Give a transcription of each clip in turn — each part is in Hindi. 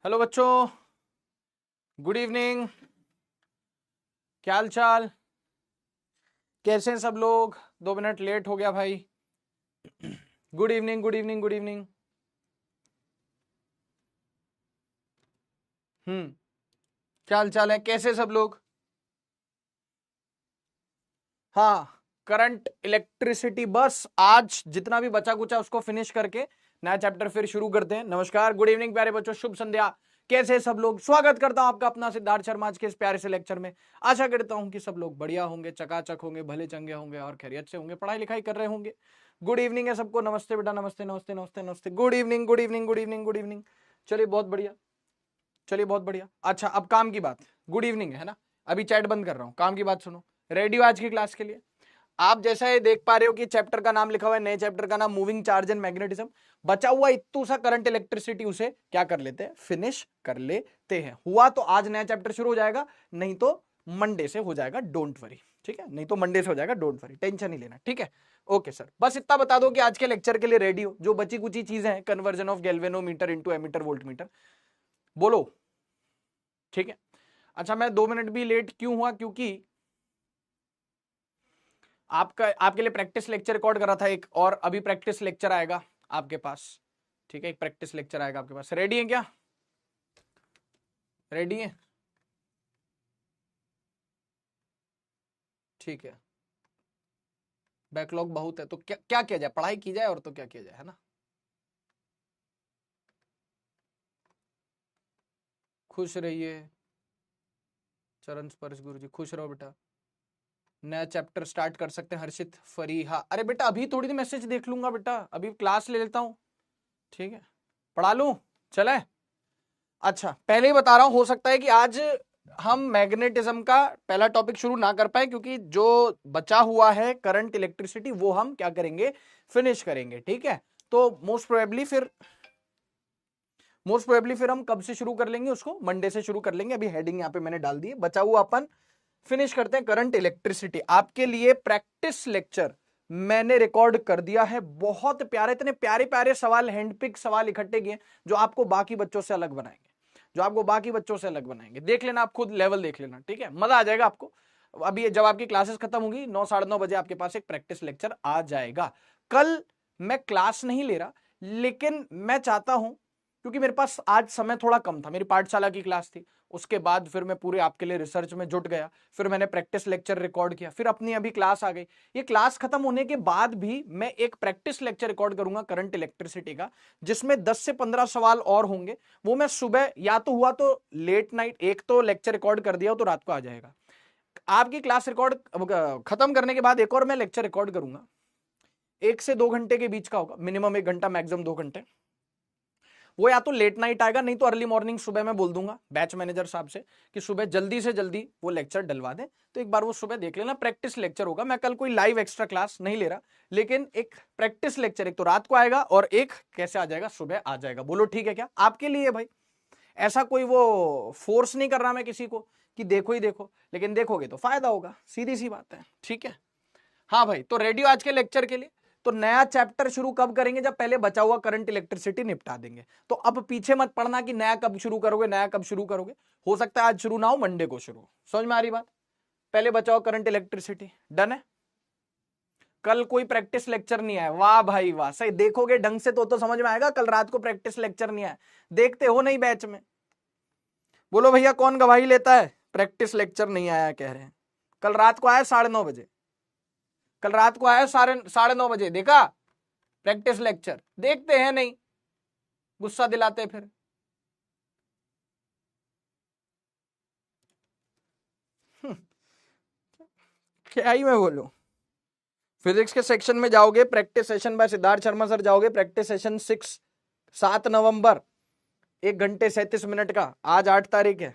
हेलो बच्चों, गुड इवनिंग। क्या हाल चाल, कैसे हैं सब लोग? 2 मिनट लेट हो गया भाई। Good evening, good evening, good evening. क्या हाल चाल है, कैसे सब लोग? हाँ, करंट इलेक्ट्रिसिटी, बस आज जितना भी बचा कुचा उसको फिनिश करके नया चैप्टर फिर शुरू करते हैं। नमस्कार, गुड इवनिंग प्यारे बच्चों, शुभ संध्या। कैसे सब लोग? स्वागत करता हूं आपका अपना सिद्धार्थ शर्मा आज के इस प्यारे से लेक्चर में। आशा करता हूं कि सब लोग बढ़िया होंगे, चकाचक होंगे, भले चंगे होंगे और खैरियत से होंगे, पढ़ाई लिखाई कर रहे होंगे। गुड इवनिंग है सबको। नमस्ते बेटा, नमस्ते नमस्ते नमस्ते नमस्ते। Good evening, good evening, good evening, good evening. चलिए बहुत बढ़िया, चलिए बहुत बढ़िया। अच्छा, अब काम की बात। गुड इवनिंग है ना, अभी चैट बंद कर रहा हूं, काम की बात सुनो। रेडी हो आज की क्लास के लिए? आप जैसा ये देख पा रहे हो कि चैप्टर का नाम लिखा हुआ है, नए चैप्टर का नाम मूविंग चार्ज एंड मैग्नेटिज्म। बचा हुआ इतू सा करंट इलेक्ट्रिसिटी उसे क्या कर लेते हैं, फिनिश कर लेते हैं। हुआ तो आज नया चैप्टर शुरू हो जाएगा, नहीं तो मंडे से हो जाएगा, डोंट वरी। ठीक है, नहीं तो मंडे से हो जाएगा, डोंट वरी, टेंशन नहीं लेना। ठीक है, ओके सर। बस इतना बता दो कि आज के लेक्चर के लिए रेडी हो। जो बची कुची चीजें हैं, conversion of galvanometer into ammeter voltmeter, बोलो। ठीक है। अच्छा, मैं 2 मिनट भी लेट क्यों हुआ? क्योंकि आपका आपके लिए प्रैक्टिस लेक्चर रिकॉर्ड कर रहा था एक, और अभी प्रैक्टिस लेक्चर आएगा आपके पास। ठीक है, एक प्रैक्टिस लेक्चर आएगा आपके पास। रेडी है क्या? रेडी है? ठीक है। बैकलॉग बहुत है तो क्या क्या किया जाए, पढ़ाई की जाए और तो क्या किया जाए, है ना। खुश रहिए चरण स्पर्श गुरु जी, खुश रहो बेटा। नया चैप्टर स्टार्ट कर सकते हैं हर्षित फरीहा। अरे बेटा अभी थोड़ी देर मैसेज देख लूंगा बेटा, अभी क्लास ले लेता हूं। ठीक है, पढ़ा लूं, चले। अच्छा, पहले ही बता रहा हूं, हो सकता है कि आज हम मैग्नेटिज्म का पहला टॉपिक शुरू ना कर पाए, क्योंकि जो बचा हुआ है करंट इलेक्ट्रिसिटी वो हम क्या करेंगे, फिनिश करेंगे। ठीक है, तो मोस्ट प्रोबेबली फिर हम कब से शुरू कर लेंगे उसको, मंडे से शुरू कर लेंगे। अभी हेडिंग यहां पे मैंने डाल दी है, बचा हुआ अपन फिनिश करते हैं करंट इलेक्ट्रिसिटी। आपके लिए प्रैक्टिस लेक्चर मैंने रिकॉर्ड कर दिया है, बहुत प्यारे, इतने प्यारे प्यारे सवाल, हैंडपिक सवाल इकट्ठे किए जो आपको बाकी बच्चों से अलग बनाएंगे, जो आपको बाकी बच्चों से अलग बनाएंगे। देख लेना, आप खुद लेवल देख लेना। ठीक है, मजा आ जाएगा आपको। अभी जब आपकी क्लासेस खत्म होगी 9 साढ़े 9 बजे आपके पास एक प्रैक्टिस लेक्चर आ जाएगा। कल मैं क्लास नहीं ले रहा, लेकिन मैं चाहता हूं, क्योंकि मेरे पास आज समय थोड़ा कम था, मेरी पाठशाला की क्लास थी, उसके बाद फिर मैं पूरे आपके लिए रिसर्च में जुट गया, फिर मैंने प्रैक्टिस लेक्चर रिकॉर्ड किया, फिर अपनी अभी क्लास आ गई। ये क्लास खत्म होने के बाद भी मैं एक प्रैक्टिस लेक्चर रिकॉर्ड करूंगा करंट इलेक्ट्रिसिटी का, जिसमें 10 से 15 सवाल और होंगे। वो मैं सुबह, या तो हुआ तो लेट नाइट, एक तो लेक्चर रिकॉर्ड कर दिया हो तो रात को आ जाएगा। आपकी क्लास रिकॉर्ड खत्म करने के बाद एक और मैं लेक्चर रिकॉर्ड करूंगा, 1 से 2 घंटे के बीच का होगा, मिनिमम 1 घंटा, मैक्सिमम 2 घंटे। वो या तो लेट नाइट आएगा, नहीं तो अर्ली मॉर्निंग सुबह मैं बोल दूंगा बैच मैनेजर साहब से कि सुबह जल्दी से जल्दी वो लेक्चर डलवा दें। तो एक बार वो सुबह देख लेना, प्रैक्टिस लेक्चर होगा। मैं कल कोई लाइव एक्स्ट्रा क्लास नहीं ले रहा, लेकिन एक प्रैक्टिस लेक्चर एक तो रात को आएगा और एक कैसे आ जाएगा, सुबह आ जाएगा। बोलो ठीक है क्या? आपके लिए भाई ऐसा कोई वो फोर्स नहीं कर रहा मैं किसी को कि देखो ही देखो, लेकिन देखोगे तो फायदा होगा, सीधी सी बात है। ठीक है, हाँ भाई, तो रेडियो आज के लेक्चर के लिए। तो नया चैप्टर शुरू कब करेंगे? जब पहले बचा हुआ करंट इलेक्ट्रिसिटी निपटा देंगे। तो अब पीछे मत पड़ना कि नया कब शुरू करोगे, नया कब शुरू करोगे। हो सकता है आज शुरू ना हो, मंडे को शुरू हो। समझ में आ रही बात? पहले बचाओ करंट इलेक्ट्रिसिटी, डन है। कल कोई प्रैक्टिस लेक्चर नहीं आया, वाह भाई वाह, सही। देखोगे ढंग से तो समझ में आएगा। कल रात को प्रैक्टिस लेक्चर नहीं आया, देखते हो नहीं बैच में? बोलो भैया, कौन गवाही लेता है? प्रैक्टिस लेक्चर नहीं आया कह रहे हैं। कल रात को आया 9:30 बजे, कल रात को आया 9:30 बजे, देखा प्रैक्टिस लेक्चर? देखते हैं नहीं, गुस्सा दिलाते फिर। क्या ही मैं बोलूं। फिजिक्स के सेक्शन में जाओगे, practice session by Siddharth Sharma sir, जाओगे प्रैक्टिस सेशन 7 नवंबर, 1 घंटे 37 मिनट का। आज 8 तारीख है,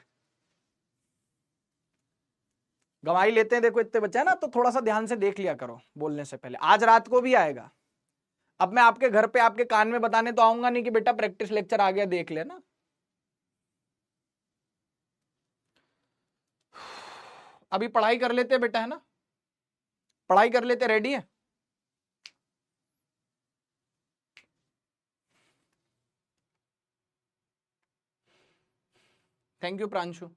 गवाही लेते हैं। देखो इतने बच्चे हैं ना, तो थोड़ा सा ध्यान से देख लिया करो बोलने से पहले। आज रात को भी आएगा। अब मैं आपके घर पे आपके कान में बताने तो आऊंगा नहीं कि बेटा प्रैक्टिस लेक्चर आ गया, देख लेना। अभी पढ़ाई कर लेते हैं बेटा, है ना, पढ़ाई कर लेते। रेडी है? Thank you Pranshu.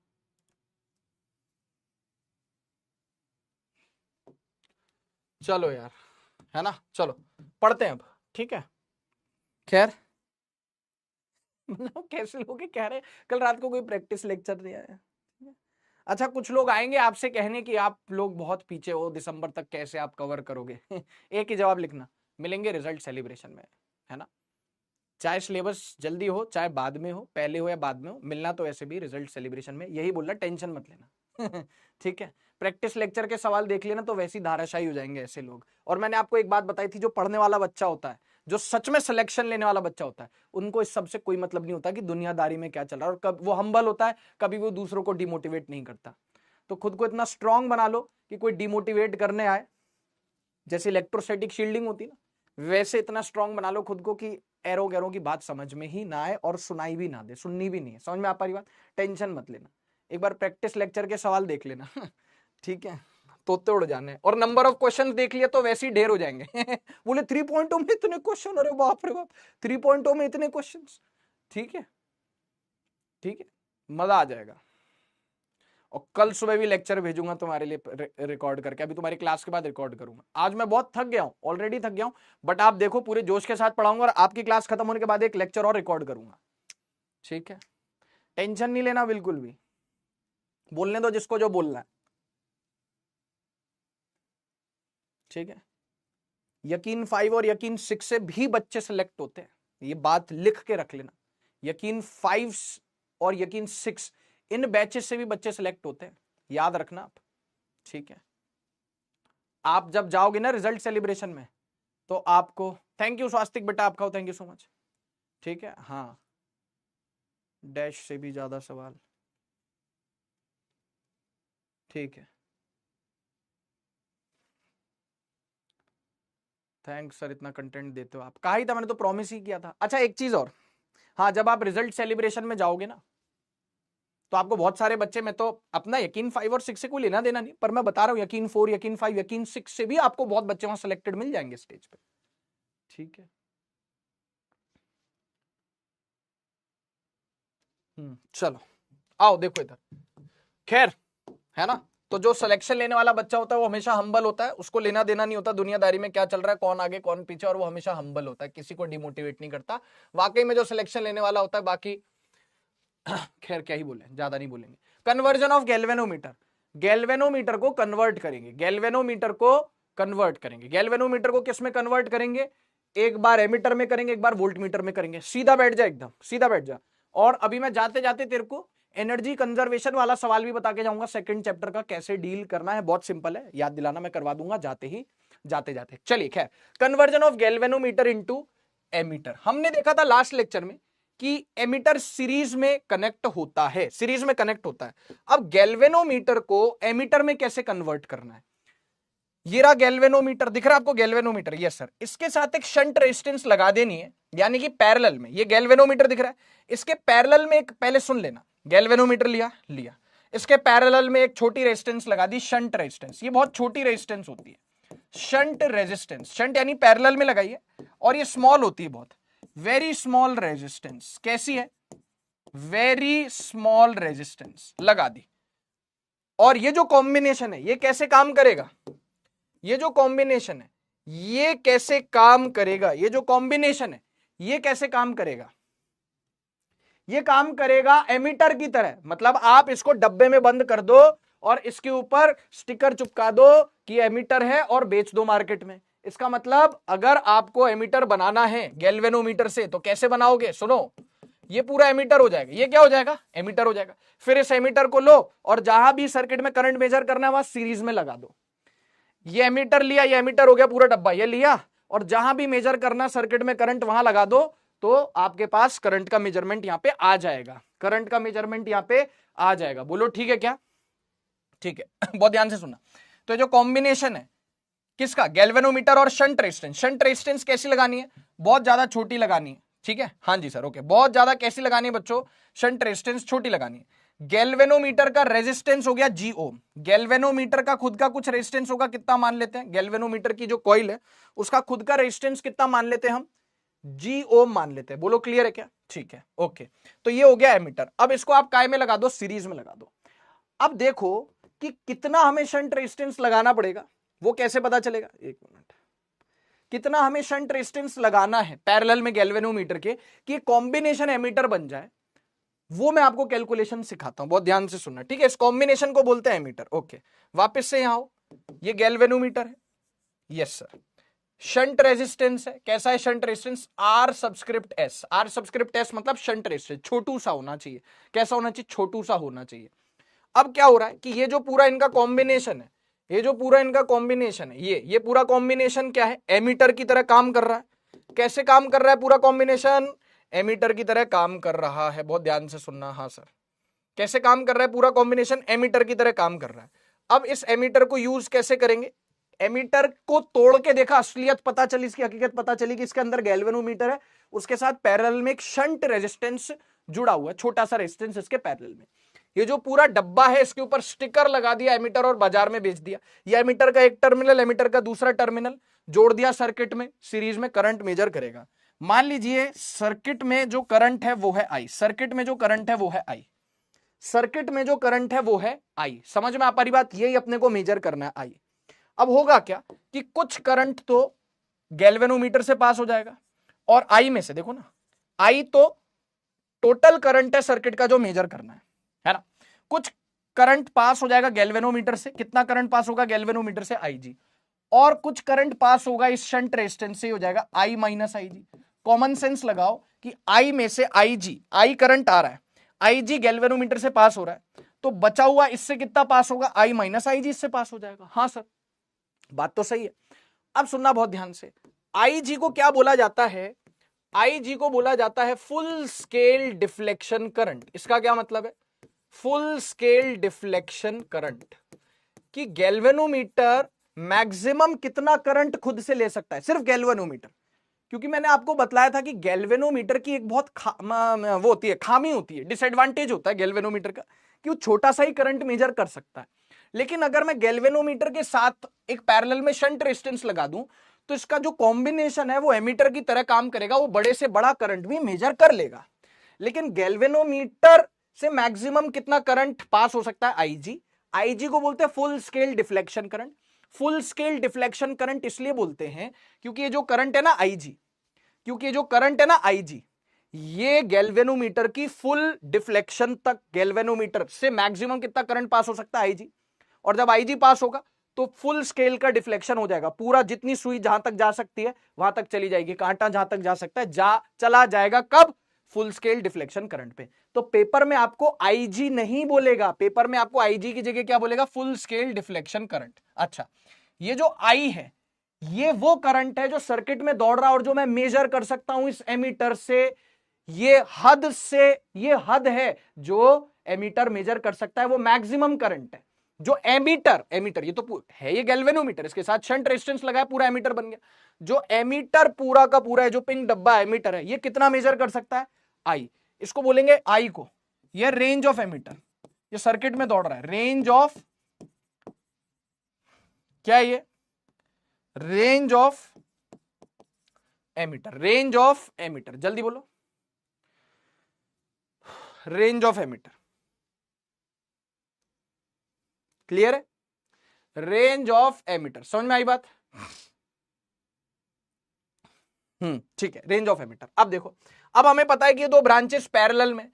चलो यार, है ना, चलो पढ़ते हैं अब, ठीक है। खैर मतलब कैसे लोग कह रहे कल रात को कोई प्रैक्टिस लेक्चर नहीं आया। अच्छा, कुछ लोग आएंगे आपसे कहने कि आप लोग बहुत पीछे हो, दिसंबर तक कैसे आप कवर करोगे। एक ही जवाब लिखना, मिलेंगे रिजल्ट सेलिब्रेशन में, है ना। चाहे सिलेबस जल्दी हो चाहे बाद में हो, पहले हो या बाद में हो, मिलना तो ऐसे भी रिजल्ट सेलिब्रेशन में। यही बोलना, टेंशन मत लेना। ठीक है, प्रैक्टिस लेक्चर के सवाल देख लेना तो वैसे ही धाराशायी हो जाएंगे ऐसे लोग। और मैंने आपको एक बात बताई थी, जो पढ़ने वाला बच्चा होता है, जो सच में सिलेक्शन लेने वाला बच्चा होता है, उनको इस सबसे कोई मतलब नहीं होता कि दुनियादारी में क्या चल रहा है। और कब वो हम्बल होता है, कभी वो दूसरों को डिमोटिवेट नहीं करता। तो खुद को इतना स्ट्रांग बना लो कि कोई डिमोटिवेट करने आए, जैसे इलेक्ट्रोस्टैटिक शील्डिंग होती ना, वैसे इतना स्ट्रांग बना लो खुद को कि एरो गैरो की बात समझ में ही ना आए और सुनाई भी ना दे, सुननी भी नहीं है। समझ में आ पा रही बात? टेंशन मत लेना, एक बार प्रैक्टिस लेक्चर के सवाल देख लेना। ठीक है, तोते उड़ जाने। और नंबर ऑफ क्वेश्चन देख लिया तो वैसे ही ढेर हो जाएंगे। बोले 3.0 में इतने क्वेश्चन, अरे बाप रे बाप, 3.0 में इतने क्वेश्चन। ठीक है, ठीक है, मजा आ जाएगा। और कल सुबह भी लेक्चर भेजूंगा तुम्हारे लिए रिकॉर्ड करके, अभी तुम्हारी क्लास के बाद रिकॉर्ड करूंगा। आज मैं बहुत थक गया हूं, ऑलरेडी थक गया हूं, बट आप देखो पूरे जोश के साथ पढ़ाऊंगा और आपकी क्लास खत्म होने के बाद एक लेक्चर और रिकॉर्ड करूंगा। ठीक है, टेंशन नहीं लेना बिल्कुल भी, बोलने दो जिसको जो बोलना है। ठीक है, यकीन 5 और यकीन 6 से भी बच्चे सिलेक्ट होते हैं, ये बात लिख के रख लेना। यकीन 5 और यकीन 6 इन बैचेस से भी बच्चे सिलेक्ट होते हैं, याद रखना आप। ठीक है, आप जब जाओगे ना रिजल्ट सेलिब्रेशन में तो आपको, थैंक यू स्वास्तिक बेटा, आपका थैंक यू सो मच। ठीक है, हाँ, डैश से भी ज्यादा सवाल, ठीक है, थैंक्स सर, इतना कंटेंट देते हो आप। कहा ही था मैंने, तो प्रॉमिस ही किया था। अच्छा एक चीज और, हाँ, जब आप रिजल्ट सेलिब्रेशन में जाओगे ना तो आपको बहुत सारे बच्चे, मैं तो अपना यकीन 5 और 6 से कोई लेना देना नहीं, पर मैं बता रहा हूं यकीन 4, यकीन 5, यकीन 6 से भी आपको बहुत बच्चे वहां सेलेक्टेड मिल जाएंगे स्टेज पे। ठीक है, चलो आओ देखो इधर। खैर, है ना, तो जो सिलेक्शन लेने वाला बच्चा होता है वो हमेशा हम्बल होता है, उसको लेना देना नहीं होता दुनियादारी में क्या चल रहा है, कौन आगे कौन पीछे, और वो हमेशा हम्बल होता है, किसी को डिमोटिवेट नहीं करता। वाकई में जो सिलेक्शन लेने वाला होता है, बाकी खैर क्या ही बोले, ज्यादा नहीं बोलेंगे। कन्वर्जन ऑफ गैल्वेनोमीटर, गैल्वेनोमीटर को कन्वर्ट करेंगे, गैल्वेनोमीटर को कन्वर्ट करेंगे। गैल्वेनोमीटर को किस में कन्वर्ट करेंगे? एक बार एमीटर में करेंगे, एक बार वोल्टमीटर में करेंगे। सीधा बैठ जा, एकदम सीधा बैठ जा। और अभी मैं जाते जाते तेरे को एनर्जी कंजर्वेशन वाला सवाल भी बता के जाऊंगा, सेकंड चैप्टर का, कैसे डील करना है, बहुत सिंपल है, याद दिलाना, मैं करवा दूंगा जाते ही, जाते जाते। चलिए खैर, conversion of galvanometer into ammeter. हमने देखा था लास्ट लेक्चर में कि एमीटर सीरीज में कनेक्ट होता है, सीरीज में कनेक्ट होता है। अब गैल्वेनोमीटर को एमीटर में कैसे कन्वर्ट करना है? ये रहा गैल्वेनोमीटर, दिख रहा है आपको गैल्वेनोमीटर? Yes sir. इसके साथ एक शंट रेजिस्टेंस लगा देनी है, यानी कि पैरेलल में। ये गैल्वेनोमीटर दिख रहा है, इसके पैरेलल में एक, पहले सुन लेना, गैल्वेनोमीटर लिया, इसके पैरेलल में एक छोटी रेजिस्टेंस लगा दी, शंट रेजिस्टेंस। ये बहुत छोटी रेजिस्टेंस होती है, शंट रेजिस्टेंस, शंट यानी पैरेलल में लगाई है, और ये स्मॉल होती है बहुत, वेरी स्मॉल रेजिस्टेंस। कैसी है? वेरी स्मॉल रेजिस्टेंस लगा दी। और ये जो कॉम्बिनेशन है ये कैसे काम करेगा? ये जो कॉम्बिनेशन है ये कैसे काम करेगा? ये जो कॉम्बिनेशन है ये कैसे काम करेगा? ये काम करेगा एमीटर की तरह। मतलब आप इसको डब्बे में बंद कर दो और इसके ऊपर स्टिकर चिपका दो कि एमीटर है और बेच दो मार्केट में। इसका मतलब अगर आपको एमीटर बनाना है गैल्वेनोमीटर से तो कैसे बनाओगे? सुनो, ये पूरा एमीटर हो जाएगा। ये क्या हो जाएगा? एमीटर हो जाएगा। फिर इस एमीटर को लो और जहां भी सर्किट में करंट मेजर करना है वहां सीरीज में लगा दो। ये एमीटर लिया, ये एमीटर हो गया पूरा डब्बा, ये लिया और जहां भी मेजर करना सर्किट में करंट वहां लगा दो, तो आपके पास करंट का मेजरमेंट यहां पे आ जाएगा। करंट का मेजरमेंट यहां पे आ जाएगा। बोलो ठीक है क्या? ठीक है। बहुत ध्यान से सुनना। तो जो कॉम्बिनेशन है किसका? गैल्वेनोमीटर और शंट रेजिस्टेंस। शंट रेजिस्टेंस कैसी लगानी है? बहुत ज्यादा छोटी लगानी है। ठीक है, हाँ जी सर, ओके। बहुत ज्यादा कैसी लगानी है बच्चों? शंट रेजिस्टेंस छोटी लगानी है। गैल्वेनोमीटर का रेजिस्टेंस हो गया जी ओम। गैल्वेनोमीटर का खुद का कुछ रेजिस्टेंस होगा, कितना मान लेते हैं? गैल्वेनोमीटर की जो कॉइल है उसका खुद का रेजिस्टेंस कितना मान लेते हैं हम? जी ओम मान लेते हैं। बोलो क्लियर है क्या? ठीक है, ओके। तो ये हो गया एमीटर। अब इसको आप काय में लगा दो, सीरीज में लगा दो। अब देखो कि कितना हमें शंट रेजिस्टेंस लगाना पड़ेगा, वो कैसे पता चलेगा, एक मिनट। कितना हमें शंट रेजिस्टेंस लगाना है पैरेलल में गैल्वेनोमीटर के कि कॉम्बिनेशन एमीटर बन जाए, वो मैं आपको कैलकुलेशन सिखाता हूं, बहुत ध्यान से सुनना, ठीक है। इस कॉम्बिनेशन को बोलते हैं एमीटर। ओके, वापस से यहां आओ, ये गैल्वेनोमीटर है, यस सर। शंट रेजिस्टेंस है, कैसा है shunt resistance, R subscript S. R subscript S मतलब शंट रेजिस्टेंस, छोटू सा होना चाहिए। कैसा होना चाहिए, छोटू सा होना चाहिए। अब क्या हो रहा है कि ये जो पूरा इनका कॉम्बिनेशन है, ये जो पूरा इनका कॉम्बिनेशन है, ये पूरा कॉम्बिनेशन क्या है, एमीटर की तरह काम कर रहा है। कैसे काम कर रहा है पूरा कॉम्बिनेशन, एमीटर की तरह काम कर रहा है। बहुत ध्यान से सुनना, हाँ सर। कैसे काम कर रहा है पूरा कॉम्बिनेशन, एमीटर की तरह काम कर रहा है। अब इस एमीटर को यूज कैसे करेंगे, एमीटर को तोड़ के देखा, असलियत पता चली, इसकी हकीकत पता चली कि इसके अंदर गैल्वेनोमीटर है, उसके साथ पैरेलल में एक शंट रेजिस्टेंस जुड़ा हुआ है, छोटा सा रेजिस्टेंस इसके पैरेलल में। ये जो पूरा डब्बा है इसके ऊपर स्टिकर लगा दिया एमीटर और बाजार में बेच दिया। ये एमीटर का एक टर्मिनल, एमीटर का दूसरा टर्मिनल जोड़ दिया सर्किट में, सीरीज में करंट मेजर करेगा। मान लीजिए सर्किट में जो करंट है वो है आई, सर्किट में जो करंट है वो है आई, सर्किट में जो करंट है वो है आई। समझ में आ पा रही बात, यही अपने को मेजर करना है आई। अब होगा क्या कि कुछ करंट तो गैल्वेनोमीटर से पास हो जाएगा और आई में से, देखो ना, आई तो टोटल करंट है सर्किट का जो मेजर करना है ना। कुछ करंट पास हो जाएगा गैल्वेनोमीटर से, कितना करंट पास होगा गैल्वेनोमीटर से, आई जी। और कुछ करंट पास होगा इस शंट रेजिस्टेंस से, हो जाएगा आई minus I ji. Common sense लगाओ कि आई में से आई जी, आई करंट आ रहा है, आई जी गैल्वेनोमीटर से पास हो रहा है, तो बचा हुआ इससे कितना पास होगा, आई माइनस आई जी इससे पास हो जाएगा। हाँ सर, बात तो सही है। अब सुनना बहुत ध्यान से, आई जी को क्या बोला जाता है, आई जी को बोला जाता है फुल स्केल डिफ्लेक्शन करंट। इसका क्या मतलब है, फुल स्केल डिफ्लेक्शन करंट, कि गैल्वेनोमीटर मैक्सिमम कितना करंट खुद से ले सकता है, सिर्फ गैल्वेनोमीटर। क्योंकि मैंने आपको बतलाया था कि गैल्वेनोमीटर की एक बहुत वो होती है, खामी होती है, डिसएडवांटेज होता है गैल्वेनोमीटर का, कि वो छोटा सा ही करंट मेजर कर सकता है। लेकिन अगर मैं गैल्वेनोमीटर के साथ एक पैरेलल में शंट रेजिस्टेंस लगा दूं, तो इसका जो कॉम्बिनेशन है वो एमीटर की तरह काम करेगा, वो बड़े से बड़ा करंट भी मेजर कर लेगा। लेकिन गैल्वेनोमीटर से मैक्सिमम कितना करंट पास हो सकता है, आईजी। आईजी को बोलते हैं full scale deflection current. Full scale deflection current इसलिए बोलते हैं क्योंकि ये जो करंट है ना आईजी, क्योंकि ये जो करंट है ना आईजी, ये गैल्वेनोमीटर की फुल डिफ्लेक्शन तक, गैल्वेनोमीटर से मैक्सिमम कितना करंट पास हो सकता है, आईजी। और जब आईजी पास होगा तो फुल स्केल का डिफ्लेक्शन हो जाएगा, पूरा जितनी सुई जहां तक जा सकती है वहां तक चली जाएगी, कांटा जहां तक जा सकता है चला जाएगा, कब, फुल स्केल डिफ्लेक्शन करंट पे। तो पेपर में आपको आईजी नहीं बोलेगा, पेपर में आपको आईजी की जगह क्या बोलेगा, फुल स्केल डिफ्लेक्शन करंट। अच्छा, ये जो आई है ये वो करंट है जो सर्किट में दौड़ रहा और जो मैं मेजर कर सकता हूं इस एमीटर से। ये हद है जो एमीटर मेजर कर सकता है, वो मैक्सिमम करंट है जो एमीटर ये तो है, ये गैल्वेनोमीटर, इसके साथ शंट रेजिस्टेंस लगाया, पूरा एमीटर बन गया। जो एमीटर पूरा का पूरा है, जो पिंक डब्बा एमीटर है, ये कितना मेजर कर सकता है, आई। इसको बोलेंगे आई को, ये रेंज ऑफ एमीटर, ये सर्किट में दौड़ रहा है, रेंज ऑफ, क्या है ये, range of ammeter, range of ammeter, जल्दी बोलो, रेंज ऑफ एमीटर। क्लियर है, रेंज ऑफ एमीटर, समझ में आई बात, ठीक है, रेंज ऑफ एमीटर। अब देखो, अब हमें पता है कि ये दो ब्रांचेस पैरेलल में,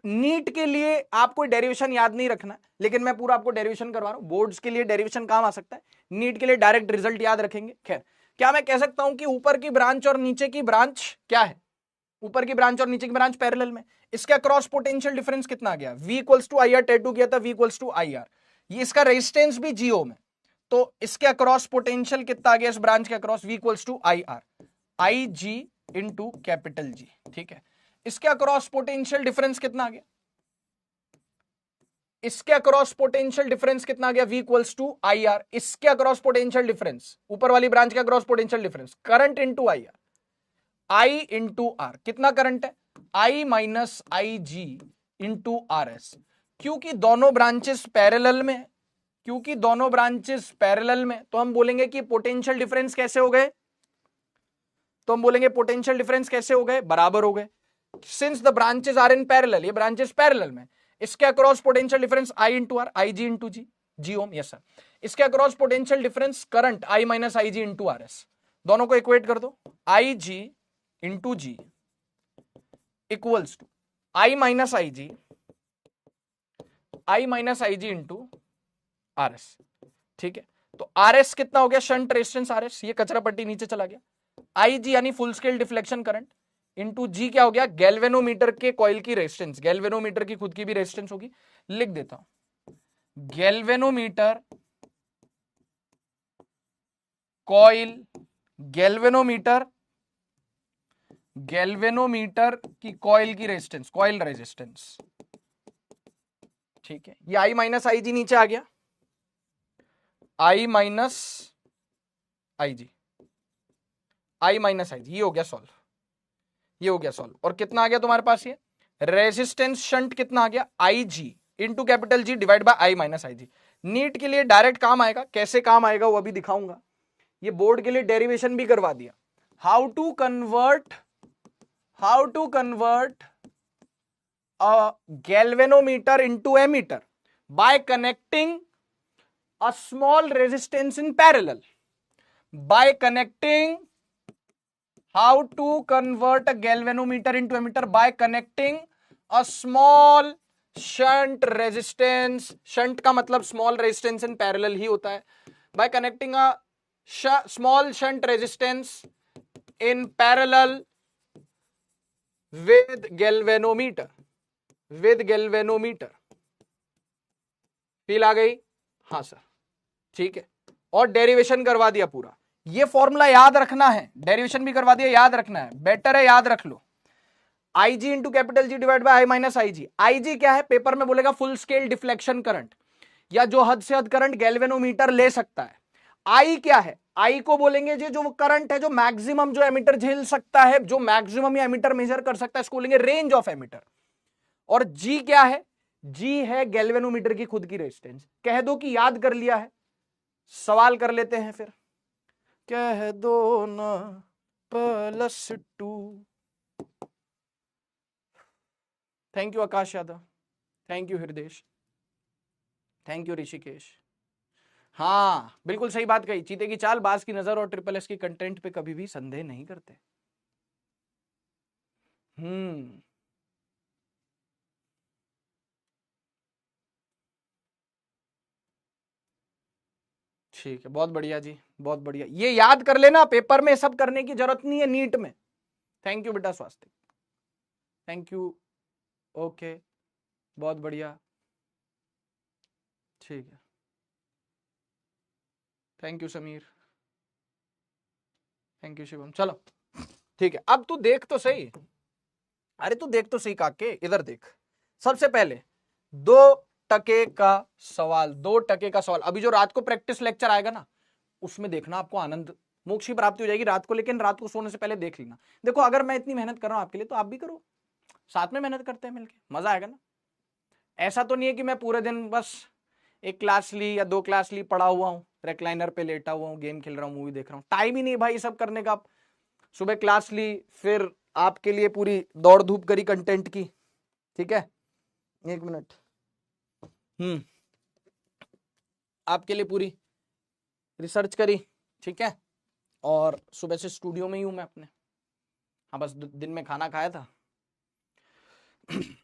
नीट के लिए आपको डेरिवेशन याद नहीं रखना, लेकिन मैं पूरा आपको डेरिवेशन करवा रहा हूं, बोर्ड्स के लिए डेरिवेशन काम आ सकता है, नीट के लिए डायरेक्ट रिजल्ट याद रखेंगे। खैर, क्या मैं कह सकता हूं कि ऊपर की ब्रांच और नीचे की ब्रांच क्या है, ऊपर की ब्रांच और नीचे की ब्रांच पैरेलल में, इसका क्रॉस पोटेंशियल डिफरेंस कितना आ गया, V equals to I R, टैटू किया था V equals to I R, ये इसका रेजिस्टेंस भी जीओ में, तो इसके अक्रॉस पोटेंशियल कितना आ गया इस ब्रांच के across, V equals to I R, I G into capital G, ठीक है। इसके अक्रॉस पोटेंशियल डिफरेंस कितना आ गया, इसके अक्रॉस पोटेंशियल डिफरेंस कितना आ गया, V equals to I R, इसके अक्रॉस पोटेंशियल डिफरेंस, ऊपर वाली ब्रांच के across potential difference, current into I R, I into R, कितना करंट है, I minus I G into R S. क्योंकि दोनों ब्रांचेस पैरेलल में, क्योंकि दोनों ब्रांचेस पैरेलल में, तो हम बोलेंगे कि पोटेंशियल डिफरेंस कैसे हो गए, तो हम बोलेंगे पोटेंशियल डिफरेंस कैसे हो गए, बराबर हो गए। Since the branches are in parallel, ये ब्रांचेस पैरेलल में, इसके across potential difference I into R, I G into G, G ohm, yes sir. इसके across potential difference current I minus I G into R S, दोनों को इक्वेट कर दो, I G into G equals to I minus I G into R S, ठीक है। तो आर एस कितना हो गया, शंट रेजिस्टेंस आर एस, ये कचरा पट्टी नीचे चला गया, आई जी यानी full scale deflection current into G क्या हो गया, गैल्वेनोमीटर के कॉइल की रेजिस्टेंस, गैल्वेनोमीटर की खुद की भी रेजिस्टेंस होगी, लिख देता हूं, गैल्वेनोमीटर कॉइल, गैल्वेनोमीटर की कॉइल की रेजिस्टेंस, कॉइल रेजिस्टेंस, ठीक है। ये आई माइनस आई जी नीचे आ गया, आई minus I G, I minus I जी, ये हो गया सॉल्व, ये हो गया सॉल्व। और कितना आ गया तुम्हारे पास, ये रेजिस्टेंस शंट कितना आ गया, I G into capital G divide by I minus I G. NEET के लिए डायरेक्ट काम आएगा, कैसे काम आएगा वो अभी दिखाऊंगा, ये बोर्ड के लिए डेरिवेशन भी करवा दिया, how to convert a galvanometer into ammeter by connecting a small resistance in parallel, by connecting, how to convert a galvanometer into ammeter by connecting a small shunt resistance, shunt का मतलब small resistance in parallel ही होता है, by connecting a small shunt resistance in parallel with galvanometer, feel आ गई, हाँ सर, ठीक है। और डेरिवेशन करवा दिया पूरा, ये फॉर्मूला याद रखना है, डेरिवेशन भी करवा दिया, याद रखना है, बेटर है याद रख लो, I G into capital G divide by I minus I G. I G क्या है, पेपर में बोलेगा फुल स्केल डिफ्लेक्शन करंट, या जो हद से हद करंट गैल्वेनोमीटर ले सकता है। आई क्या है, आई को बोलेंगे जो करंट है जो मैक्सिमम जो एमीटर झेल सकता है, जो मैक्सिमम या एमीटर मेजर कर सकता है, इसको बोलेंगे रेंज ऑफ एमीटर। और जी क्या है, जी है गैल्वेनोमीटर की खुद की रेजिस्टेंस। कह दो कि याद कर लिया है, सवाल कर लेते हैं फिर, कह दो ना +2। Thank you Akash Yadav, thank you Hridesh, thank you Rishikesh. हाँ बिल्कुल सही बात कही, चीते की चाल, बाज की नजर और ट्रिपल एस की कंटेंट पे कभी भी संदेह नहीं करते। ठीक है, बहुत बढ़िया जी, बहुत बढ़िया, ये याद कर लेना, पेपर में सब करने की जरूरत नहीं है नीट में। थैंक यू बेटा स्वास्थ्य, थैंक यू, ओके, बहुत बढ़िया, ठीक है, thank you Sameer, thank you Shivam. चलो ठीक है, अब तू देख तो सही, अरे तू देख तो सही काके, इधर देख। सबसे पहले 2% का सवाल, 2% का सवाल, अभी जो रात को प्रैक्टिस लेक्चर आएगा ना, उसमें देखना, आपको आनंद मोक्ष की प्राप्ति हो जाएगी रात को, लेकिन रात को सोने से पहले देख लेना। देखो अगर मैं इतनी मेहनत कर रहा हूं आपके लिए, तो आप भी करो, साथ में मेहनत करते हैं मिलके, मजा आएगा ना। ऐसा तो नहीं है कि मैं पूरे दिन बस एक क्लास ली या 2 क्लास ली, पढ़ा हुआ हूँ, रिक्लाइनर पे लेटा हुआ हूँ, गेम खेल रहा हूँ, मूवी देख रहा हूँ, टाइम ही नहीं भाई सब करने का। सुबह क्लास ली, फिर आपके लिए पूरी दौड़ धूप करी कंटेंट की, ठीक है, 1 मिनट, आपके लिए पूरी रिसर्च करी, ठीक है, और सुबह से स्टूडियो में ही हूं मैं अपने, हाँ बस दिन में खाना खाया था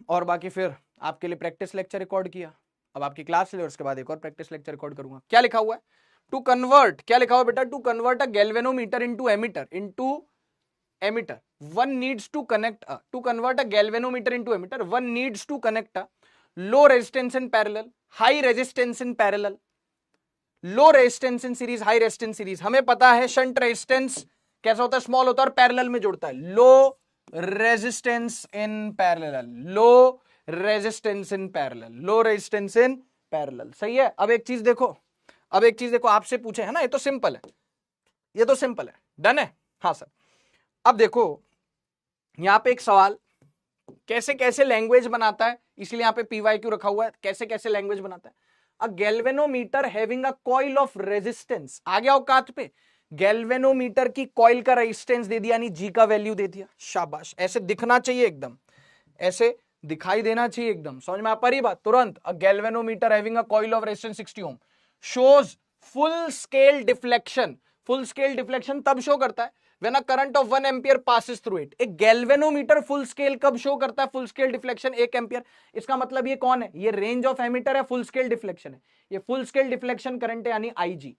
और बाकी फिर आपके लिए प्रैक्टिस लेक्चर रिकॉर्ड किया, अब आपकी क्लास ले और उसके बाद एक और प्रैक्टिस लेक्चर रिकॉर्ड करूंगा। क्या लिखा हुआ है, टू कन्वर्ट, क्या लिखा हुआ बेटा, to convert a galvanometer into ammeter one needs to connect to convert a galvanometer into emitter, one needs to connect a low resistance in parallel, high resistance in parallel, low resistance in series, high resistance series। हमें पता है शंट रेजिस्टेंस कैसा होता है, स्मॉल होता है और पैरेलल में जुड़ता है, low resistance in parallel, low resistance in parallel, low resistance in parallel, सही है। अब एक चीज देखो, अब एक चीज देखो, आपसे पूछे है ना, ये तो सिंपल है, ये तो सिंपल है, डन है, हाँ सर। अब देखो यहां पे एक सवाल, कैसे कैसे लैंग्वेज बनाता है, इसलिए यहां पे PYQ रखा हुआ है, कैसे कैसे लैंग्वेज बनाता है। A galvanometer having a coil of resistance, आ गया औकात पे, गैल्वेनोमीटर की कॉइल का रेजिस्टेंस दे दिया, यानी जी का वैल्यू दे दिया, शाबाश। ऐसे दिखना चाहिए एकदम, ऐसे दिखाई देना चाहिए एकदम, समझ में आ पा रही बात? तुरंत a galvanometer having a coil of resistance 60 ohm shows full scale deflection. Full scale deflection तब शो करता है when a current of 1 ampere passes through it. एक गैल्वेनोमीटर फुल स्केल कब शो करता है फुल स्केल डिफ्लेक्शन? 1 एम्पियर। इसका मतलब ये कौन है? ये रेंज ऑफ एमीटर है, फुल स्केल डिफ्लेक्शन है। ये फुल स्केल डिफ्लेक्शन करंट है, यानी IG.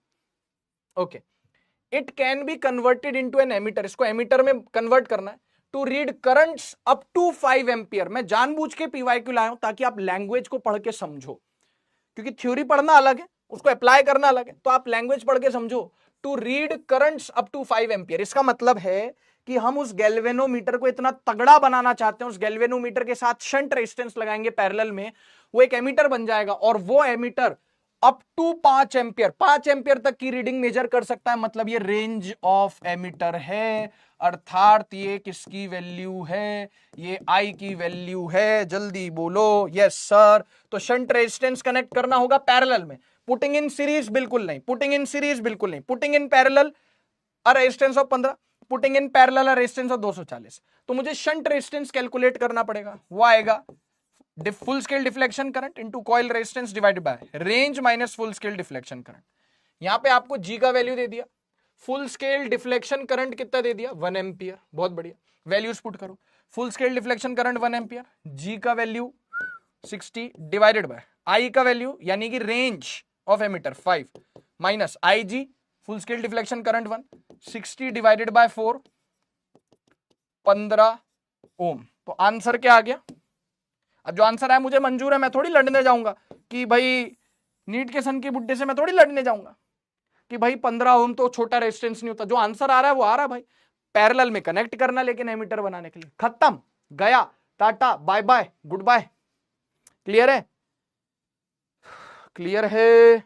Okay, it can be converted into an ammeter. इसको एमीटर में कन्वर्ट करना है to read currents up to 5 ampere. मैं जानबूझ के पीवाईक्यू लाया हूं ताकि आप लैंग्वेज को पढ़ के समझो, क्योंकि थ्योरी पढ़ना अलग है, उसको अप्लाई करना अलग है, तो आप लैंग्वेज पढ़ के समझो। To read currents up to 5 ampere, इसका मतलब है कि हम उस गैल्वेनोमीटर को इतना तगड़ा बनाना चाहते हैं, उस गैल्वेनोमीटर के साथ शंट रेजिस्टेंस लगाएंगे पैरेलल में, वो एक एमीटर बन जाएगा, और वो ammeter up to 5 ampere, 5 ampere तक की रीडिंग मेजर कर सकता है। मतलब ये रेंज ऑफ एमीटर है, अर्थात ये किसकी वैल्यू है? ये आई की वैल्यू है। जल्दी बोलो यस सर। तो शंट रेजिस्टेंस कनेक्ट करना होगा पैरेलल में। पुटिंग इन सीरीज बिल्कुल नहीं, पुटिंग इन सीरीज बिल्कुल नहीं, putting in parallel a resistance of 15, putting in parallel a resistance of 240। तो मुझे शंट रेजिस्टेंस कैलकुलेट करना पड़ेगा, वो आएगा full scale deflection current into coil resistance divided by range minus full scale deflection current. यहां पे आपको जी का वैल्यू दे दिया, फुल स्केल डिफ्लेक्शन करंट कितना दे दिया? 1 एम्पियर। बहुत बढ़िया, वैल्यूज पुट करो। Full scale deflection current 1 ampere, G का वैल्यू 60 डिवाइडेड बाय आई का वैल्यू यानी कि range of ammeter 5 minus I G full scale deflection current 1, 60 divided by 4, 15 ohm. तो आंसर क्या आ गया? अब जो आंसर है मुझे मंजूर है, मैं थोड़ी लड़ने जाऊंगा कि भाई नीट के सन की बुड्ढे से मैं थोड़ी लड़ने जाऊंगा कि भाई 15 ओम तो छोटा रेजिस्टेंस नहीं होता। जो आंसर आ रहा है वो आ रहा है भाई, पैरेलल में कनेक्ट करना लेकिन एमीटर बनाने के लिए। खत्म, गया, tata, bye bye, goodbye. Clear है? क्लियर है?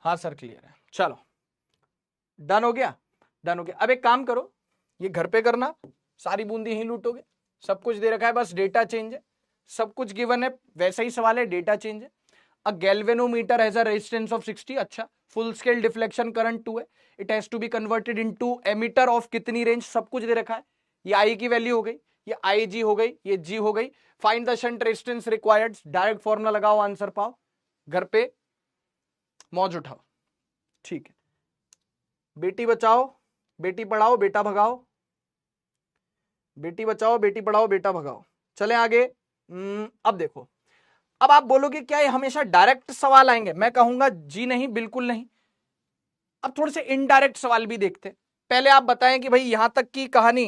हाँ सर क्लियर है। चलो डन हो गया, डन हो गया। अब एक काम करो, ये घर पे करना, सारी बूंदी ही लूटोगे। सब कुछ दे रखा है, बस डेटा चेंज है, सब कुछ गिवन है, वैसा ही सवाल है, डेटा चेंज है। A galvanometer has a resistance of 60, अच्छा, फुल स्केल डिफ्लेक्शन करंट 2 है, it has to be converted into ammeter of कितनी रेंज? सब कुछ दे रखा है। ये आई की वैल्यू हो गई, ये आई जी हो गई, ये जी हो गई। Find the shunt resistance required, direct formula लगाओ, आंसर पाओ, घर पे मौज उठाओ। ठीक है, बेटी बचाओ बेटी पढ़ाओ बेटा भगाओ, बेटी बचाओ बेटी पढ़ाओ बेटा भगाओ। चले आगे। अब देखो, अब आप बोलोगे क्या ये हमेशा डायरेक्ट सवाल आएंगे? मैं कहूंगा जी नहीं, बिल्कुल नहीं। अब थोड़े से इनडायरेक्ट सवाल भी देखते हैं। पहले आप बताएं कि भाई यहां तक की कहानी,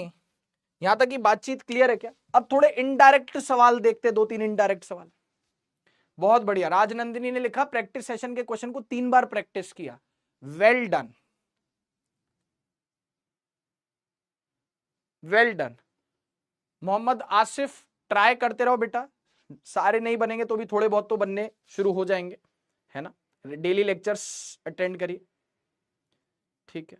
यहां तक की बातचीत क्लियर है क्या? अब थोड़े इनडायरेक्ट सवाल देखते, 2-3 इनडायरेक्ट सवाल। बहुत बढ़िया, राजनंदिनी ने लिखा प्रैक्टिस सेशन के क्वेश्चन को 3 बार प्रैक्टिस किया, well done, well done. Mohammad Asif, try करते रहो बेटा, सारे नहीं बनेंगे तो भी थोड़े बहुत तो बनने शुरू हो जाएंगे, है ना? डेली लेक्चर्स अटेंड करिए, ठीक है?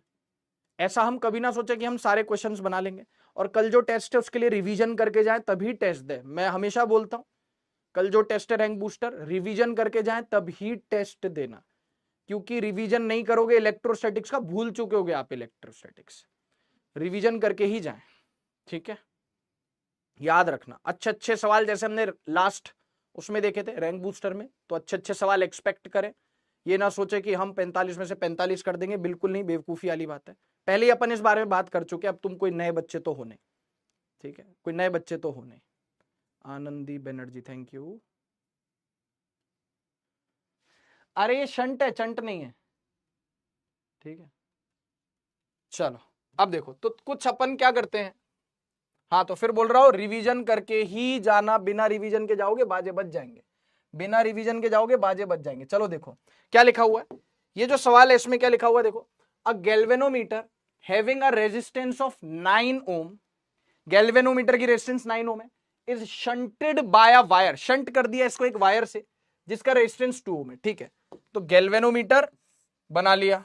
ऐसा हम कभी ना सोचे कि हम सारे क्वेश्चंस बना लेंगे, और कल जो टेस्ट है उसके लिए रिवीजन करके जाएं तभी टेस्ट दे। मैं हमेशा बोलता हूं, कल जो टेस्ट है रैंक बूस्टर, रिवीजन करके जाएं तभी टेस्ट देना, क्योंकि रिवीजन नहीं करोगे इलेक्ट्रोस्टैटिक्स का भूल चुके होगे आप। इलेक्ट्रोस्टैटिक्स रिवीजन करके ही जाएं, ठीक है? याद रखना, अच्छे अच्छे सवाल जैसे हमने लास्ट उसमें देखे थे रैंक बूस्टर में, तो अच्छे अच्छे सवाल एक्सपेक्ट करें। ये ना सोचे कि हम 45 में से 45 कर देंगे, बिल्कुल नहीं, बेवकूफी वाली बात है। पहले ही अपन इस बारे में बात कर चुके, अब तुम कोई नए बच्चे तो हो नहीं, ठीक है? कोई नए बच्चे तो हो नहीं। Anandi Banerjee, thank you. अरे ये शंट है, चंट नहीं है, ठीक है? चलो अब देखो, तो कुछ अपन क्या करते हैं, हाँ तो फिर बोल रहा हूं रिवीजन करके ही जाना, बिना रिवीजन के जाओगे बाजे बच जाएंगे, बिना रिवीजन के जाओगे बाजे बच जाएंगे। चलो देखो क्या लिखा हुआ है, ये जो सवाल है इसमें क्या लिखा हुआ है देखो, a galvanometer having a resistance of 9 ohm, galvanometer की रेजिस्टेंस 9 ओम है, is shunted by a wire, shunt कर दिया इसको एक वायर से जिसका रेजिस्टेंस 2 ओम है, ठीक है? तो गैल्वेनोमीटर बना लिया,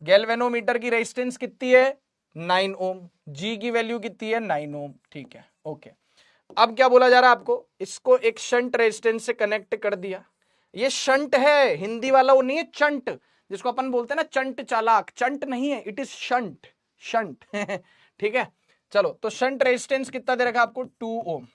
गैल्वेनोमीटर की रेजिस्टेंस कितनी है? 9 ओम, जी की वैल्यू कितनी है? 9 ओम, ठीक है? ओके, अब क्या बोला जा रहा है आपको, इसको एक शंट रेजिस्टेंस से कनेक्ट कर दिया। ये शंट है, हिंदी वाला वो नहीं है चंट, जिसको अपन बोलते हैं ना चंट चालाक, चंट नहीं है, इट इज शंट, शंट ठीक है। चलो, तो शंट रेजिस्टेंस कितना दे रखा आपको, 2 ओम।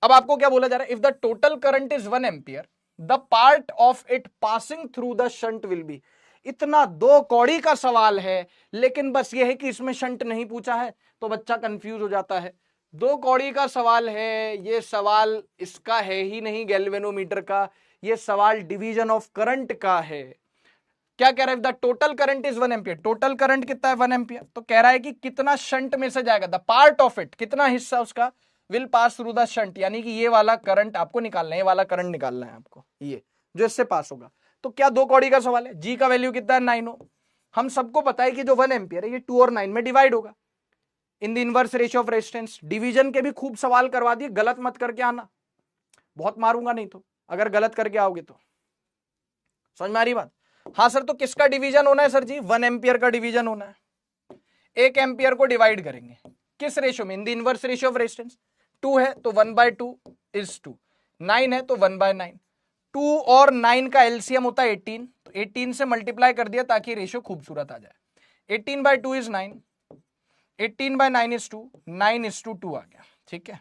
अब आपको क्या बोला जा रहा है, if the total current is 1 ampere the part of it passing through the shunt will B. इतना 2 कौड़ी का सवाल है, लेकिन बस ये है कि इसमें शंट नहीं पूछा है तो बच्चा कंफ्यूज हो जाता है। 2 कौड़ी का सवाल है, ये सवाल इसका है ही नहीं गैल्वेनोमीटर का, ये सवाल डिवीजन ऑफ करंट का है। क्या कह रहा है, the total current is 1 ampere, total current कितना है 1 एम्पियर, तो कह रहा है कि कितना शंट में से जाएगा, द पार्ट ऑफ इट, कितना हिस्सा उसका will pass through the shunt, यानी कि ये वाला करंट आपको निकालना है, ये वाला करंट निकालना है आपको, ये जो इससे पास होगा। तो क्या 2 कौड़ी का सवाल है, जी का वैल्यू कितना है 9 ओम। हम सबको पता है कि जो 1 एम्पियर है ये 2 और 9 में डिवाइड होगा in the inverse ratio of resistance. Division के भी खूब सवाल करवा दिए, गलत मत करके आना, बहुत मारूंगा नहीं तो, अगर गलत करके आओगे तो। समझ में आ रही बात? हाँ सर, तो किसका डिवीजन होना है सर जी, 1 एम्पियर का डिवीजन होना है। 1 एम्पियर को डिवाइड करेंगे किस रेशियो में, in the inverse ratio of resistance. 2 है तो 1/2 इज 2, 9 है तो 1/9। 2 और 9 का एलसीएम होता है 18, तो 18 से मल्टीप्लाई कर दिया ताकि रेशियो खूबसूरत आ जाए। 18/2 इज 9, 18/9 इज 2, 9:2 आ गया, ठीक है।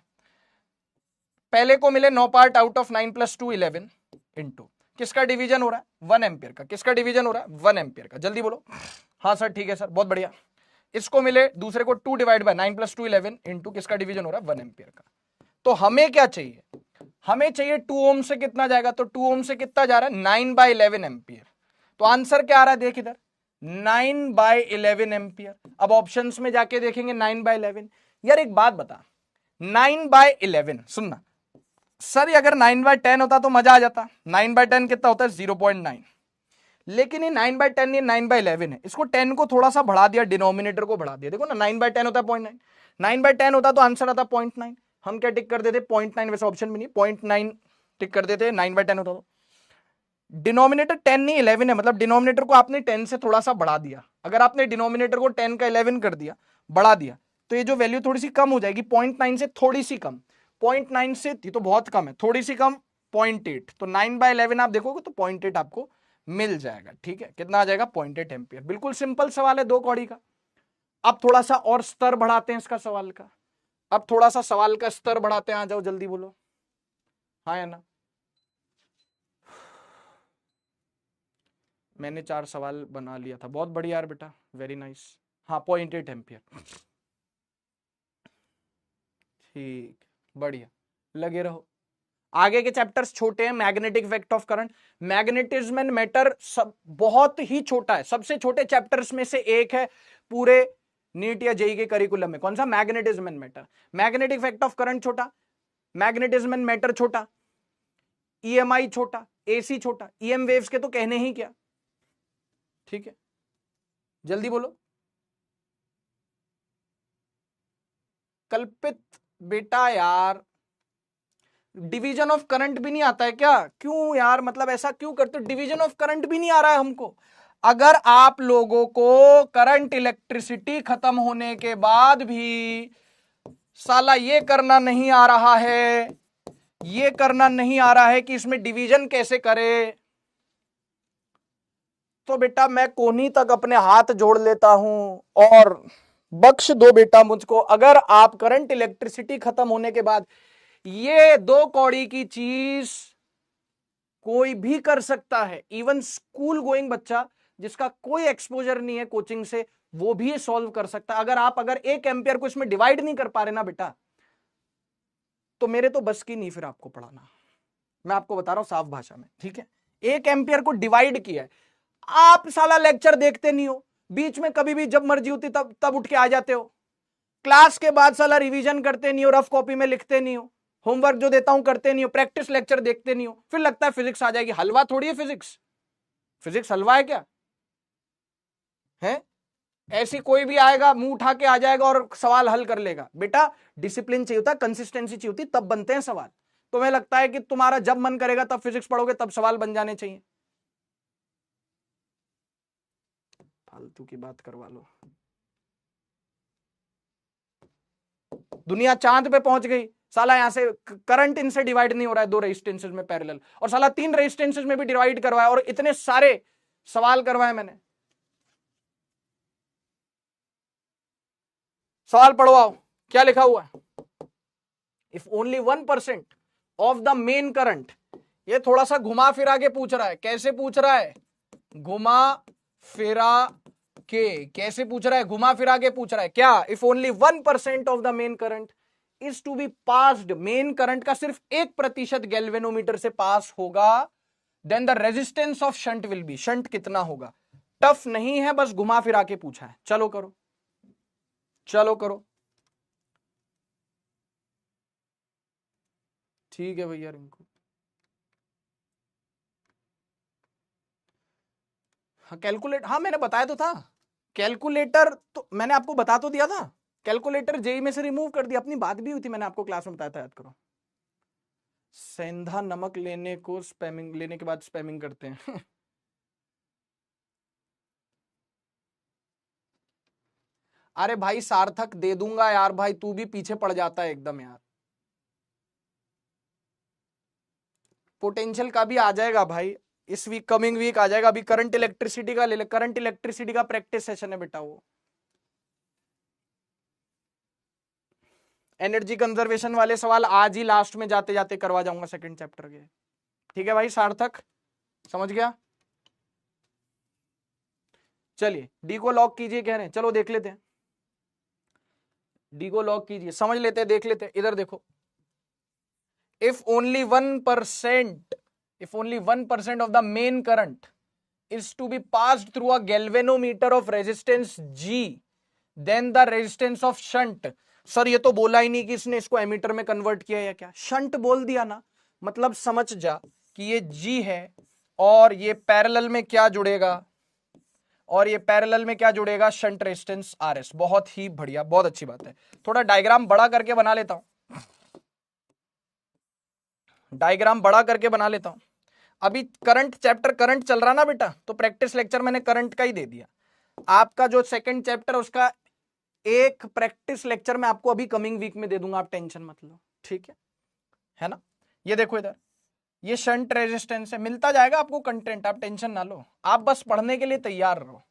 पहले को मिले 9 पार्ट आउट ऑफ 9 + 2 11 इंटू, किसका डिवीजन हो रहा है 1 एम्पियर का, किसका डिवीजन हो रहा है 1 एम्पियर का, जल्दी बोलो। हाँ सर ठीक है सर, बहुत बढ़िया। इसको मिले दूसरे को 2 डिवाइड बाय 9 + 2 11 इंटू, किसका डिवीजन हो रहा है 1 एम्पियर का। तो हमें क्या चाहिए, हमें चाहिए 2 ओम से कितना जाएगा, तो 2 ओम से कितना जा रहा है 9/11 एम्पियर। तो आंसर क्या आ रहा है देख इधर, 9/11 एम्पियर। अब ऑप्शंस में जाके देखेंगे 9/11। यार एक बात बता, 9/11 सुनना सर, अगर 9/10 होता तो मजा आ जाता। 9/10 कितना होता है 0.9, लेकिन ये 9/10 ये 9/11 है, इसको 10 को थोड़ा सा बढ़ा दिया, डिनोमिनेटर को बढ़ा दिया। देखो ना 9/10 होता है 0.9, 9/10 होता तो आंसर आता 0.9। हम क्या टिक कर देते 0.9, वैसे ऑप्शन में नहीं 0.9 टिक कर देते, 9/10 होता तो। डिनोमिनेटर 10 नहीं 11 है, मतलब डिनोमिनेटर को आपने 10 से थोड़ा सा बढ़ा दिया। अगर आपने डिनोमिनेटर को 10 का 11 कर दिया, बढ़ा दिया, तो ये जो वैल्यू थोड़ी सी कम हो जाएगी, 0.9 से थोड़ी सी कम, 0.9 से थी तो बहुत कम है, थोड़ी सी कम 0.8, तो 9/11 आप देखोगे तो 0.8 आपको मिल जाएगा, ठीक है। कितना आ जाएगा 0.8 एम्पियर। बिल्कुल सिंपल सवाल है 2 कौड़ी का। अब थोड़ा सा और स्तर बढ़ाते हैं इसका सवाल का, अब थोड़ा सा सवाल का स्तर बढ़ाते हैं, आ जाओ जल्दी बोलो, हाँ या ना। मैंने 4 सवाल बना लिया था, बहुत बढ़िया यार बेटा, वेरी नाइस। हाँ 0.8 एम्पियर, ठीक, बढ़िया, लगे रहो। आगे के चैप्टर्स छोटे हैं, magnetic effect of current, magnetism and matter, सब बहुत ही छोटा है, सबसे छोटे चैप्टर्स में से एक है पूरे नीट या जेई के करिकुलम में। कौन सा, magnetism and matter. Magnetic effect of current छोटा, मैग्नेटिज्म एंड मैटर छोटा, ईएमआई छोटा, एसी छोटा, ईएम वेव्स के तो कहने ही क्या, ठीक है। जल्दी बोलो। कल्पित बेटा यार, डिवीजन ऑफ करंट भी नहीं आता है क्या, क्यों यार, मतलब ऐसा क्यों करते हो, डिवीजन ऑफ करंट भी नहीं आ रहा है हमको। अगर आप लोगों को करंट इलेक्ट्रिसिटी खत्म होने के बाद भी साला ये करना नहीं आ रहा है, ये करना नहीं आ रहा है कि इसमें डिवीजन कैसे करे, तो बेटा मैं कोनी तक अपने हाथ जोड़ लेता हूं और बख्श दो बेटा मुझको। अगर आप करंट इलेक्ट्रिसिटी खत्म होने के बाद ये 2 कौड़ी की चीज कोई भी कर सकता है, इवन स्कूल गोइंग बच्चा जिसका कोई एक्सपोजर नहीं है कोचिंग से, वो भी सॉल्व कर सकता है। अगर 1 एम्पियर को इसमें डिवाइड नहीं कर पा रहे ना बेटा, तो मेरे तो बस की नहीं फिर आपको पढ़ाना, मैं आपको बता रहा हूं साफ भाषा में, ठीक है। 1 एम्पियर को डिवाइड किया है, आप साला लेक्चर देखते नहीं हो, बीच में कभी भी जब मर्जी होती तब तब उठ के आ जाते हो, क्लास के बाद साला रिवीजन करते नहीं हो, रफ कॉपी में लिखते नहीं हो, होमवर्क जो देता हूं करते नहीं हो, प्रैक्टिस लेक्चर देखते नहीं हो, फिर लगता है फिजिक्स आ जाएगी। हलवा थोड़ी है फिजिक्स, फिजिक्स हलवा है क्या है, ऐसी कोई भी आएगा मुंह उठा के आ जाएगा और सवाल हल कर लेगा। बेटा डिसिप्लिन चाहिए होता, कंसिस्टेंसी चाहिए होती, तब बनते हैं सवाल। तुम्हें लगता है कि तुम्हारा जब मन करेगा तब फिजिक्स पढ़ोगे, तब सवाल बन जाने चाहिए, फालतू की बात करवा लो। दुनिया चांद पे पहुंच गई, साला यहां से करंट इनसे डिवाइड नहीं हो रहा है 2 रेजिस्टेंसेज में पैरेलल, और साला 3 रेजिस्टेंसेज में भी डिवाइड करवाया, और इतने सारे सवाल करवाए मैंने। सवाल पढ़वाओ, क्या लिखा हुआ है? If only 1% of the main current, ये थोड़ा सा घुमा फिरा के पूछ रहा है। कैसे पूछ रहा है? घुमा फिरा के। कैसे पूछ रहा है? घुमा फिरा के पूछ रहा है। क्या? If only 1% of the main current is to be passed, main current का सिर्फ 1% गैल्वेनोमीटर से पास होगा, then the resistance of shunt will be, shunt कितना होगा? टफ नहीं है, बस घुमा फिरा के पूछा है। चलो करो, चलो करो। ठीक है भैया रिंकू। हाँ कैलकुलेट, हाँ मैंने बताया तो था। कैलकुलेटर तो मैंने आपको बता तो दिया था। कैलकुलेटर जेई में से रिमूव कर दिया, अपनी बात भी हुई थी, मैंने आपको क्लास में बताया था, याद करो। सेंधा नमक लेने को स्पैमिंग, लेने के बाद स्पैमिंग करते हैं। अरे भाई सार्थक दे दूंगा यार, भाई तू भी पीछे पड़ जाता है एकदम यार। पोटेंशियल का भी आ जाएगा भाई, इस वीक, कमिंग वीक आ जाएगा। अभी करंट इलेक्ट्रिसिटी का ले ले, करंट इलेक्ट्रिसिटी का प्रैक्टिस सेशन है बेटा वो। एनर्जी कंजर्वेशन वाले सवाल आज ही लास्ट में जाते जाते करवा जाऊंगा सेकंड चैप्टर के। ठीक है भाई सार्थक, समझ गया? चलिए डी को लॉक कीजिए कह रहे हैं, चलो देख लेते हैं। डी को लॉक कीजिए, समझ लेते हैं, देख लेते हैं। इधर देखो, if only 1%, if only 1% of the main current is to be passed through a galvanometer of resistance G, then the resistance of shunt। Sir ये तो बोला ही नहीं कि इसने इसको एमीटर में कन्वर्ट किया या क्या, शंट बोल दिया ना, मतलब समझ जा कि ये G है और ये पैरेलल में क्या जुड़ेगा, और ये पैरेलल में क्या जुड़ेगा? Shunt resistance RS। बहुत ही बढ़िया, बहुत अच्छी बात है। थोड़ा डायग्राम बड़ा करके बना लेता हूं, डायग्राम बड़ा करके बना लेता हूं। अभी करंट चैप्टर, करंट चल रहा ना बेटा, तो प्रैक्टिस लेक्चर मैंने करंट का ही दे दिया। आपका जो सेकंड चैप्टर, उसका एक प्रैक्टिस लेक्चर मैं आपको अभी कमिंग वीक में दे दूंगा, आप टेंशन मत लो, ठीक है ना? ये देखो इधर, ये शंट रेजिस्टेंस है, मिलता जाएगा आपको कंटेंट, आप टेंशन ना लो, आप बस पढ़ने के लिए तैयार रहो,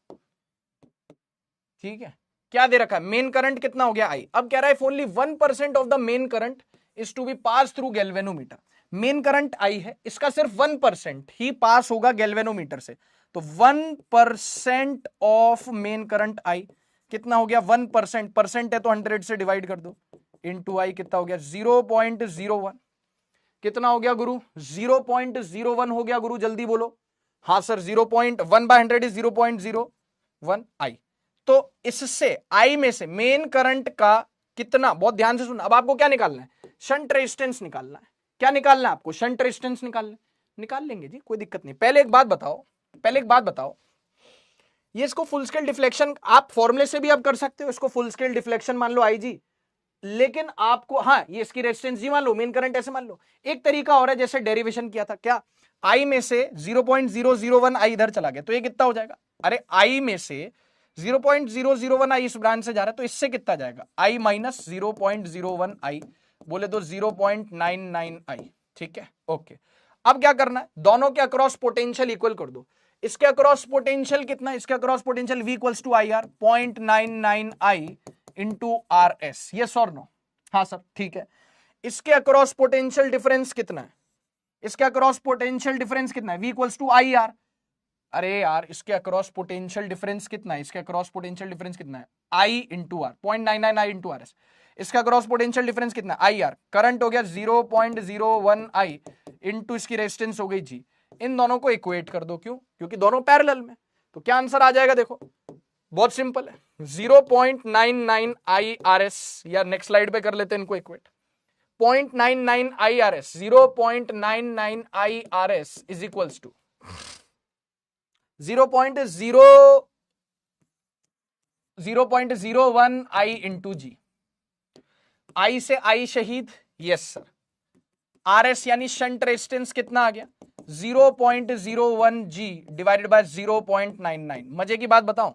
ठीक है? क्या दे रखा है? मेन करंट कितना हो गया? आई। अब कह रहा है only 1% of the main current is to be pass through galvanometer. Main current I है, इसका सिर्फ 1% ही पास होगा गैल्वेनोमीटर से, तो 1% ऑफ मेन करंट आई कितना हो गया? 1%, परसेंट है तो 100 से डिवाइड कर दो, इनटू आई कितना हो गया? 0.01। कितना हो गया गुरु? 0.01 हो गया गुरु, जल्दी बोलो। हाँ सर, 0.1/100 इज 0.01 आई। तो इससे आई में से मेन करंट का कितना, बहुत ध्यान से सुनना। अब आपको क्या निकालना है? शंट रेजिस्टेंस निकालना है। क्या निकालना है आपको? शंट रेजिस्टेंस निकालना। निकाल लेंगे जी, कोई दिक्कत नहीं। पहले एक बात बताओ, ये इसको फुल स्केल डिफ्लेक्शन आप फॉर्मूले से भी आप कर सकते हो, इसको फुल स्केल डिफ्लेक्शन मान लो आई जी, लेकिन आपको, हाँ ये इसकी रेजिस्टेंस जी मान लो, मेन करंट ऐसे मान लो। एक तरीका और है, जैसे डेरिवेशन किया था, क्या? आई में से 0.001 आई इधर चला गया, तो ये कितना हो जाएगा? अरे आई में से 0.001 आई इस ब्रांच से जा रहा है, तो इससे कितना जाएगा? आई माइनस 0.01 आई, बोले तो 0.99 आई, ठीक है? ओके, अब क्या करना है? दोनों के अक्रॉस पोटेंशियल इक्वल कर दो। इसके अक्रॉस पोटेंशियल कितना? इसके across potential V equals to I R, 0.99 I into R S. Yes और नो? हाँ सर, ठीक है। इसके अक्रॉस पोटेंशियल डिफरेंस कितना है? इसके अक्रॉस पोटेंशियल डिफरेंस कितना है? V equals to I R. अरे यार, इसके अक्रॉस पोटेंशियल डिफरेंस कितना है? इसके अक्रॉस पोटेंशियल डिफरेंस कितना है? I into R, 0.99 I into R S. इसका क्रॉस पोटेंशियल डिफरेंस कितना है? I R. करंट हो गया 0.01 आई इंटू इसकी रेजिस्टेंस हो गई जी। इन दोनों को इक्वेट कर दो, क्यों? क्योंकि दोनों पैरेलल में। तो क्या आंसर आ जाएगा? देखो बहुत सिंपल है, 0.99 आई आर एस, या नेक्स्ट स्लाइड पे कर लेते हैं इनको equate. 0.99 I R S, 0.99 I R S is equals to 0.01 I into G. I से आई शहीद, यस सर। आर एस यानी शंट रेजिस्टेंस कितना आ गया? 0.01 जी डिवाइडेड बाय 0.99। मजे की बात बताऊं,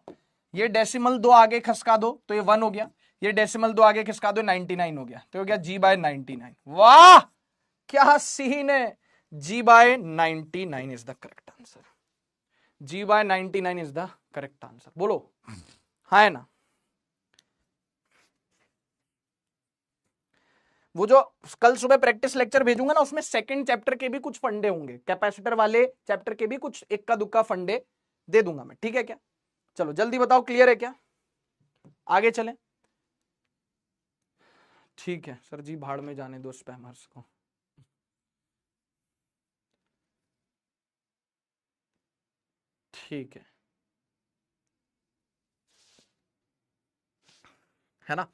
ये डेसिमल 2 आगे खसका दो तो ये 1 हो गया, ये डेसिमल 2 आगे खिसका दो, 99 हो गया, तो हो गया G/99। वाह क्या सीन है, G/99 is the correct answer. G/99 is the correct answer. बोलो हाँ है ना। वो जो कल सुबह प्रैक्टिस लेक्चर भेजूंगा ना, उसमें सेकंड चैप्टर के भी कुछ फंडे होंगे, कैपेसिटर वाले चैप्टर के भी कुछ इक्का दुक्का फंडे दे दूंगा मैं, ठीक है क्या। चलो जल्दी बताओ, क्लियर है क्या, आगे चलें। ठीक है सर जी, भाड़ में जाने दो स्पैमर्स को। ठीक है ना।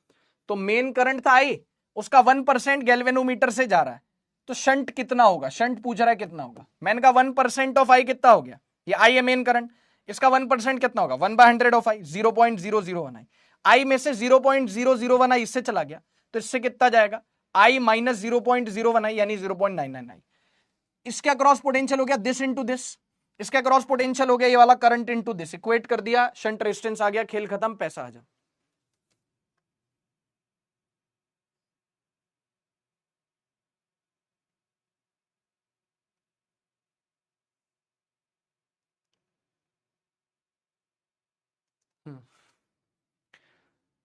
तो मेन करंट था आई, उसका 1% गैल्वेनोमीटर से जा रहा है, तो शंट कितना होगा, शंट पूछ रहा है कितना होगा। मैंने कहा 1% ऑफ आई कितना हो गया, ये आई है मेन करंट, इसका 1% कितना होगा, 1/100 ऑफ आई, 0.001 आई। आई में से 0.001 आई इससे चला गया, तो इससे कितना जाएगा, आई माइनस 0.01 आई यानी 0.99 आई। इसके अक्रॉस पोटेंशियल हो गया दिस इंटू दिस, इसके अक्रॉस पोटेंशियल हो गया ये वाला करंट इंटू दिस, इक्वेट कर दिया, शंट रेजिस्टेंस आ गया, खेल खत्म, पैसा आ जा।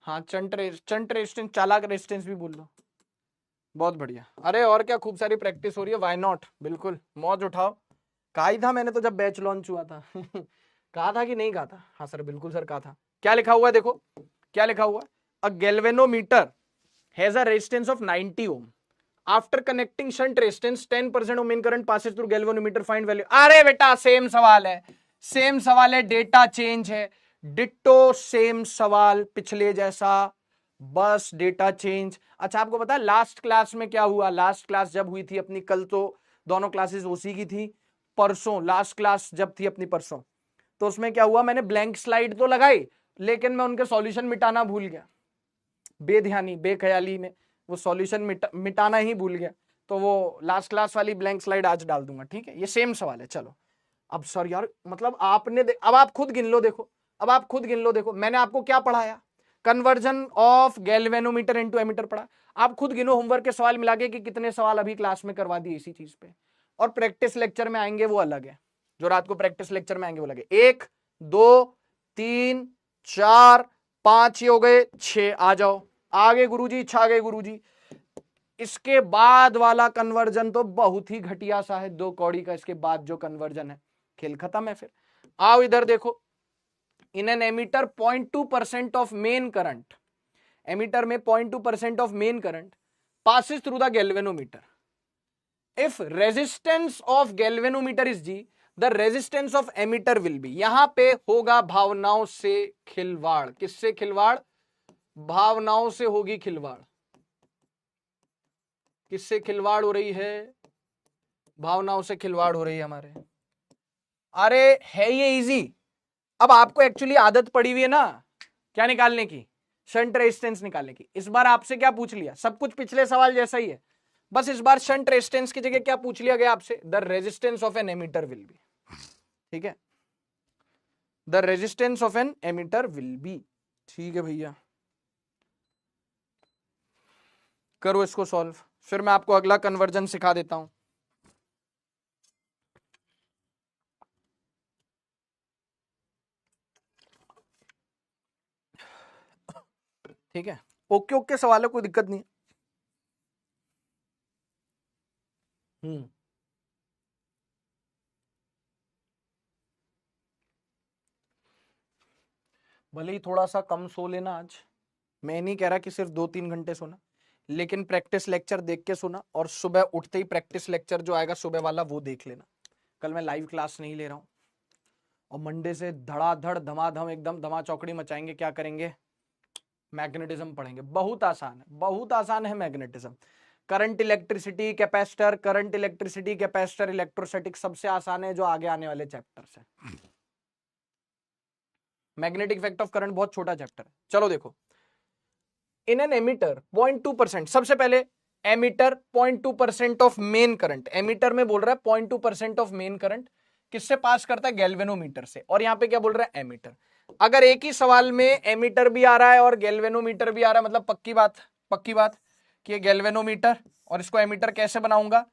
हाँ चंट रेजिस्टेंस, चालाक रेजिस्टेंस भी बोल लो, बहुत बढ़िया। अरे और क्या, खूब सारी प्रैक्टिस हो रही है, व्हाई नॉट, बिल्कुल मौज उठाओ। कहा ही था मैंने तो जब बैच लॉन्च हुआ था कहा था कि नहीं कहा था, हाँ सर बिल्कुल सर कहा था। क्या लिखा हुआ है देखो, क्या लिखा हुआ है, a galvanometer has a resistance of 90 ohm, after connecting shunt resistance 10% of main current passes through galvanometer, find value. अरे बेटा सेम सवाल है, सेम सवाल है, डेटा चेंज है, डिट्टो सेम सवाल पिछले जैसा, बस डेटा चेंज। अच्छा आपको पता है लास्ट क्लास में क्या हुआ, लास्ट क्लास जब हुई थी अपनी, कल तो दोनों क्लासेस उसी की थी, परसों लास्ट क्लास जब थी अपनी परसों, तो उसमें क्या हुआ, मैंने ब्लैंक स्लाइड तो लगाई लेकिन मैं उनके सॉल्यूशन मिटाना भूल गया, बेध्यानी बेख्याली में वो सॉल्यूशन मिटाना ही भूल गया, तो वो लास्ट क्लास वाली ब्लैंक स्लाइड आज डाल दूंगा, ठीक है। ये सेम सवाल है। चलो अब सर यार मतलब आपने अब आप खुद गिन लो, देखो अब आप खुद गिन लो, देखो मैंने आपको क्या पढ़ाया, conversion of galvanometer into ammeter पढ़ा, आप खुद गिनो होमवर्क के सवाल मिला के कि कितने सवाल अभी क्लास में करवा दिए इसी चीज पे, और प्रैक्टिस लेक्चर में आएंगे वो अलग है, जो रात को प्रैक्टिस लेक्चर में आएंगे वो अलग है। 1 2 3 4 5 ये हो गए, 6 आ जाओ आगे गुरुजी, छा गए गुरुजी। इसके बाद वाला कन्वर्जन तो बहुत ही घटिया सा है, 2 कौड़ी का, इसके बाद जो कन्वर्जन है खेल खत्म है। फिर आओ इधर देखो, in an ammeter 0.2% of main current, ammeter में 0.2% of main current passes through the galvanometer. If resistance of galvanometer is G, the resistance of emitter will be, यहां पे होगा भावनाओं से खिलवाड़, किससे खिलवाड़, भावनाओं से होगी खिलवाड़, किससे खिलवाड़ हो रही है, भावनाओं से खिलवाड़ हो रही है हमारे। अरे है ये इजी, अब आपको एक्चुअली आदत पड़ी हुई है ना क्या निकालने की, शंट रेजिस्टेंस निकालने की। इस बार आपसे क्या पूछ लिया, सब कुछ पिछले सवाल जैसा ही है, बस इस बार शंट रेजिस्टेंस की जगह क्या पूछ लिया गया आपसे, the resistance of an ammeter will be, ठीक है, the resistance of an ammeter will be, ठीक है भैया। करो इसको सॉल्व, फिर मैं आपको अगला कन्वर्जन सिखा देता हूं। ठीक है, ओके ओके सवाल है, कोई दिक्कत नहीं। भले ही थोड़ा सा कम सो लेना आज, मैं नहीं कह रहा कि सिर्फ 2-3 घंटे सोना, लेकिन प्रैक्टिस लेक्चर देख के सोना, और सुबह उठते ही प्रैक्टिस लेक्चर जो आएगा सुबह वाला वो देख लेना। कल मैं लाइव क्लास नहीं ले रहा हूं, और मंडे से धड़ाधड़ धमाधम एकदम धमा चौकड़ी मचाएंगे। क्या करेंगे, मैग्नेटिज्म पढ़ेंगे, बहुत आसान है, बहुत आसान है magnetism. Current electricity capacitor, current electricity capacitor electrostatic सबसे आसान है जो आगे आने वाले चैप्टर्स है। मैग्नेटिक इफेक्ट ऑफ करंट बहुत छोटा चैप्टर है। चलो देखो, इन एन एमीटर 0.2%, सबसे पहले ammeter 0.2% of main current, ammeter में बोल रहा है 0.2% ऑफ मेन करंट किससे पास करता है, गैल्वेनोमीटर से, और यहां पे क्या बोल रहा है, एमीटर। अगर एक ही सवाल में एमीटर भी आ रहा है और गैल्वेनोमीटर भी आ रहा है, मतलब पक्की बात कि ये गैल्वेनोमीटर और इसको एमीटर कैसे बनाऊंगा,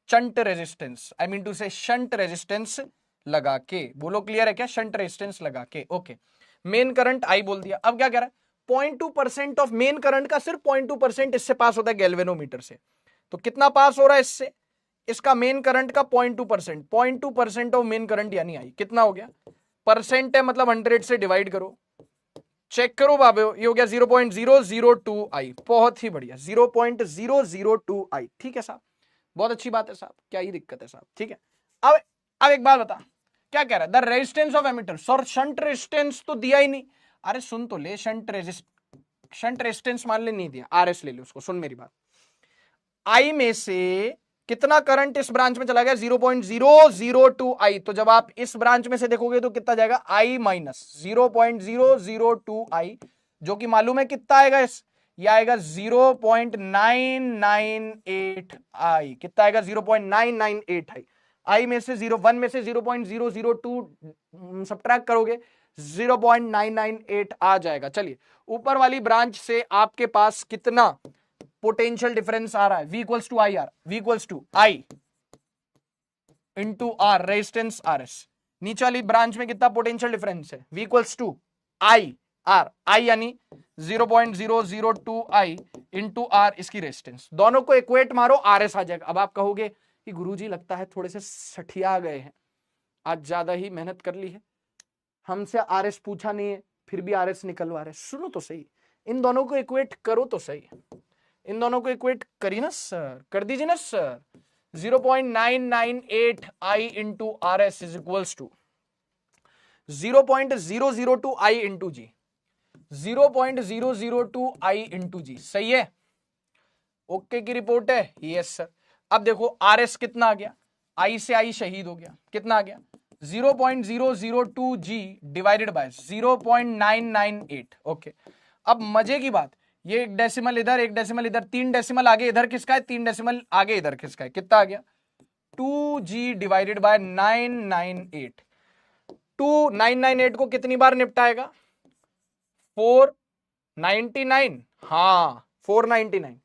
shunt resistance, I mean to say shunt resistance लगा के। बोलो क्लियर है क्या, शंट रेजिस्टेंस लगा के। ओके, मेन करंट आई बोल दिया। अब क्या कह रहा है, 0.2% ऑफ मेन करंट का सिर्फ 0.2% इससे पास होता है गैल्वेनोमीटर से। तो कितना पास हो रहा है इससे, इसका मेन करंट का 0.2% ऑफ मेन करंट यानी आई। कितना हो गया, परसेंट है मतलब 100 से डिवाइड करो, चेक करो बाबे, ये हो गया 0.002 आई। बहुत ही बढ़िया, 0.002 आई। ठीक है साहब, बहुत अच्छी बात है साहब, क्या ही दिक्कत है साहब। ठीक है, अब एक बात बता, क्या कह रहा है, the resistance of ammeter. Sir shunt resistance तो दिया ही नहीं। अरे सुन तो ले, शंट रेजिस्टेंस मान ले नहीं दिया, आरएस ले ले उसको। सुन मेरी बात, आई में से कितना करंट इस ब्रांच में चला गया, 0.002 आई। तो जब आप इस ब्रांच में से देखोगे तो कितना जाएगा, आई माइनस 0.002 आई, जो कि मालूम है कितना आएगा, ये आएगा 0.998 आई। कितना आएगा, 0.998 आई। आई में से 1 में से 0.002 सब्ट्रैक्ट करोगे 0.998 आ जाएगा। चलिए, ऊपर वाली ब्रांच से आपके पास कितना पोटेंशियल डिफरेंस आ रहा है, V equals to I R, V equals to I into R resistance RS। नीचे वाली ब्रांच में कितना पोटेंशियल डिफरेंस है, V equals to I R, I यानी 0.002 आई इंटू आर इसकी रेजिस्टेंस। दोनों को इक्वेट मारो, RS आ जाएगा। अब आप कहोगे कि गुरुजी लगता है थोड़े से सठिया गए हैं, आज ज्यादा ही मेहनत कर ली है, हमसे RS पूछा नहीं है फिर भी RS निकलवा रहे। सुनो तो सही, इन दोनों को इक्वेट करो तो सही, इन दोनों को इक्वेट करिए ना सर, कर दीजिए ना sir. 0.998 I into RS is equals to 0.002 I into G, 0.002 I into G. सही है, ओके की रिपोर्ट है, यस सर। अब देखो RS कितना आ गया, आई से आई शहीद हो गया, कितना आ गया 0.002 जी डिवाइडेड बाय 0.998। ओके, अब मजे की बात, ये एक डेसिमल इधर एक डेसिमल इधर, 3 डेसिमल आगे इधर किसका है, 3 डेसिमल आगे इधर किसका है, कितना आ गया 2G डिवाइडेड बाय 998। 998 को कितनी बार निपटाएगा, 499, हाँ 499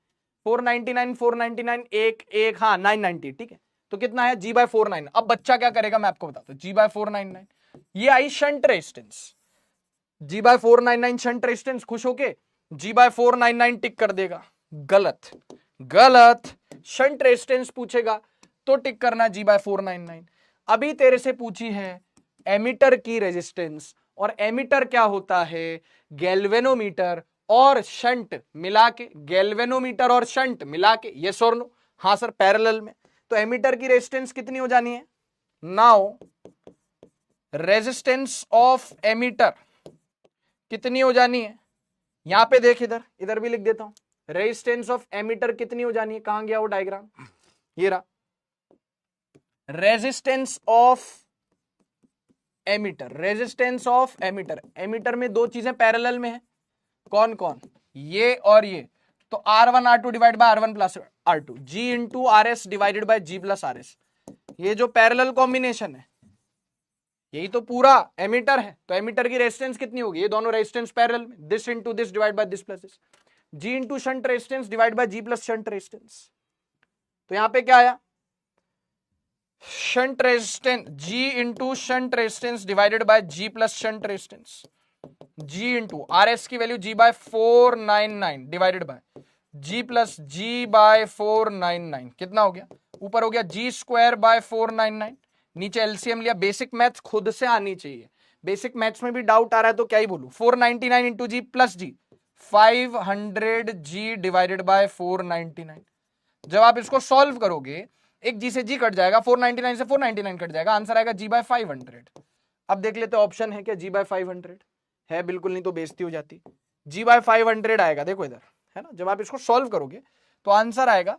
एक हाँ 990, ठीक है। तो कितना है G/499। अब बच्चा क्या करेगा मैं आपको बताता हूं, G/499 ये I shunt resistance, G/499 shunt resistance, खुश होके G/499 टिक कर देगा। गलत गलत, शंट रेजिस्टेंस पूछेगा तो टिक करना G/499। अभी तेरे से पूछी है एमीटर की रेजिस्टेंस, और एमीटर क्या होता है, गैल्वेनोमीटर और शंट मिला के, गैल्वेनोमीटर और शंट मिला के, यस और नो, हाँ सर पैरेलल में। तो एमीटर की रेजिस्टेंस कितनी हो जानी है, नाउ रेजिस्टेंस ऑफ एमीटर कितनी हो जानी है, यहां पे देख, इधर भी लिख देता हूं, रेजिस्टेंस ऑफ एमीटर कितनी हो जानी है, कहां गया वो डायग्राम, ये रहा, resistance of ammeter, resistance of ammeter. Ammeter में दो चीजें पैरेलल में है, कौन कौन, ये और ये, तो R1 R2 divide by R1 plus R2, G into RS divided by G plus RS। ये जो पैरेलल कॉम्बिनेशन है यही तो पूरा एमीटर है। तो एमीटर की रेजिस्टेंस कितनी होगी, ये दोनों रेजिस्टेंस पैरेलल में, this into this divide by this plus this, G into shunt resistance divide by G plus shunt resistance. तो यहां पे क्या आया, shunt resistance G into shunt resistance divided by G plus shunt resistance, G into RS की value G/499 divided by G plus G/499, कितना हो गया, ऊपर हो गया G²/499, नीचे एलसीएम लिया। बेसिक मैथ्स खुद से आनी चाहिए, बेसिक मैथ्स में भी डाउट आ रहा है तो क्या ही बोलूं, 499 into G plus G 500G divided by 499। जब आप इसको सॉल्व करोगे, एक G से G कट जाएगा, 499 से 499 कट जाएगा, आंसर आएगा G/500। अब देख लेते ऑप्शन है क्या G/500 है, बिल्कुल नहीं तो बेइज्जती हो जाती। G/500 आएगा, देखो इधर है ना, जब आप इसको सॉल्व करोगे तो आंसर आएगा,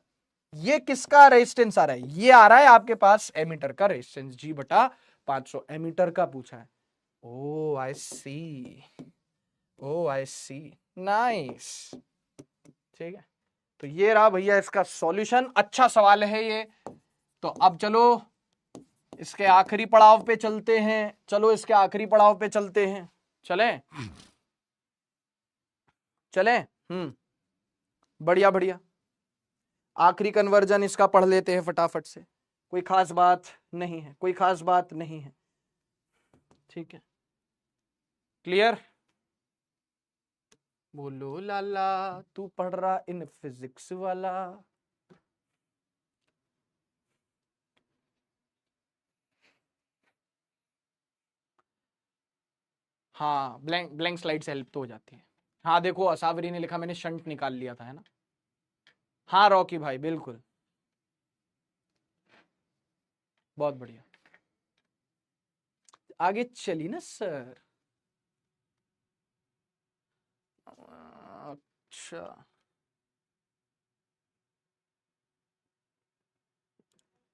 ये किसका रेजिस्टेंस आ रहा है, ये आ रहा है आपके पास एमीटर का रेजिस्टेंस, G/500 एमीटर का पूछा है। ओ आई सी, ओ आई सी, नाइस, ठीक है। तो ये रहा भैया इसका सॉल्यूशन, अच्छा सवाल है ये। तो अब चलो इसके आखिरी पड़ाव पे चलते हैं, चलो इसके आखिरी पड़ाव पे चलते हैं, चले चले बढ़िया बढ़िया। आखिरी कन्वर्जन इसका पढ़ लेते हैं फटाफट से, कोई खास बात नहीं है, कोई खास बात नहीं है, ठीक है, क्लियर। बोलो लाला तू पढ़ रहा इन फिजिक्स वाला। हाँ ब्लैंक ब्लैंक स्लाइड से हेल्प तो हो जाती है। हाँ देखो असावरी ने लिखा मैंने शंट निकाल लिया था, है ना। हाँ रॉकी भाई बिल्कुल, बहुत बढ़िया। आगे चली ना सर। अच्छा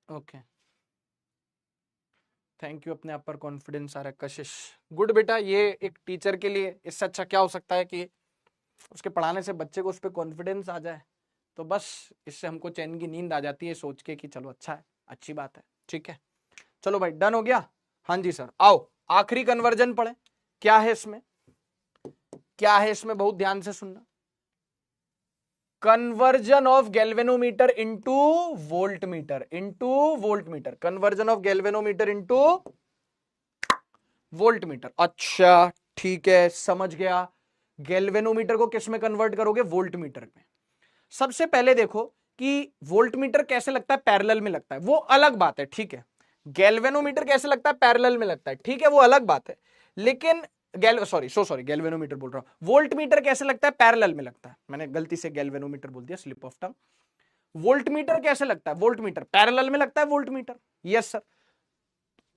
ओके, थैंक यू। अपने आप पर कॉन्फिडेंस आ रहा है कशिश, गुड बेटा। ये एक टीचर के लिए इससे अच्छा क्या हो सकता है कि उसके पढ़ाने से बच्चे को उस पर कॉन्फिडेंस आ जाए, तो बस इससे हमको चैन की नींद आ जाती है सोच के कि चलो अच्छा है, अच्छी बात है, ठीक है। चलो भाई डन हो गया। हाँ जी सर, आओ आखिरी कन्वर्जन पढ़े। क्या है इसमें, क्या है इसमें, बहुत ध्यान से सुनना। Conversion of galvanometer into volt metre, into volt metre, conversion of galvanometer into volt metre. अच्छा ठीक है, समझ गया। गैल्वेनोमीटर को किस में कन्वर्ट करोगे, वोल्ट मीटर में। सबसे पहले देखो कि वोल्ट मीटर कैसे लगता है, पैरेलल में लगता है, वो अलग बात है, ठीक है। गैल्वेनोमीटर कैसे लगता है, पैरेलल में लगता है, ठीक है, वो अलग बात है। लेकिन सॉरी गैल्वेनोमीटर बोल रहा हूं। वोल्ट मीटर कैसे लगता है, पैरेलल में लगता है। मैंने गलती से गैल्वेनोमीटर बोल दिया, slip of tongue. Volt meter कैसे लगता है, वोल्ट मीटर पैरेलल में लगता है, वोल्ट मीटर, यस सर,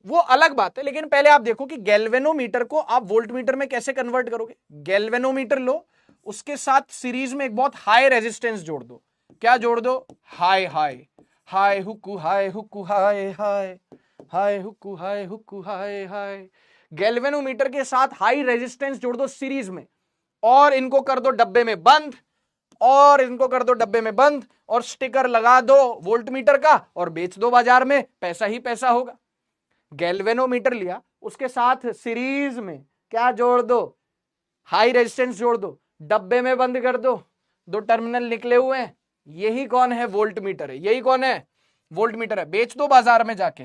वो अलग बात है। लेकिन पहले आप देखो कि गैल्वेनोमीटर को आप वोल्ट मीटर में कैसे कन्वर्ट करोगे। गैल्वेनोमीटर लो, उसके साथ सीरीज में एक बहुत हाई रेजिस्टेंस जोड़ दो। क्या जोड़ दो, हाई हाई हाई हुक्कू हाई हुक्कू हाई हाई हाई हुक्कू हाई हुक्कू हाई हाई। गैल्वेनोमीटर के साथ हाई रेजिस्टेंस जोड़ दो सीरीज में, और इनको कर दो डब्बे में बंद, और इनको कर दो डब्बे में बंद, और स्टिकर लगा दो वोल्ट मीटर का और बेच दो बाजार में, पैसा ही पैसा होगा। गैल्वेनोमीटर लिया, उसके साथ सीरीज में क्या जोड़ दो, हाई रेजिस्टेंस जोड़ दो, डब्बे में बंद कर दो, दो टर्मिनल निकले हुए हैं, यही कौन है, वोल्ट मीटर है। यही कौन है, वोल्ट मीटर है। बेच दो बाजार में जाके,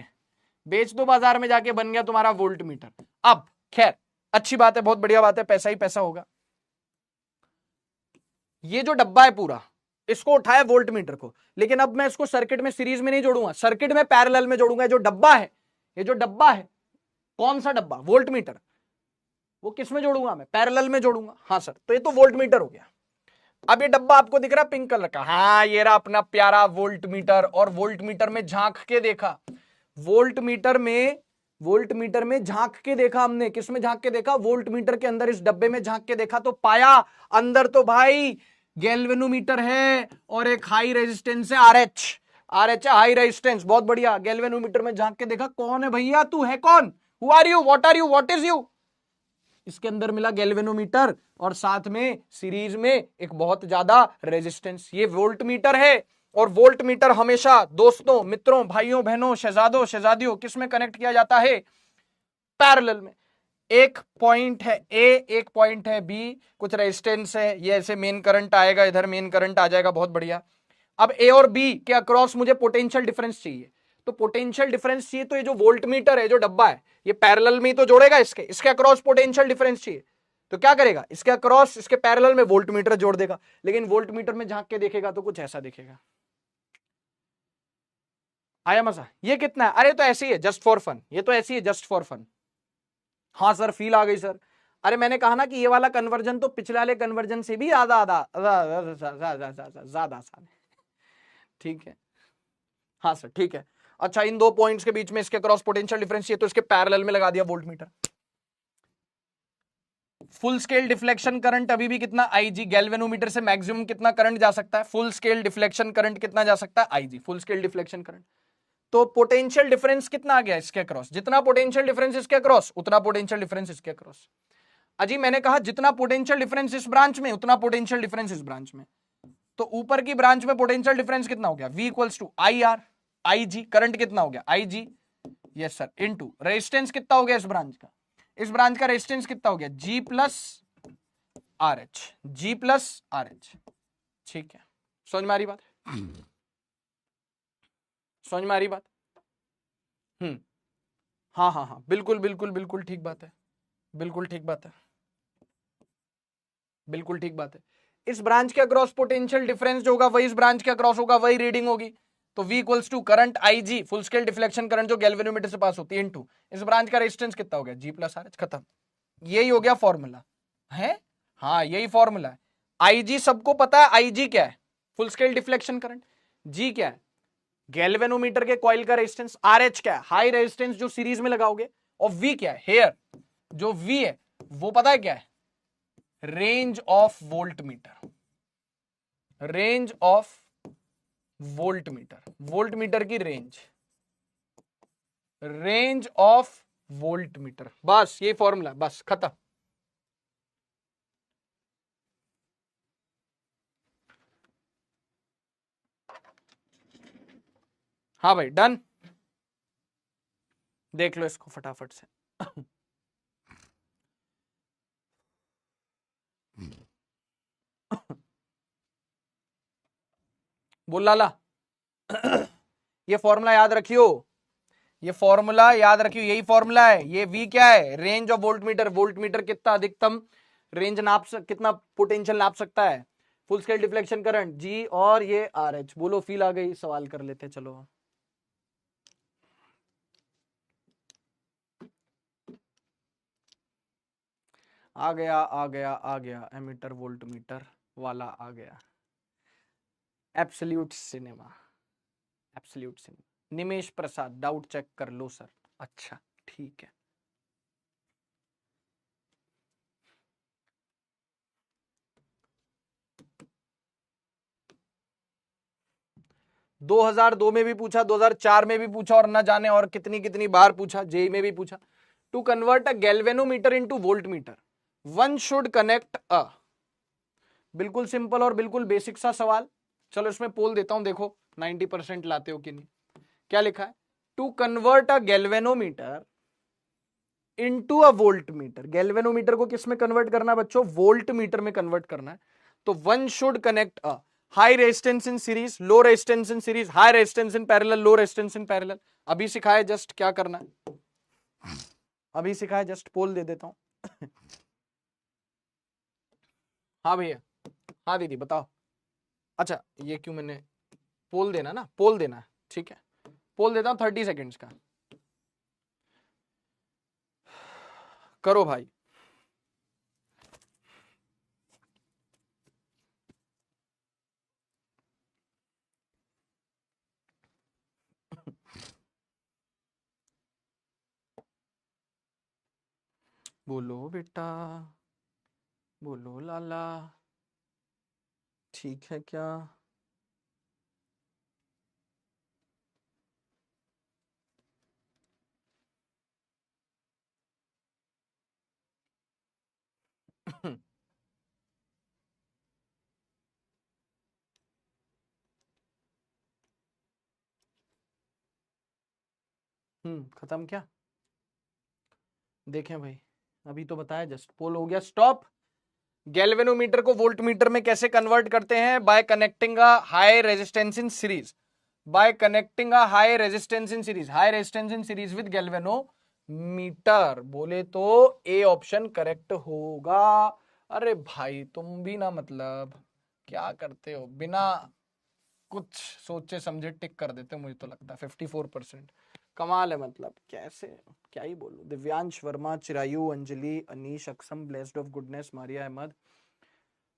बेच दो बाजार में जाके, बन गया तुम्हारा वोल्ट मीटर। अब खैर अच्छी बात है, बहुत बढ़िया बात है, पैसा ही पैसा होगा। ये जो डब्बा है पूरा, इसको उठाया वोल्ट मीटर को, लेकिन अब मैं इसको सर्किट में सीरीज में नहीं जोड़ूंगा, सर्किट में पैरेलल में जोड़ूंगा। जो डब्बा है, ये जो डब्बा है, कौन सा डब्बा, वोल्ट मीटर, वो किस में जोड़ूंगा मैं, पैरेलल में जोड़ूंगा। हाँ सर, तो ये तो वोल्ट मीटर हो गया। अब ये डब्बा आपको दिख रहा पिंक कलर का, हाँ ये रहा अपना प्यारा वोल्ट मीटर। और वोल्ट मीटर में झांक के देखा, वोल्ट मीटर में झांक के देखा हमने। किस में झांक के देखा, वोल्ट मीटर के अंदर, इस डब्बे में झांक के देखा, तो पाया अंदर तो भाई गैल्वेनोमीटर है और एक हाई रेजिस्टेंस है, आरएच, आरएच हाई रेजिस्टेंस, बहुत बढ़िया। गैल्वेनोमीटर में झांक के देखा, कौन है भैया, तू है कौन, who are you, what are you, what is you. इसके अंदर मिला गैल्वेनोमीटर और साथ में सीरीज में एक बहुत ज्यादा रेजिस्टेंस, ये वोल्ट मीटर है। और वोल्ट मीटर हमेशा दोस्तों, मित्रों, भाइयों, बहनों, शहजादों, शहजादियों, किस में कनेक्ट किया जाता है, पैरेलल में। एक पॉइंट है ए, एक पॉइंट है बी, कुछ रेजिस्टेंस है, ये ऐसे मेन करंट आएगा, इधर मेन करंट आ जाएगा, बहुत बढ़िया। अब ए और बी के अक्रॉस मुझे पोटेंशियल डिफरेंस चाहिए, तो पोटेंशियल डिफरेंस चाहिए, तो ये जो वोल्ट मीटर है, जो डब्बा है, ये पैरेलल में ही तो जोड़ेगा, इसके अक्रॉस पोटेंशियल डिफरेंस चाहिए, तो क्या करेगा, इसके अक्रॉस, इसके पैरेलल में वोल्ट मीटर जोड़ देगा। लेकिन वोल्ट मीटर में झांक के देखेगा तो कुछ ऐसा दिखेगा। आया मजा, ये कितना है, अरे तो ऐसे ही है जस्ट फॉर फन, ये तो ऐसी है जस्ट फॉर फन। हाँ सर फील आ गई सर। अरे मैंने कहा ना कि ये वाला कन्वर्जन तो पिछले वाले कन्वर्जन से भी ज्यादा आसान है, ठीक है। हाँ सर ठीक है। अच्छा, इन दो पॉइंट्स के बीच में इसके क्रॉस पोटेंशियल डिफरेंस चाहिए, तो इसके पैरेलल में लगा दिया volt meter. Full scale deflection current अभी भी कितना, आईजी। गैल्वेनोमीटर से मैक्सिमम कितना करंट जा सकता है, फुल स्केल डिफ्लेक्शन करंट कितना जा सकता है, IG, full scale deflection current. तो पोटेंशियल डिफरेंस कितना आ गया इसके अक्रॉस, जितना पोटेंशियल डिफरेंस इसके अक्रॉस उतना पोटेंशियल डिफरेंस इसके अक्रॉस। अजी मैंने कहा जितना पोटेंशियल डिफरेंस इस ब्रांच में उतना पोटेंशियल डिफरेंस इस ब्रांच में, तो ऊपर की ब्रांच में पोटेंशियल डिफरेंस कितना हो गया, V equals to I R, I G, current कितना हो गया, I G, yes sir, into resistance कितना हो गया इस ब्रांच का, इस ब्रांच का रेजिस्टेंस कितना हो गया, G plus R H, G plus R H. ठीक है, समझ में आ रही बात, समझ में आ रही बात। हाँ हाँ हाँ, बिल्कुल बिल्कुल बिल्कुल ठीक बात है, बिल्कुल ठीक बात है, बिल्कुल ठीक बात है। इस ब्रांच के अक्रॉस पोटेंशियल डिफरेंस जो होगा वही इस ब्रांच के अक्रॉस होगा, वही रीडिंग होगी। तो V equals to current IG, full scale deflection current जो गैल्वेनोमीटर से पास होती है, इनटू इस ब्रांच का रेजिस्टेंस कितना हो गया, G प्लस आर एच। खत्म, यही हो गया फॉर्मूला है। हाँ यही फॉर्मूला है। IG सबको पता है, IG क्या है, full scale deflection current. G क्या है, गैल्वेनोमीटर के कॉइल का रेजिस्टेंस। RH क्या है, हाई रेजिस्टेंस जो सीरीज में लगाओगे। और V क्या है, हेयर जो V है वो पता है क्या है, range of volt meter, range of volt meter, volt meter की range, range of volt meter. बस ये फॉर्मूला, बस खत्म। हाँ भाई डन, देख लो इसको फटाफट से। बोल लाला, ये फॉर्मूला याद रखियो, ये फॉर्मूला याद रखियो, यही फॉर्मूला है। ये V क्या है, range of volt meter. Volt metre कितना अधिकतम रेंज नाप कितना पोटेंशियल नाप सकता है, full scale deflection current G, और ये RH। बोलो फील आ गई, सवाल कर लेते चलो। आ गया आ गया आ गया, एमीटर वोल्ट मीटर वाला आ गया। Absolute cinema, absolute cinema. Nimesh Prasad, doubt check कर लो सर। अच्छा ठीक है। 2002 में भी पूछा, 2004 में भी पूछा, और न जाने और कितनी कितनी बार पूछा, जेई में भी पूछा। To convert a galvanometer into volt meter one should connect a, बिल्कुल सिंपल और बिल्कुल बेसिक सा सवाल। चलो इसमें पोल देता हूं, देखो 90% लाते हो कि नहीं। क्या लिखा है, to convert a galvanometer into a volt meter. Galvanometer को किस में कन्वर्ट करना है बच्चों, वोल्ट मीटर में कन्वर्ट करना है। तो one should connect a high resistance in series, low resistance in series, high resistance in parallel, low resistance in parallel. अभी सिखाए जस्ट क्या करना है, अभी सिखाए जस्ट, पोल दे देता हूं। हाँ भैया, हाँ दीदी बताओ। अच्छा ये क्यों, मैंने पोल देना ना, पोल देना है, ठीक है। पोल देता हूं 30 सेकेंड्स का, करो भाई। बोलो बेटा, बोलो लाला, ठीक है क्या। खत्म क्या, देखें भाई, अभी तो बताया जस्ट, पोल हो गया स्टॉप। गैल्वेनोमीटर को वोल्ट मीटर में कैसे कन्वर्ट करते हैं, bye connecting a high resistance in series, bye connecting a high resistance in series, high resistance in series with galvanometer. बोले तो ए ऑप्शन करेक्ट होगा। अरे भाई तुम भी ना, मतलब क्या करते हो, बिना कुछ सोचे समझे टिक कर देते हो, मुझे तो लगता है 54%। कमाल है, मतलब कैसे, क्या ही बोलूं। Divyansh Verma, Chirayu, Anjali, Anish, Aksham, blessed of goodness, Maria Ahmad,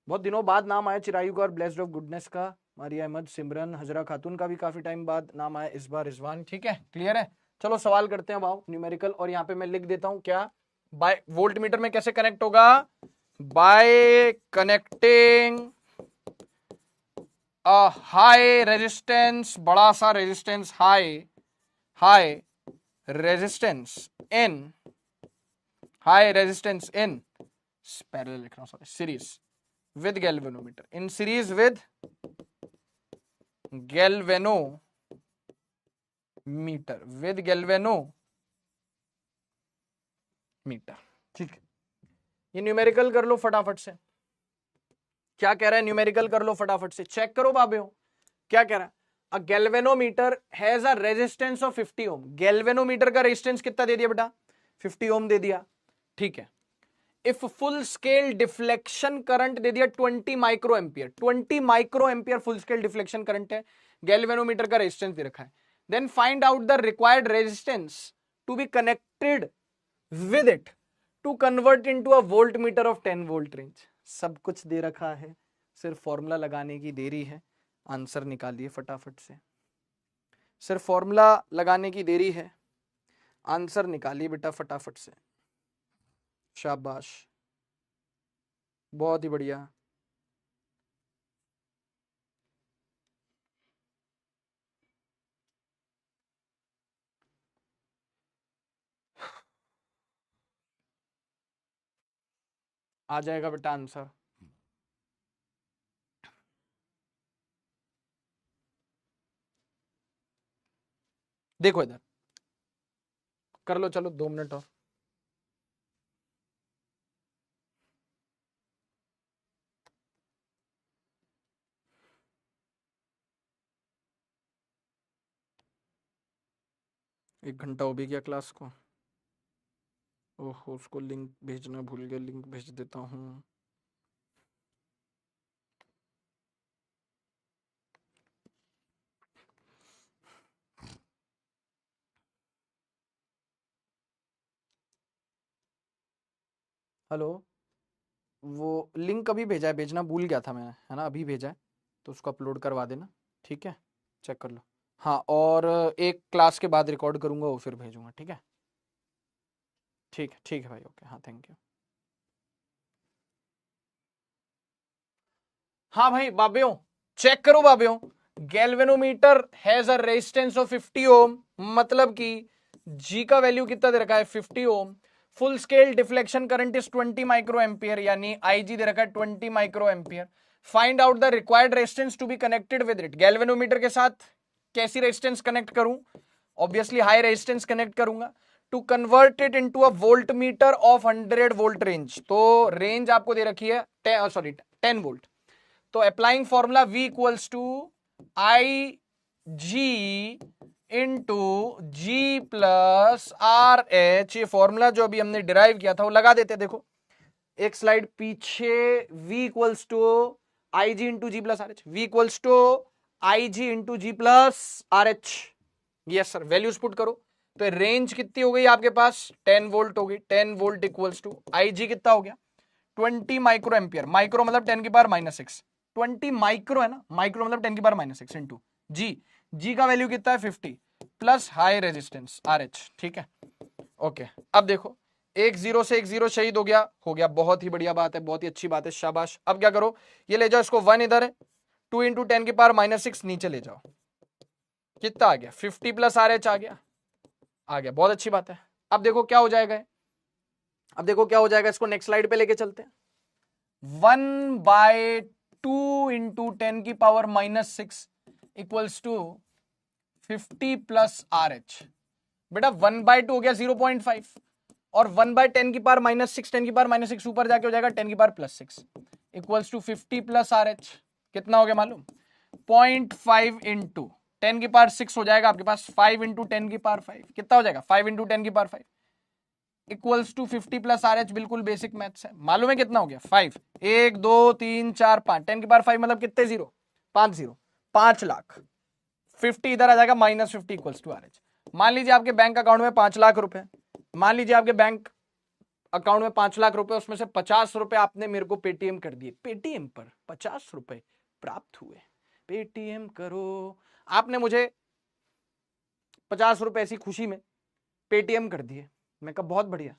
बहुत दिनों बाद नाम आया चिरायु का और ब्लेस्ड ऑफ गुडनेस का, मारिया अहमद, सिमरन, हजरा खातून का भी काफी टाइम बाद नाम आया, इस बार रिजवान। ठीक है, क्लियर है। चलो सवाल करते हैं भाव न्यूमेरिकल, और यहाँ पे मैं लिख देता हूं क्या, बाय वोल्ट मीटर में कैसे कनेक्ट होगा, बाय कनेक्टिंग हाई रेजिस्टेंस, बड़ा सा resistance, high high resistance in, high resistance in parallel लिख रहा हूं, sorry, series with galvanometer, in series with galvanometer, with galvanometer, meter. ठीक है, ये न्यूमेरिकल कर लो फटाफट से। क्या कह रहा है न्यूमेरिकल कर लो फटाफट से, चेक करो बाबेओ क्या कह रहा है। A galvanometer has a resistance of 50 ohm. Galvanometer का रेजिस्टेंस कितना दे दिया बेटा, 50 ओम दे दिया। ठीक है, if full scale deflection current दे दिया 20 micro ampere, 20 micro ampere full scale deflection current है, गैल्वेनोमीटर का रेजिस्टेंस दे रखा है। Then find out the required resistance to be connected with it to convert into a volt meter of 10 volt range. सब कुछ दे रखा है, सिर्फ फॉर्मूला लगाने की देरी है। आंसर निकालिए फटाफट से, सिर्फ फॉर्मूला लगाने की देरी है, आंसर निकालिए बेटा फटाफट से। शाबाश, बहुत ही बढ़िया। आ जाएगा बेटा आंसर। देखो इधर कर लो, चलो 2 मिनट और। एक घंटा हो भी गया क्लास को। ओहो, उसको लिंक भेजना भूल गया, लिंक भेज देता हूँ। हेलो, वो लिंक अभी भेजा है, भेजना भूल गया था मैं, है ना, अभी भेजा है, तो उसको अपलोड करवा देना। ठीक है, चेक कर लो। हाँ, और एक क्लास के बाद रिकॉर्ड करूंगा वो फिर भेजूंगा। ठीक है, ठीक है भाई, ओके, हाँ थैंक यू। हाँ भाई बाबियों, चेक करो बाबियों, galvanometer has a resistance of 50 ohm, मतलब कि जी का वैल्यू कितना दे रखा है 50 ohm. Full scale deflection current is 20 micro ampere, यानी आईजी दे रखा है 20 micro ampere. Find out the required resistance to be connected with it. Galvanometer के साथ कैसी रेजिस्टेंस कनेक्ट करूं, ऑब्वियसली हाई रेजिस्टेंस कनेक्ट करूंगा। To convert it into a volt meter of 100 volt range, तो रेंज आपको दे रखी है 10 वोल्ट। तो applying formula V equals to I G into G plus R H. ये फॉर्मूला जो अभी हमने डिराइव किया था वो लगा देते। देखो एक स्लाइड पीछे, V equals to I G into G plus R H, V equals to I G into G plus R H. Yes sir, values put करो। तो रेंज कितनी हो गई आपके पास, 10 वोल्ट हो गई। 10 वोल्ट इक्वल्स टू आई जी कितना हो गया 20 माइक्रो एम्पियर, माइक्रो मतलब 10 की पावर -6, 20 माइक्रो है ना, माइक्रो मतलब 10 की पावर -6 इंटू जी, जी का वैल्यू कितना है 50 plus high resistance R H. ठीक है, ओके। अब देखो एक जीरो से एक जीरो शहीद हो गया, बहुत ही बढ़िया बात है, बहुत ही अच्छी बात है, शाबाश। अब क्या करो, ये ले जाओ इसको 1 इधर है, 2 इंटू 10 की पावर -6 नीचे ले जाओ, कितना आ गया 50 प्लस आर एच आ गया, बहुत अच्छी बात है। अब देखो क्या हो जाएगा, अब देखो क्या हो जाएगा, इसको नेक्स्ट स्लाइड पे लेके चलते हैं। 1/2 इंटू 10 की power -6 equals to 50 plus R H. बेटा 1/2 हो गया 0.5, और 1/10 की पावर -6, 10 की पावर -6 ऊपर जाके हो जाएगा 10 की power +6 equals to 50 plus R H. कितना हो गया मालूम, 0.5 इंटू 10 की पावर 6 हो जाएगा आपके पास, 5 इंटू 10 की पावर 5 कितना हो जाएगा, 5 इंटू 10 की power 5 equals to 50 plus R H. बिल्कुल बेसिक मैथ्स है, मालूम है कितना हो गया 5, 1 2 3 4 5, 10 की पावर 5 मतलब कितने जीरो, 5 जीरो, 5 लाख। 50 इधर आ जाएगा -50 इक्वल्स टू आर एच। मान लीजिए आपके बैंक अकाउंट में 5 लाख रुपए, मान लीजिए आपके बैंक अकाउंट में 5 लाख रुपए, उसमें से 50 रुपए आपने मेरे को पेटीएम कर दिए, पेटीएम पर 50 रुपए प्राप्त हुए, पेटीएम करो। आपने मुझे 50 रुपए ऐसी खुशी में पेटीएम कर दिए, मैं कहा बहुत बढ़िया।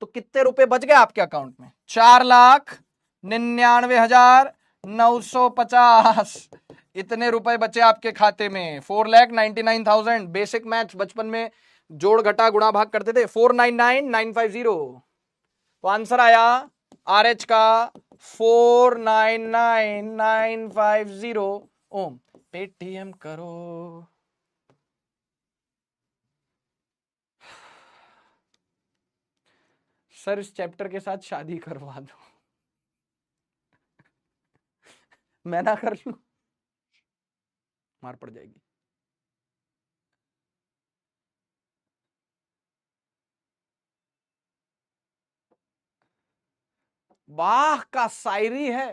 तो कितने रुपए बच गए आपके अकाउंट में, 4,99,950 इतने रुपए बचे आपके खाते में। 4,99,000। बेसिक मैथ्स बचपन में जोड़ घटा गुणा भाग करते थे, 499,950। तो आंसर आया आर एच का 499,950 ओम। पेटीएम करो। सर इस चैप्टर के साथ शादी करवा दो। मैं ना कर लूं, मार पड़ जाएगी। वाह का शायरी है।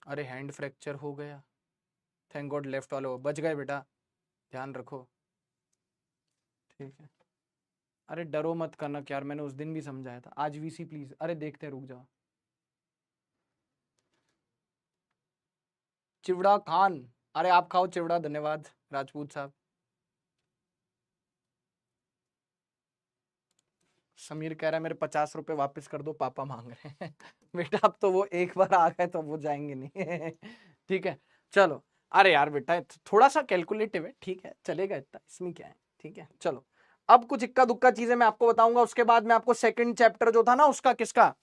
अरे हैंड फ्रैक्चर हो गया, थैंक गॉड लेफ्ट वाले हो, बच गए बेटा, ध्यान रखो, ठीक है। अरे डरो मत कनक यार, मैंने उस दिन भी समझाया था। आज वीसी प्लीज, अरे देखते रुक जाओ। चिवड़ा खान, अरे आप खाओ चिवड़ा, धन्यवाद राजपूत साहब। समीर कह रहा है मेरे 50 रुपए वापस कर दो, पापा मांग रहे हैं। बेटा अब तो वो एक बार आ गए तो वो जाएंगे नहीं। ठीक है चलो। अरे यार बेटा थोड़ा सा कैलकुलेटिव है, ठीक है चलेगा इतना, इसमें क्या है, ठीक है चलो। अब कुछ इक्का दुक्का चीजें मैं आपको बताऊंगा, उसके बाद मैं आपको सेकंड चैप्टर जो था ना उसका, किसका,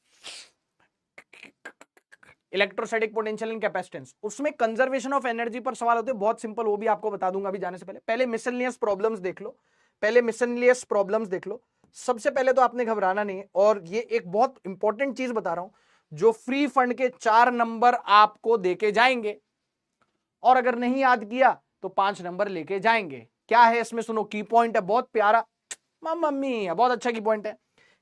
इलेक्ट्रोस्टैटिक पोटेंशियल एंड कैपेसिटेंस, उसमें कंजर्वेशन ऑफ एनर्जी पर सवाल होते हैं, बहुत सिंपल, वो भी आपको बता दूंगा अभी जाने से पहले। पहले मिसलेनियस प्रॉब्लम्स देख लो, पहले मिसलेनियस प्रॉब्लम्स देख लो। सबसे पहले तो आपने घबराना नहीं है, और ये एक बहुत इंपॉर्टेंट चीज बता रहा हूं, जो फ्री फंड के 4 नंबर आपको देके जाएंगे, और अगर नहीं याद किया तो 5 नंबर लेके जाएंगे। क्या है इसमें सुनो, की पॉइंट है बहुत प्यारा, मम्मी बहुत अच्छा की पॉइंट है।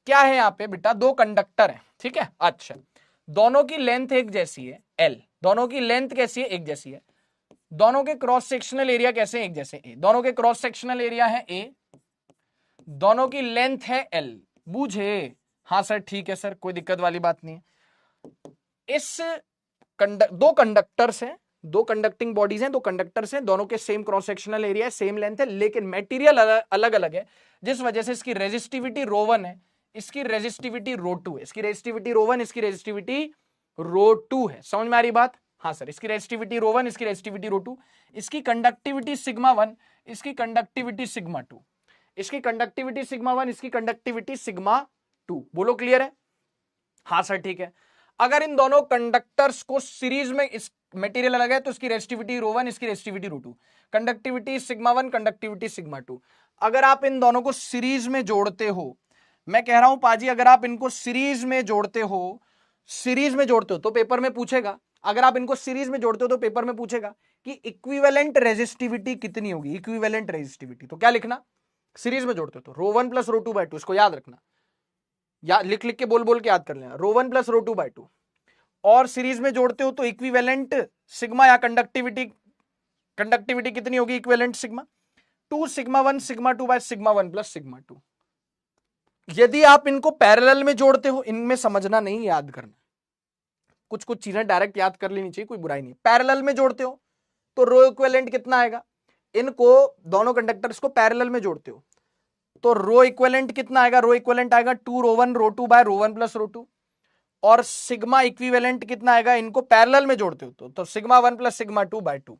क्या है यहाँ पे बेटा, दो कंडक्टर है, ठीक है, अच्छा दोनों की लेंथ एक जैसी है L, दोनों की लेंथ कैसी है, एक जैसी है। दोनों के क्रॉस सेक्शनल एरिया कैसे हैं, एक जैसे A, दोनों के क्रॉस सेक्शनल एरिया है A, दोनों की लेंथ है L, बूझे, हाँ सर ठीक है सर, कोई दिक्कत वाली बात नहीं है। इस दो कंडक्टर्स हैं, दो कंडक्टिंग बॉडीज हैं, दो कंडक्टर्स हैं, दोनों के सेम क्रॉस सेक्शनल एरिया है, सेम लेंथ है, लेकिन मटेरियल अलग अलग है, जिस वजह से इसकी रेजिस्टिविटी ρ1 है, इसकी रेजिस्टिविटी ρ2 है, इसकी रेजिस्टिविटी ρ1, इसकी रेजिस्टिविटी ρ2 है। समझ में आ रही बात, हाँ सर, इसकी रेजिस्टिविटी ρ1, इसकी रेजिस्टिविटी ρ2, इसकी कंडक्टिविटी σ1, इसकी कंडक्टिविटी σ2, इसकी कंडक्टिविटी σ1, इसकी कंडक्टिविटी σ2। बोलो क्लियर है, हाँ सर ठीक है। अगर इन दोनों कंडक्टर्स को सीरीज में, इस मटेरियल अलग है तो इसकी रेजिस्टिविटी ρ1, इसकी रेजिस्टिविटी ρ2, कंडक्टिविटी σ1, कंडक्टिविटी σ2। अगर आप इन दोनों को सीरीज में जोड़ते हो, मैं कह रहा हूं पाजी अगर आप इनको सीरीज में जोड़ते हो, सीरीज में जोड़ते हो तो पेपर में पूछेगा, अगर आप इनको सीरीज में जोड़ते हो तो पेपर में पूछेगा कि इक्विवेलेंट रेजिस्टिविटी कितनी होगी, इक्विवेलेंट रेजिस्टिविटी, तो क्या लिखना, सीरीज में जोड़ते हो तो ρ1 प्लस ρ2/2, इसको याद रखना, या लिख लिख के बोल बोल के याद कर लेना, ρ1 प्लस ρ2/2, और सीरीज में जोड़ते हो तो इक्विवेलेंट सिग्मा या कंडक्टिविटी, कंडक्टिविटी कितनी होगी, इक्विवेलेंट सिग्मा 2 σ1 σ2 बाय σ1 प्लस σ2। यदि आप इनको पैरेलल में जोड़ते हो, इनमें समझना नहीं याद करना, कुछ कुछ चीजें डायरेक्ट याद कर लेनी चाहिए, कोई बुराई नहीं। पैरेलल में जोड़ते हो तो रो इक्विवेलेंट कितना आएगा, इनको दोनों कंडक्टर्स को पैरेलल में जोड़ते हो तो रो इक्विवेलेंट कितना आएगा, रो इक्विवेलेंट आएगा 2 ρ1 ρ2 बाय ρ1 प्लस ρ2, और सिग्मा इक्विवेलेंट कितना आएगा, इनको पैरेलल में जोड़ते हो तो σ1 प्लस σ2/2।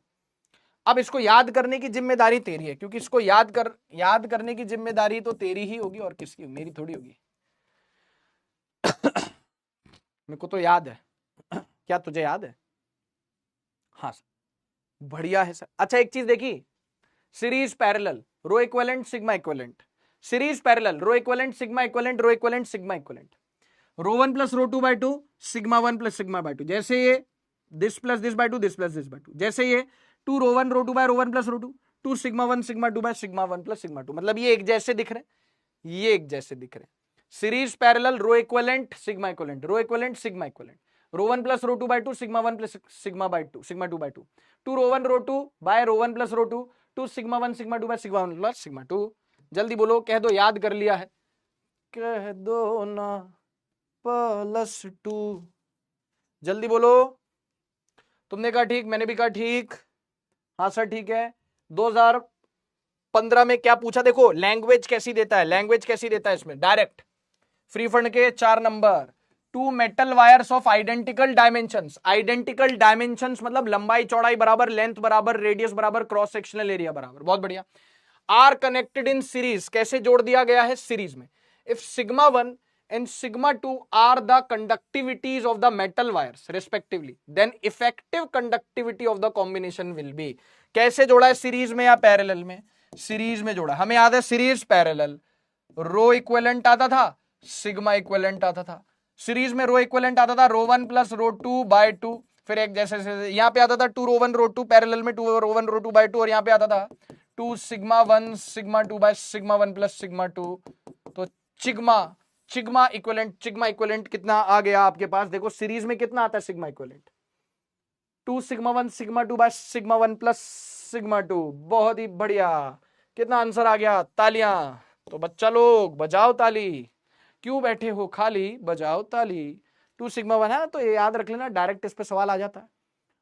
अब इसको याद करने की जिम्मेदारी तेरी है, क्योंकि इसको याद करने की जिम्मेदारी तो तेरी ही होगी, और किसकी, मेरी थोड़ी होगी। मेरे को तो याद है। क्या तुझे याद है, हाँ सर बढ़िया है सर। अच्छा एक चीज देखी, series parallel rho equivalent sigma equivalent, series parallel rho equivalent sigma equivalent, rho equivalent sigma equivalent, ρ1 plus ρ2/2 σ1 plus σ/2, जैसे ये this plus this, this plus this, जैसे ये 2 ρ1 ρ2 बाय ρ1 प्लस ρ2, 2 σ1 σ2 बाय σ1 प्लस σ2, मतलब ये एक जैसे दिख रहे, ये एक जैसे दिख रहे। Series parallel rho equivalent sigma equivalent, rho equivalent sigma equivalent, ρ1 plus ρ2/2 σ1 plus σ2/2, 2 ρ1 ρ2 by ρ1 plus ρ2, 2 σ1 σ2 by σ1 plus σ2। जल्दी बोलो, कह दो याद कर लिया है, कह दो ना +2, जल्दी बोलो। तुमने कहा ठीक, मैंने भी कहा ठीक, हाँ सर ठीक है। 2015 में क्या पूछा, देखो लैंग्वेज कैसी देता है, लैंग्वेज कैसी देता है इसमें, डायरेक्ट फ्री फंड के 4 number, 2 metal wires of identical dimensions, identical dimensions मतलब लंबाई चौड़ाई बराबर, लेंथ बराबर, रेडियस बराबर, क्रॉस सेक्शनल एरिया बराबर, बहुत बढ़िया। आर कनेक्टेड इन सीरीज, कैसे जोड़ दिया गया है, सीरीज में। If σ1 and σ2 are the conductivities of the metal wires respectively, then effective conductivity of the combination will be, कैसे जोड़ा है, सीरीज में या पैरेलल में? सीरीज में जोड़ा। हमें याद है सीरीज पैरेलल, रो इक्विवेलेंट आता था, सिग्मा इक्विवेलेंट आता था। सीरीज में रो इक्विवेलेंट आता था रो 1 प्लस रो 2 बाय 2, फिर एक जैसे यहां पे आता था 2 रो 1 रो 2, पैरेलल में 2 रो 1 रो 2 बाय 2, और यहां पे आता था 2 sigma 1 sigma 2 by sigma 1 plus sigma 2। तो सिग्मा इक्विवेलेंट कितना आ गया आपके पास? देखो सीरीज में कितना आता है sigma equivalent, 2 sigma 1 sigma 2 by sigma 1 plus sigma 2। बहुत ही बढ़िया, कितना आंसर आ गया? तालियां। तो बच्चा लोग बजाओ ताली, क्यों बैठे हो खाली, बजाओ ताली। 2 सिग्मा 1 है, तो ये याद रख लेना, डायरेक्ट इस पे सवाल आ जाता है।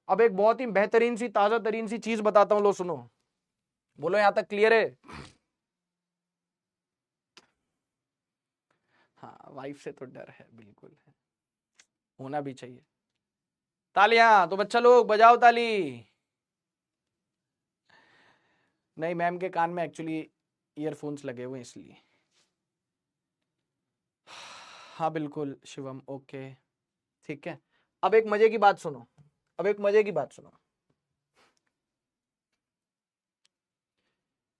अब एक बहुत ही बेहतरीन सी ताजा तरीन सी चीज बताता हूं, लो सुनो। बोलो यहां तक क्लियर है? हाँ, वाइफ से तो डर है, बिल्कुल है, होना भी चाहिए। तालियां, तो बच्चा लोग बजाओ ताली। नहीं, मैम के कान में एक्चुअली ईयरफोन्स लगे हुए इसलिए। हाँ बिल्कुल शिवम, ओके ठीक है। अब एक मजे की बात सुनो, अब एक मजे की बात सुनो।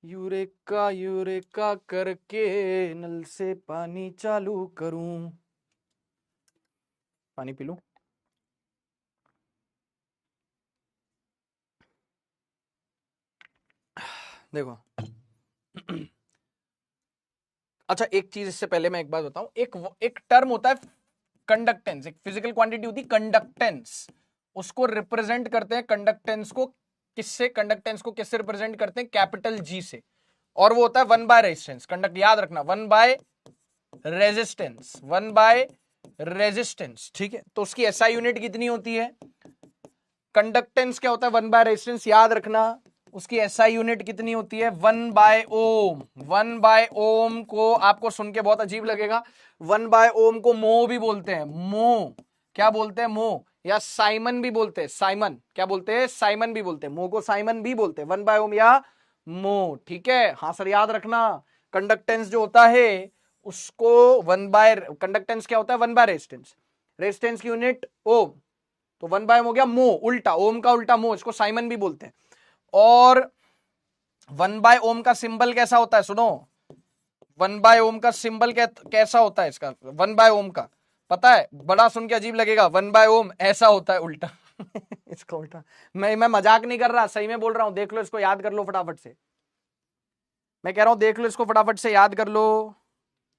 यूरेका यूरेका करके नल से पानी चालू करूं, पानी पी लूं। देखो अच्छा, एक चीज इससे पहले मैं एक बात बताऊं, एक टर्म होता है कंडक्टेंस, एक फिजिकल क्वांटिटी होती है कंडक्टेंस, उसको रिप्रेजेंट करते हैं कंडक्टेंस को किससे? कंडक्टेंस को किससे रिप्रेजेंट करते हैं? कैपिटल जी से, और वो होता है 1 बाय रेजिस्टेंस। कंडक्ट याद रखना, 1 बाय रेजिस्टेंस, 1 बाय रेजिस्टेंस, ठीक है। तो उसकी एसआई यूनिट कितनी होती है? कंडक्टेंस क्या होता है? 1 बाय रेजिस्टेंस, याद रखना। उसकी एसआई यूनिट कितनी होती है? 1 बाय ओम। 1 बाय ओम को आपको सुन के बहुत अजीब लगेगा, 1 बाय ओम को मो भी बोलते हैं, मो। क्या बोलते हैं? मो, या साइमन भी बोलते हैं, साइमन। क्या बोलते हैं? साइमन भी बोलते हैं, मो को साइमन भी बोलते हैं, 1 बाय ओम या मो, ठीक है। हाँ सर, याद रखना, कंडक्टेंस जो होता है उसको 1 बाय, कंडक्टेंस क्या होता है? 1 बाय रेजिस्टेंस, रेजिस्टेंस की यूनिट ओम, तो 1 बाय ओम हो गया मो, उल्टा, ओम का उल्टा मो, इसको साइमन भी बोलते हैं। और 1 बाय ओम का सिंबल कैसा होता है? सुनो, 1 बाय ओम का सिंबल कैसा होता है इसका? 1 बाय ओम का पता है? बड़ा सुन के अजीब लगेगा, 1 बाय ओम ऐसा होता है, उल्टा इसका उल्टा। मैं मजाक नहीं कर रहा, सही में बोल रहा हूं, देख लो इसको, याद कर लो फटाफट से। मैं कह रहा हूं देख लो इसको, फटाफट से याद कर लो,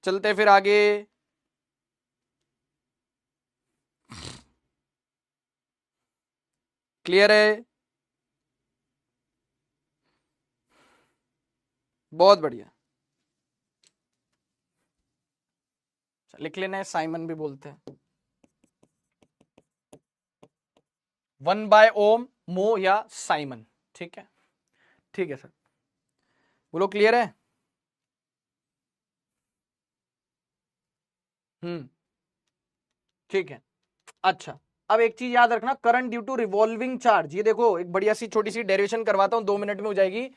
चलते फिर आगे। क्लियर है? बहुत बढ़िया, लिख लेना है, साइमन भी बोलते हैं। 1 बाय ओम, मो या साइमन, ठीक है, ठीक है सर। बोलो क्लियर है? ठीक है। अच्छा, अब एक चीज याद रखना, current due to revolving charge. ये देखो, एक बढ़िया सी छोटी सी डेरिवेशन करवाता हूं, 2 मिनट में हो जाएगी,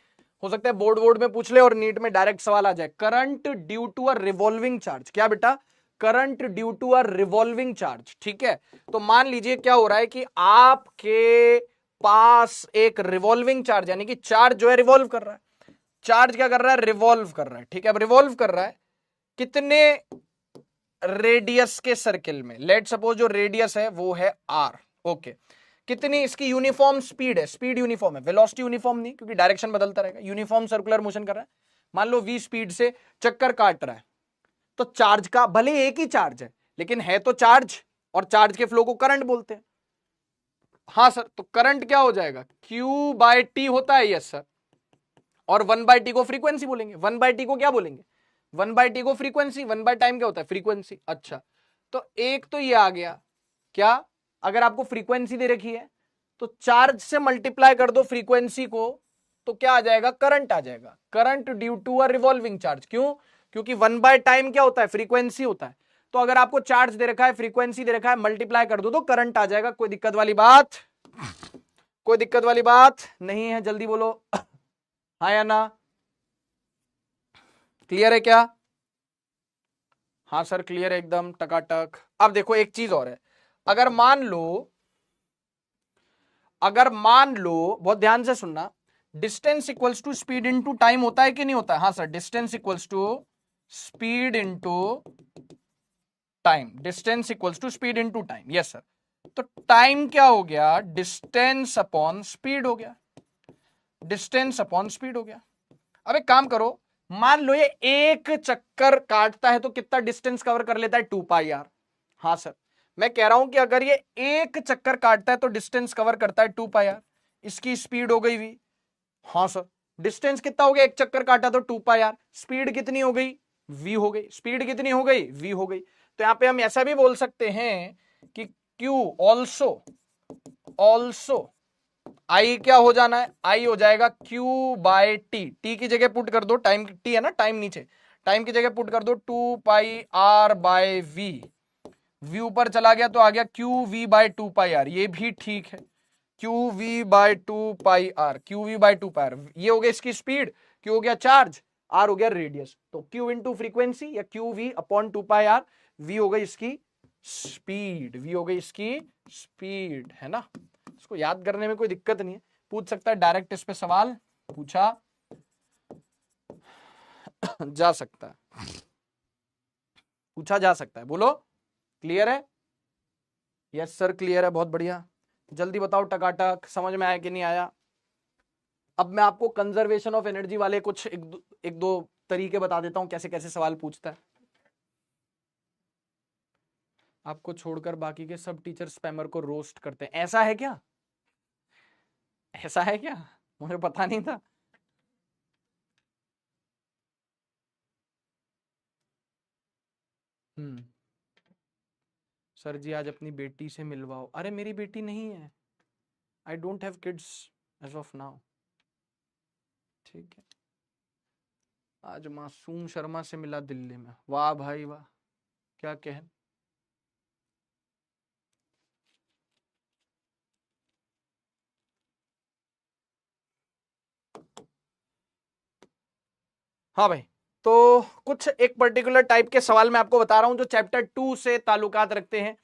हो सकता है बोर्ड में पूछ ले और नीट में डायरेक्ट सवाल आ जाए। Current due to a revolving charge, क्या बेटा? Current due to a revolving charge, ठीक है। तो मान लीजिए क्या हो रहा है कि आपके पास एक रिवॉल्विंग चार्ज, यानी कि चार्ज जो है रिवॉल्व कर रहा है। चार्ज क्या कर रहा है? रिवॉल्व कर रहा है, ठीक है। अब रिवॉल्व कर रहा है कितने रेडियस के सर्किल में? लेट सपोज जो रेडियस है वो है आर, ओके। कितनी इसकी यूनिफॉर्म स्पीड है? स्पीड यूनिफॉर्म है, वेलोसिटी यूनिफॉर्म नहीं, क्योंकि डायरेक्शन बदलता रहेगा। यूनिफॉर्म सर्कुलर मोशन कर रहा है, मान लो v स्पीड से चक्कर काट रहा है, तो चार्ज का भले एक ही चार्ज है, लेकिन है तो चार्ज, और चार्ज के फ्लो को करंट बोलते हैं। हाँ सर, तो करंट क्या हो जाएगा? Q बाय टी होता है, यस सर। और 1 बाय टी को फ्रीक्वेंसी बोलेंगे, 1 बाय टी को क्या बोलेंगे? 1 बाय टी को फ्रीक्वेंसी, 1 बाय टाइम क्या होता है? फ्रीक्वेंसी। अच्छा, तो एक तो ये आ गया, क्या? अगर आपको फ्रीक्वेंसी दे रखी है तो चार्ज से मल्टीप्लाई कर दो फ्रीक्वेंसी को, तो क्या आ जाएगा? करंट आ जाएगा। Current due to a revolving charge, क्यों? क्योंकि 1 बाय टाइम क्या होता है? फ्रीक्वेंसी होता है। तो अगर आपको चार्ज दे रखा है, फ्रीक्वेंसी दे रखा है, मल्टीप्लाई कर दो तो करंट आ जाएगा। कोई दिक्कत वाली बात? कोई दिक्कत वाली बात नहीं है, जल्दी बोलो हाँ या ना। क्लियर है क्या? हाँ सर क्लियर है एकदम टकाटक। अब देखो एक चीज और है, अगर मान लो बहुत ध्यान से सुनना, distance equals to speed into time होता है कि नहीं होता है? हाँ sir, distance equals to speed into time, distance equals to speed into time. Yes sir. तो टाइम क्या हो गया? डिस्टेंस अपॉन स्पीड हो गया, डिस्टेंस अपॉन स्पीड हो गया। अब एक काम करो, मान लो ये एक चक्कर काटता है तो कितना डिस्टेंस कवर कर लेता है? 2 पाई आर। हाँ सर, मैं कह रहा हूं कि अगर ये एक चक्कर काटता है तो डिस्टेंस कवर करता है 2 पाई आर। इसकी स्पीड हो गई वी। हाँ सर, डिस्टेंस कितना हो गया? एक चक्कर काटा तो 2 पाई आर। स्पीड कितनी हो गई? वी हो गई। स्पीड कितनी हो गई? वी हो गई। तो यहां पे हम ऐसा भी बोल सकते हैं कि क्यू ऑल्सो, ऑल्सो आई क्या हो जाना है? आई हो जाएगा क्यू बाय टी। टी की जगह पुट कर दो, टाइम टी है ना, टाइम नीचे, टाइम की जगह पुट कर दो 2 pi R by V. V ऊपर चला गया तो आ गया Q V by 2 pi R. ये भी ठीक है, Q V by 2 pi R, Q V by 2 pi R. ये हो गया इसकी स्पीड, क्यू हो गया चार्ज, आर हो गया रेडियस। तो क्यू इंटू फ्रीक्वेंसी या Q V upon 2 pi R, V हो गई इसकी स्पीड, वी हो गई इसकी स्पीड, है ना। इसको याद करने में कोई दिक्कत नहीं है, पूछ सकता है डायरेक्ट, इस पे सवाल पूछा जा सकता है, पूछा जा सकता है। बोलो क्लियर है? यस सर क्लियर है, बहुत बढ़िया। जल्दी बताओ टकाटक, समझ में आया कि नहीं आया? अब मैं आपको कंजर्वेशन ऑफ एनर्जी वाले कुछ एक दो तरीके बता देता हूं कैसे कैसे सवाल पूछता है। आपको छोड़कर बाकी के सब टीचर स्पैमर को रोस्ट करते हैं, ऐसा है क्या? ऐसा है क्या? मुझे पता नहीं था। सर जी आज अपनी बेटी से मिलवाओ। अरे मेरी बेटी नहीं है, I don't have kids as of now. ठीक है, आज मासूम शर्मा से मिला दिल्ली में। वाह भाई वाह, क्या कह। हाँ भाई, तो कुछ एक पर्टिकुलर टाइप के सवाल मैं आपको बता रहा हूं जो चैप्टर 2 से ताल्लुकात रखते हैं,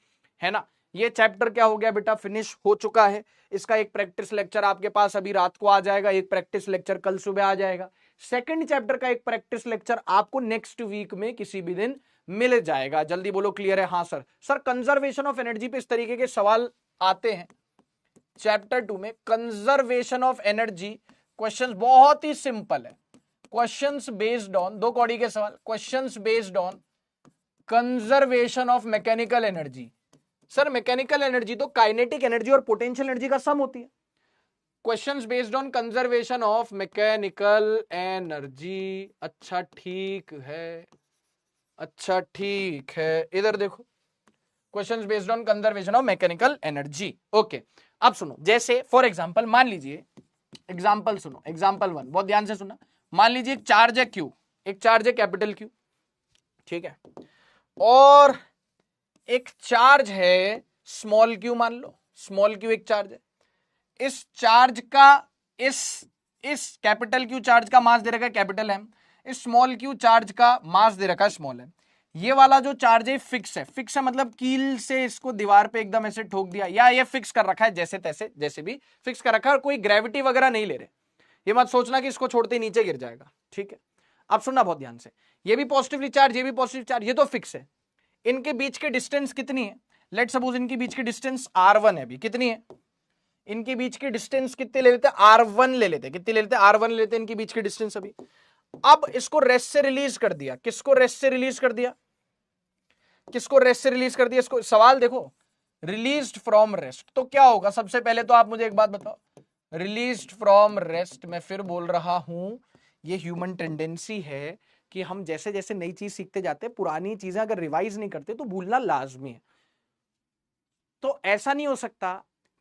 है ना। ये चैप्टर क्या हो गया बेटा, फिनिश हो चुका है। इसका एक प्रैक्टिस लेक्चर आपके पास अभी रात को आ जाएगा, एक प्रैक्टिस लेक्चर कल सुबह आ जाएगा। सेकंड चैप्टर का एक प्रैक्टिस लेक्चर आपको नेक्स्ट वीक में किसी भी दिन मिल जाएगा। जल्दी बोलो क्लियर है? हाँ sir. Sir conservation of energy पे इस तरीके के सवाल आते हैं चैप्टर 2 में। कंजर्वेशन ऑफ एनर्जी क्वेश्चंस बहुत ही सिंपल है। क्वेश्चंस बेस्ड ऑन, दो कौड़ी के सवाल, questions based on conservation of mechanical energy. Sir mechanical energy तो काइनेटिक एनर्जी और पोटेंशियल एनर्जी का सम होती है। Questions based on conservation of mechanical energy. अच्छा ठीक है, अच्छा ठीक है, इधर देखो, questions based on conservation of mechanical energy. Okay, अब सुनो, जैसे फॉर एग्जांपल मान लीजिए, एग्जांपल सुनो, एग्जांपल 1 बहुत ध्यान से सुनना। मान लीजिए एक चार्ज है क्यू, एक चार्ज है कैपिटल क्यू, ठीक है, और एक चार्ज है स्मॉल क्यू, मान लो स्मॉल क्यू एक चार्ज है। इस चार्ज का इस कैपिटल क्यू चार्ज का मास दे रखा है कैपिटल एम, इस स्मॉल क्यू चार्ज का मास दे रखा है स्मॉल एम। ये वाला जो चार्ज है फिक्स है, फिक्स है मतलब कील से इसको दीवार पे एकदम ऐसे ठोक दिया, या ये फिक्स कर रखा है जैसे तैसे, जैसे भी फिक्स कर रखा है, और कोई ग्रेविटी वगैरह नहीं ले रहे। ये मत सोचना कि इसको छोड़ते ही नीचे गिर जाएगा, ठीक है। अब सुनना बहुत ध्यान से, ये भी पॉजिटिवली चार्ज, ये भी पॉजिटिव चार्ज, ये तो फिक्स है। इनके बीच की डिस्टेंस कितनी है? लेट सपोज इनके बीच की डिस्टेंस r1 है, अभी कितनी है? इनके बीच की डिस्टेंस कितने ले लेते हैं? r1 ले लेते हैं। कितनी ले लेते हैं? r1 ले लेते हैं इनके बीच की डिस्टेंस अभी। अब इसको रेस्ट से रिलीज कर दिया। किसको रेस्ट से रिलीज कर दिया? किसको रेस्ट से रिलीज कर दिया? इसको सवाल देखो, रिलीज्ड फ्रॉम रेस्ट, तो क्या होगा? सबसे पहले तो आप मुझे एक बात बताओ, रिलीज्ड फ्रॉम रेस्ट, मैं फिर बोल रहा हूं, ये ह्यूमन टेंडेंसी है कि हम जैसे जैसे नई चीज सीखते जाते हैं, पुरानी चीजें अगर रिवाइज नहीं करते तो भूलना लाजमी है। तो ऐसा नहीं हो सकता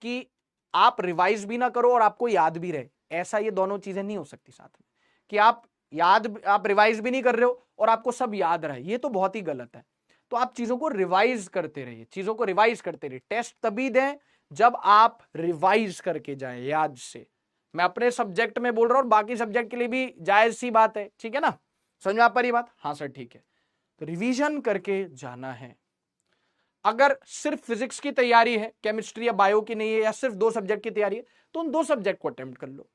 कि आप रिवाइज भी ना करो और आपको याद भी रहे, ऐसा ये दोनों चीजें नहीं हो सकती साथ में, कि आप रिवाइज भी नहीं कर रहे हो और आपको सब याद रहे, ये तो बहुत ही गलत है। तो आप चीजों को रिवाइज करते रहिए, चीजों को रिवाइज करते रहिए। टेस्ट तभी दें जब आप रिवाइज करके जाएं याद से। मैं अपने सब्जेक्ट में बोल रहा हूं और बाकी सब्जेक्ट के लिए भी जायज सी बात है, ठीक है ना? समझ में आ पा रही बात? हाँ सर ठीक है। तो रिवीजन करके जाना है। अगर सिर्फ फिजिक्स की तैयारी है, केमिस्ट्री या बायो की नहीं है, या सिर्फ 2 सब्जेक्ट की तैयारी है, तो उन 2 सब्जेक्ट को अटेम्प्ट कर लो।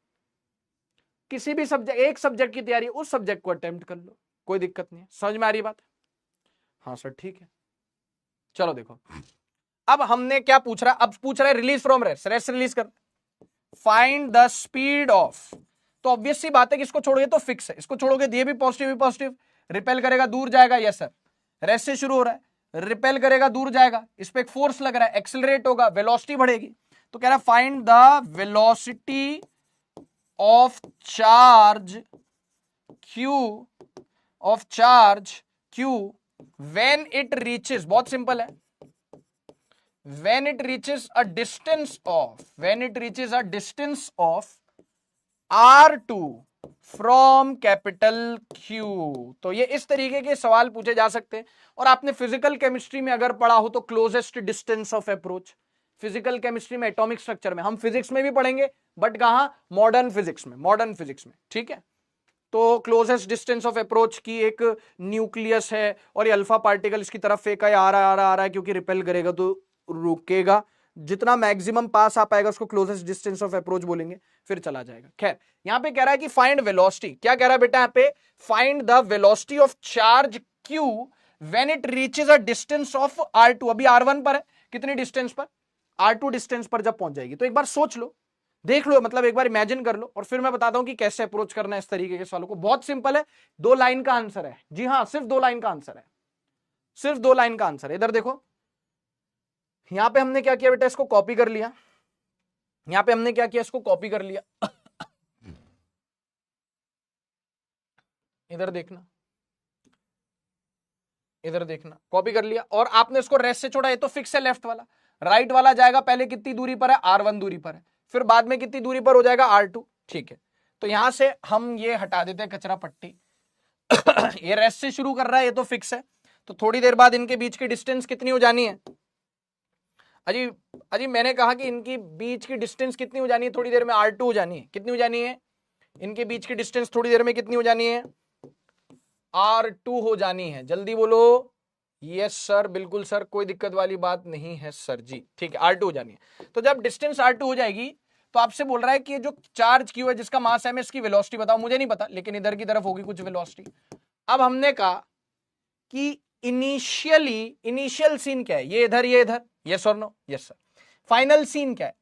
किसी भी सब्जेक्ट, एक सब्जेक्ट की तैयारी, उस सब्जेक्ट को अटेम्प्ट कर लो, कोई दिक्कत नहीं है। समझ में आ रही बात? हाँ सर ठीक है। चलो देखो, अब हमने क्या पूछ रहा है, अब पूछ रहा है release from rest, rest release कर, फाइंड द स्पीड ऑफ। तो ऑब्वियस सी बात है कि इसको छोड़ोगे तो फिक्स है, इसको छोड़ोगे ये भी पॉजिटिव, भी पॉजिटिव, रिपेल करेगा दूर जाएगा, यस सर, रेस्ट से शुरू हो रहा है, रिपेल करेगा दूर जाएगा, इस पे एक फोर्स लग रहा है, एक्सेलरेट होगा, वेलोसिटी बढ़ेगी। तो कह रहा है find the velocity of charge Q, of charge Q when it reaches, बहुत सिंपल है, when it reaches a distance of R2 from capital Q। तो ये इस तरीके के सवाल पूछे जा सकते हैं। और आपने फिजिकल केमिस्ट्री में अगर पढ़ा हो तो closest distance of approach, physical chemistry में, एटॉमिक स्ट्रक्चर में, हम फिजिक्स में भी पढ़ेंगे बट कहां, मॉडर्न फिजिक्स में, मॉडर्न फिजिक्स में, ठीक है। तो क्लोजेस्ट डिस्टेंस ऑफ अप्रोच की एक न्यूक्लियस है और ये अल्फा पार्टिकल इसकी तरफ फेंका है, आ रहा है क्योंकि रिपेल करेगा तो रुकेगा, जितना मैक्सिमम पास आ पाएगा उसको क्लोजेस्ट डिस्टेंस ऑफ अप्रोच बोलेंगे, फिर चला जाएगा। खैर यहां पे कह रहा है कि फाइंड वेलोसिटी, क्या कह रहा है बेटा, यहां पे find the velocity of charge Q when it reaches a distance of R2। अभी R1 पर है, कितनी डिस्टेंस पर, R2 डिस्टेंस पर जब पहुंच जाएगी। तो एक बार सोच लो, देख लो, मतलब एक बार इमेजिन कर लो, और फिर मैं बताता हूं कि कैसे अप्रोच करना है इस तरीके के सवालों को। बहुत सिंपल है, 2 लाइन का आंसर है, जी हां, सिर्फ 2 लाइन का आंसर है, सिर्फ 2 लाइन का आंसर है। इधर देखो, यहां पे हमने क्या किया बेटा, इसको कॉपी कर लिया, यहां पे हमने क्या किया, इसको कॉपी कर लिया इधर देखना, इधर देखना, कॉपी कर लिया, और आपने इसको रेस्ट से छोड़ा, ये तो फिक्स है लेफ्ट वाला, राइट वाला जाएगा पहले कितनी दूरी पर है, R1 दूरी पर है, फिर बाद में कितनी दूरी पर हो जाएगा, R2, ठीक है। तो यहां से हम ये हटा देते हैं कचरा पट्टी ये रेस्ट से शुरू कर रहा है, ये तो फिक्स है, तो थोड़ी देर बाद इनके बीच की डिस्टेंस कितनी हो जानी है, अजी अजी मैंने कहा कि इनकी बीच की डिस्टेंस कितनी हो जानी है, थोड़ी देर में R2 हो जानी है, कितनी हो जानी है, इनके बीच की डिस्टेंस थोड़ी देर में कितनी हो जानी है, R2 हो जानी है, जल्दी बोलो, यस सर, बिल्कुल सर, कोई दिक्कत वाली बात नहीं है सर जी, ठीक है, R2 हो जानी है। तो जब डिस्टेंस R2 हो जाएगी तो आपसे बोल रहा है कि जो चार्ज Q है जिसका मास m, इसकी वेलोसिटी बताओ, मुझे नहीं पता, लेकिन इधर की तरफ होगी कुछ वेलोसिटी। अब हमने कहा कि इनिशियल सीन क्या है, ये इधर, यस और no, yes sir. Final scene क्या है,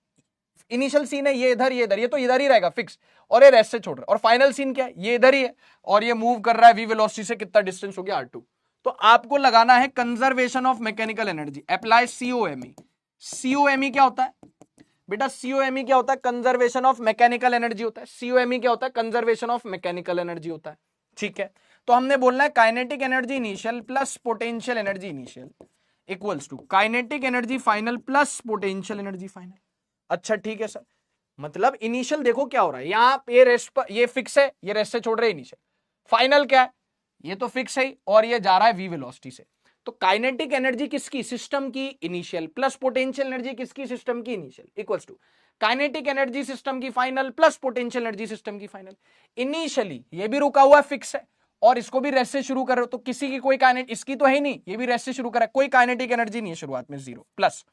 इनिशियल सीन है ये इधर, ये तो इधर ही रहेगा फिक्स, और ये रेस्ट से छोड़ रहा है। और फाइनल सीन क्या है, ये इधर ही है और ये मूव कर रहा है v वेलोसिटी से, कितना डिस्टेंस हो गया, R2। तो आपको लगाना है conservation of mechanical energy, apply COME। COME क्या होता है बेटा, COME क्या होता है, कंजर्वेशन ऑफ मैकेनिकल एनर्जी होता है। COME क्या होता है, कंजर्वेशन ऑफ मैकेनिकल एनर्जी होता है, ठीक है। तो हमने बोलना है kinetic energy initial plus potential energy initial equals to kinetic energy final plus potential energy final. अच्छा ठीक है सर, मतलब इनिशियल देखो क्या हो रहा है, यहां ये रेस्ट पर, ये फिक्स है, ये रेस्ट से छोड़ रहे हैं इनिशियल, फाइनल क्या है, ये तो फिक्स है, और ये जा रहा है v वेलोसिटी से। तो काइनेटिक एनर्जी किसकी, सिस्टम की, इनिशियल प्लस पोटेंशियल एनर्जी किसकी, सिस्टम की, initial, equals to kinetic energy system की final plus potential energy system की फाइनल। इनिशियली ये भी रुका हुआ फिक्स है और इसको भी रेस्ट से शुरू कर रहे हो, तो किसी की कोई काइनेट, इसकी तो है ही नहीं, ये भी रेस्ट से शुरू कर रहा है, कोई काइनेटिक एनर्जी नहीं है शुरुआत में, 0 प्लस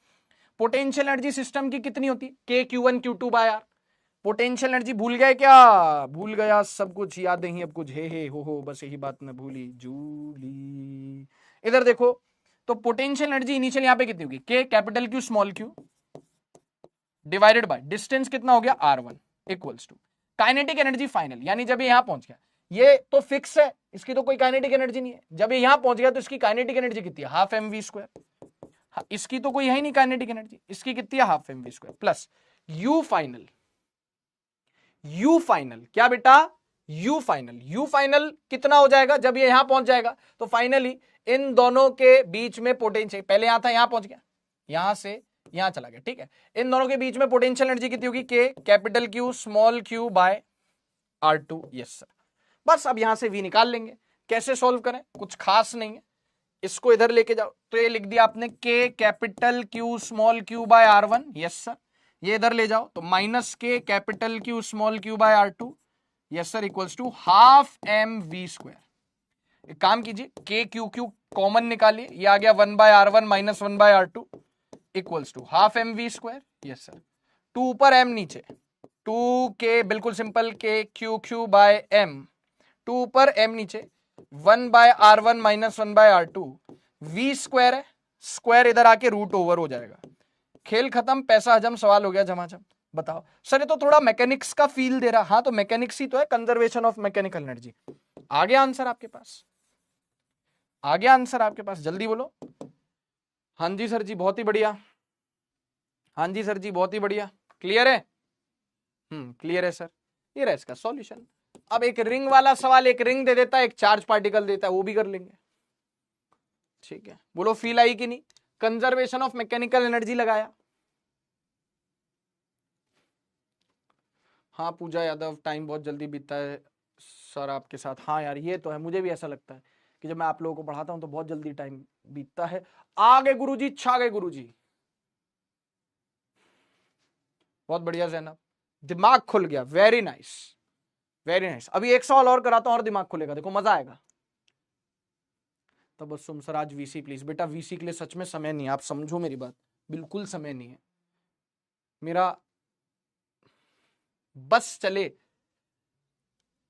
पोटेंशियल एनर्जी सिस्टम की कितनी होती है, KQ1Q2/R। पोटेंशियल एनर्जी भूल गए क्या, भूल गया, सब कुछ याद नहीं अब कुछ, हे हो, बस यही बात न भूली जूली। इधर देखो, तो पोटेंशियल एनर्जी इनिशियल यहां पे कितनी होगी, K capital Q small q divided by distance कितना हो गया, R1 equals to kinetic energy final, यानी जब ये यहां पहुंच गया, ये तो फिक्स है, इसकी तो कोई काइनेटिक एनर्जी नहीं है, जब ये यहां पहुंच गया तो इसकी काइनेटिक एनर्जी कितनी है, हाफ mv², इसकी तो कोई है ही नहीं काइनेटिक एनर्जी, इसकी कितनी है, half mv² plus u final, u final क्या बेटा, u फाइनल कितना हो जाएगा जब ये यहां पहुंच जाएगा, तो फाइनली इन दोनों के बीच में पोटेंशियल, पहले यहां था, यहां पहुंच गया, यहां से यहां चला गया, ठीक है, इन दोनों के बीच में पोटेंशियल एनर्जी कितनी होगी, K capital Q small q by R2, yes sir. बस अब यहां से v निकाल लेंगे, कैसे सॉल्व करें, कुछ खास नहीं है, इसको इधर लेके जाओ, तो ये लिख दिया आपने K capital Q small q by R1, yes sir. ये इधर ले जाओ तो minus K capital Q small q by R2, yes sir, equals to half mv²। एक काम कीजिए, K Q कॉमन निकालिए, ये आ गया 1/R1 minus 1/R2 equals to half mv², yes sir. 2 ऊपर m नीचे, 2k बिल्कुल simple, k Q Q by m, 2 ऊपर m नीचे, 1/r1 minus 1/r2, v square है, स्क्वायर इधर आके रूट ओवर हो जाएगा। खेल खत्म, पैसा हजम, सवाल हो गया झमाझम। बताओ सर ये तो थोड़ा मैकेनिक्स का फील दे रहा। हाँ तो मैकेनिक्स ही तो है, कंजर्वेशन ऑफ मैकेनिकल एनर्जी। आगे आंसर आपके पास, आगे आंसर आपके पास, जल्दी बोलो। हाँ जी सर जी बहुत ही बढ़िया, हाँ जी सर जी बहुत ही बढ़िया, क्लियर है? क्लियर है सर। ये रहा इसका सॉल्यूशन। अब एक रिंग वाला सवाल, एक रिंग दे देता है, एक चार्ज पार्टिकल देता है, वो भी कर लेंगे। ठीक है, बोलो फील आई कि नहीं? कंजर्वेशन ऑफ मैकेनिकल एनर्जी लगाया। हाँ पूजा यादव, टाइम बहुत जल्दी बीतता है सर आपके साथ। हाँ यार ये तो है, मुझे भी ऐसा लगता है कि जब मैं आप लोगों को पढ़ाता हूं तो बहुत जल्दी टाइम बीतता है। आ गए गुरुजी, छा गए गुरुजी, बहुत बढ़िया जैनब, दिमाग खुल गया, वेरी नाइस वेरी नाइस। अभी एक सवाल और कराता हूं और दिमाग खुलेगा, देखो मजा आएगा। तबस्सुम सर आज वीसी प्लीज। बेटा वीसी के लिए सच में समय नहीं है, आप समझो मेरी बात, बिल्कुल समय नहीं है मेरा। बस चले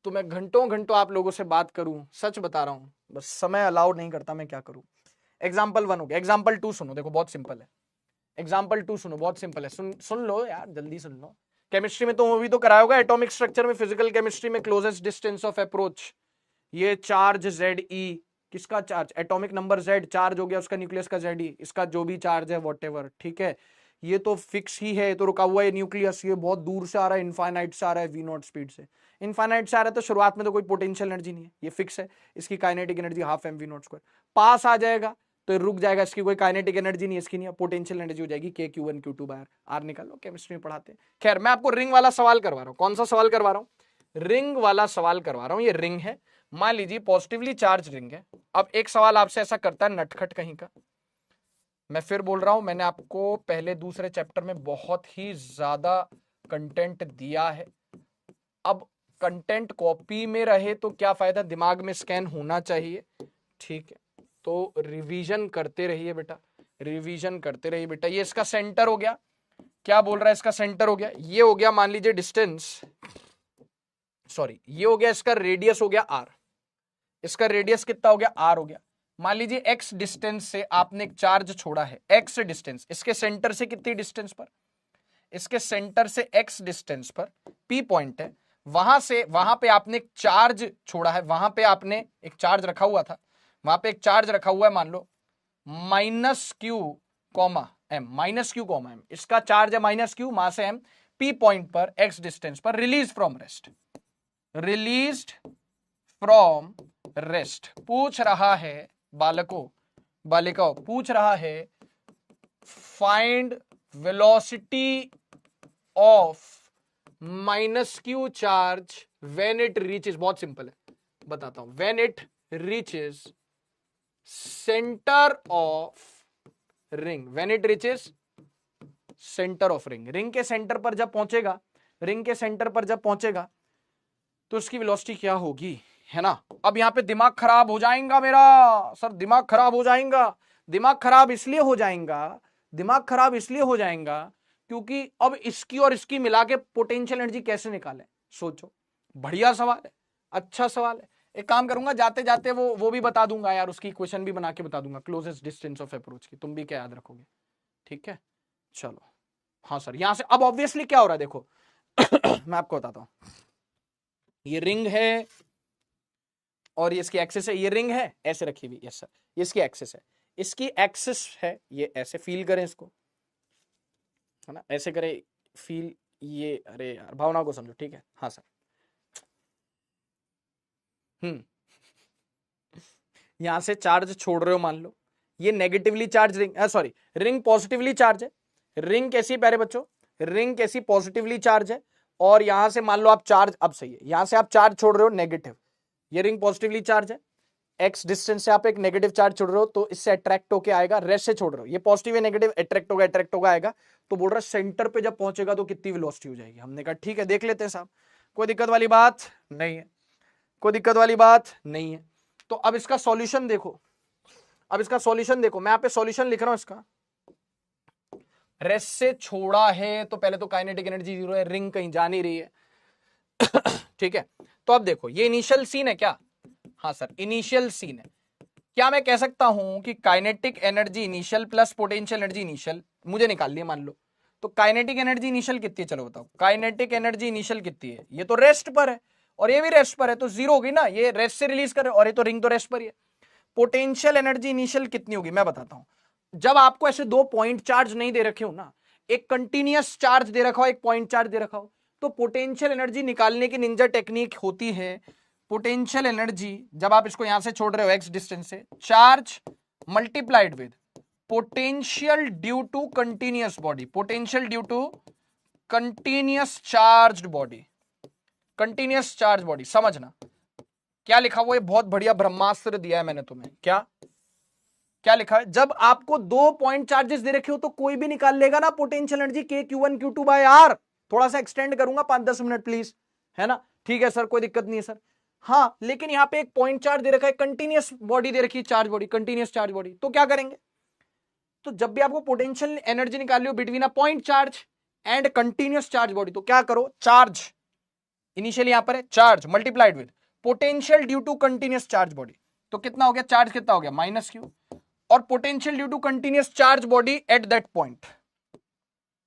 तो मैं घंटों घंटों आप लोगों से बात करूं, सच बता रहा हूं, बस समय अलाउ नहीं करता, मैं क्या करूं। एग्जाम्पल 1 हो गया, एग्जाम्पल 2 सुनो, देखो बहुत सिंपल है। एग्जाम्पल 2 सुनो, बहुत सिंपल है, सुन लो यार, जल्दी सुन लो। केमिस्ट्री में तो वो भी तो कराया होगा, एटॉमिक स्ट्रक्चर में, फिजिकल केमिस्ट्री में, क्लोजेस्ट डिस्टेंस ऑफ अप्रोच। ये चार्ज जेड ई, किसका charge? Atomic number Z, charge हो गया उसका न्यूक्लियस का जेड ई, इसका जो भी चार्ज है वॉटेवर, ठीक है। ये तो फिक्स ही है, ये तो रुका हुआ है न्यूक्लियस, ये बहुत दूर से आ रहा है, इनफाइनाइट से आ रहा है, वी नॉट स्पीड से। इनफाइनाइट से आ रहा है तो शुरुआत में तो कोई पोटेंशियल एनर्जी नहीं है, ये फिक्स है। इसकी kinetic energy half M V not square. पास आ जाएगा तो रुक जाएगा, इसकी कोई काइनेटिक एनर्जी नहीं है, इसकी नहीं है, पोटेंशियल एनर्जी हो जाएगी K Q one Q two by R निकालो, केमिस्ट्री में पढ़ाते हैं। खैर मैं आपको रिंग वाला सवाल करवा रहा हूं। कौन सा सवाल करवा रहा हूं? रिंग वाला सवाल करवा रहा हूं। ये रिंग है, मान लीजिए पॉजिटिवली चार्ज रिंग है। अब एक सवाल आपसे ऐसा करता है नटखट कहीं का, मैं फिर बोल रहा हूं, मैंने आपको पहले दूसरे चैप्टर में बहुत ही ज्यादा कंटेंट दिया है। अब कंटेंट कॉपी में रहे तो क्या फायदा, दिमाग में स्कैन होना चाहिए, ठीक है। तो रिवीजन करते रहिए बेटा, रिवीजन करते रहिए बेटा। ये इसका सेंटर हो गया, क्या बोल रहा है, इसका सेंटर हो गया, ये हो गया मान लीजिए डिस्टेंस, सॉरी ये हो गया इसका रेडियस, हो गया आर, इसका रेडियस कितना हो गया, आर हो गया। मान लीजिए एक्स डिस्टेंस से आपने एक चार्ज छोड़ा है, एक्स डिस्टेंस, इसके सेंटर से कितनी डिस्टेंस पर, इसके सेंटर से एक्स डिस्टेंस पर पी पॉइंट है, वहां से वहां पे आपने एक चार्ज छोड़ा है, वहां पे आपने एक चार्ज रखा हुआ था, वहां पे एक चार्ज रखा हुआ है, मान लो minus Q comma M, minus Q comma M, इसका चार्ज है minus Q, mass M, P point पर एक्स डिस्टेंस पर, release from rest, released from rest. पूछ रहा है बालकों, बालिकाओं, पूछ रहा है find velocity of minus Q charge when it reaches, बहुत सिंपल है बताता हूं, when it reaches centre of ring, when it reaches centre of ring, ring के सेंटर पर जब पहुंचेगा, रिंग के सेंटर पर जब पहुंचेगा तो उसकी वेलोसिटी क्या होगी, है ना। अब यहां पे दिमाग खराब हो जाएगा मेरा, सर दिमाग खराब हो जाएगा। दिमाग खराब इसलिए हो जाएगा, दिमाग खराब इसलिए हो जाएगा क्योंकि अब इसकी और इसकी मिला के पोटेंशियल एनर्जी कैसे निकालें, सोचो। बढ़िया सवाल है, अच्छा सवाल है। एक काम करूंगा, जाते जाते वो भी बता दूंगा यार, उसकी क्वेश्चन भी बना के बता दूंगा, क्लोजेस्ट डिस्टेंस ऑफ अप्रोच की, तुम भी क्या याद रखोगे, ठीक है। चलो हाँ सर, यहां से अब ऑब्वियसली क्या हो रहा है देखो मैं आपको बताता हूं, ये रिंग है और ये इसकी एक्सिस है, ये रिंग है ऐसे रखी हुई, यस सर, ये इसकी एक्सिस है, इसकी एक्सिस है, ये ऐसे फील करें इसको, है ना, ऐसे करें फील, ये अरे यार भावना को समझो, ठीक है। हाँ सर, यहां से चार्ज छोड़ रहे हो, मान लो ये negatively charge ring, sorry ring positively charge है, रिंग कैसी प्यारे बच्चों, रिंग कैसी पॉजिटिवली चार्ज है, और यहां से मान लो आप चार्ज, अब सही है, यहां से आप चार्ज छोड़ रहे हो नेगेटिव, ये रिंग पॉजिटिवली चार्ज है, एक्स डिस्टेंस से आप एक नेगेटिव चार्ज छोड़ रहे हो तो इससे अट्रैक्ट होके आएगा, रेस्ट से छोड़ रहे हो, ये पॉजिटिव है नेगेटिव, अट्रैक्ट होगा आएगा, तो बोल रहा है सेंटर पे जब पहुंचेगा तो कितनी वेलोसिटी हो जाएगी। हमने कहा ठीक है देख लेते हैं साहब, कोई दिक्कत वाली बात नहीं है, कोई दिक्कत वाली बात नहीं है। तो अब इसका सॉल्यूशन देखो, अब इसका सॉल्यूशन देखो, मैं यहाँ पे सॉल्यूशन लिख रहा हूं इसका, रेस्ट से छोड़ा है तो पहले तो काइनेटिक एनर्जी जीरो है, रिंग कहीं जा नहीं रही है। ठीक है, तो अब देखो ये इनिशियल सीन है क्या? हाँ सर इनिशियल सीन है। क्या मैं कह सकता हूं कि kinetic energy initial plus potential energy initial मुझे निकाल लिया मान लो, तो काइनेटिक एनर्जी इनिशियल कितनी है? चलो बताओ काइनेटिक एनर्जी इनिशियल कितनी है? ये तो रेस्ट पर है और ये भी रेस्ट पर है, तो जीरो होगी ना, ये रेस्ट से रिलीज करे और ये तो रिंग तो रेस्ट पर ही है। पोटेंशियल एनर्जी इनिशियल कितनी होगी मैं बताता हूं। जब आपको ऐसे दो पॉइंट चार्ज नहीं दे रखे हो ना, एक कंटिन्यूअस चार्ज दे रखा हो, एक पॉइंट चार्ज दे रखा हो, तो पोटेंशियल एनर्जी निकालने की निंजा टेक्निक होती है, पोटेंशियल एनर्जी जब आप इसको यहां से छोड़ रहे हो एक्स डिस्टेंस से, charge multiplied with potential due to continuous body, potential due to continuous charged body, continuous charge body. समझना क्या लिखा हुआ है, बहुत बढ़िया ब्रह्मास्त्र दिया है मैंने तुम्हें। क्या क्या लिखा है? जब आपको दो पॉइंट चार्जेस दे रखे हो तो कोई भी निकाल लेगा ना पोटेंशियल एनर्जी, के Q1 Q2 बाय आर। थोड़ा सा एक्सटेंड करूंगा 5-10 मिनट प्लीज, है ना? ठीक है सर, कोई दिक्कत नहीं है सर। हाँ लेकिन यहां पे एक पॉइंट चार्ज दे रखा है, कंटिन्यूअस बॉडी दे रखी है, charge body, continuous charge body, तो क्या करेंगे? तो जब भी आपको पोटेंशियल एनर्जी निकाल लो between a point charge and continuous charge body, तो क्या करो, चार्ज इनिशियली यहां पर है charge multiplied with potential due to continuous charge body, तो कितना हो गया चार्ज, कितना हो गया माइनस क्यू, और potential due to continuous charge body at that point,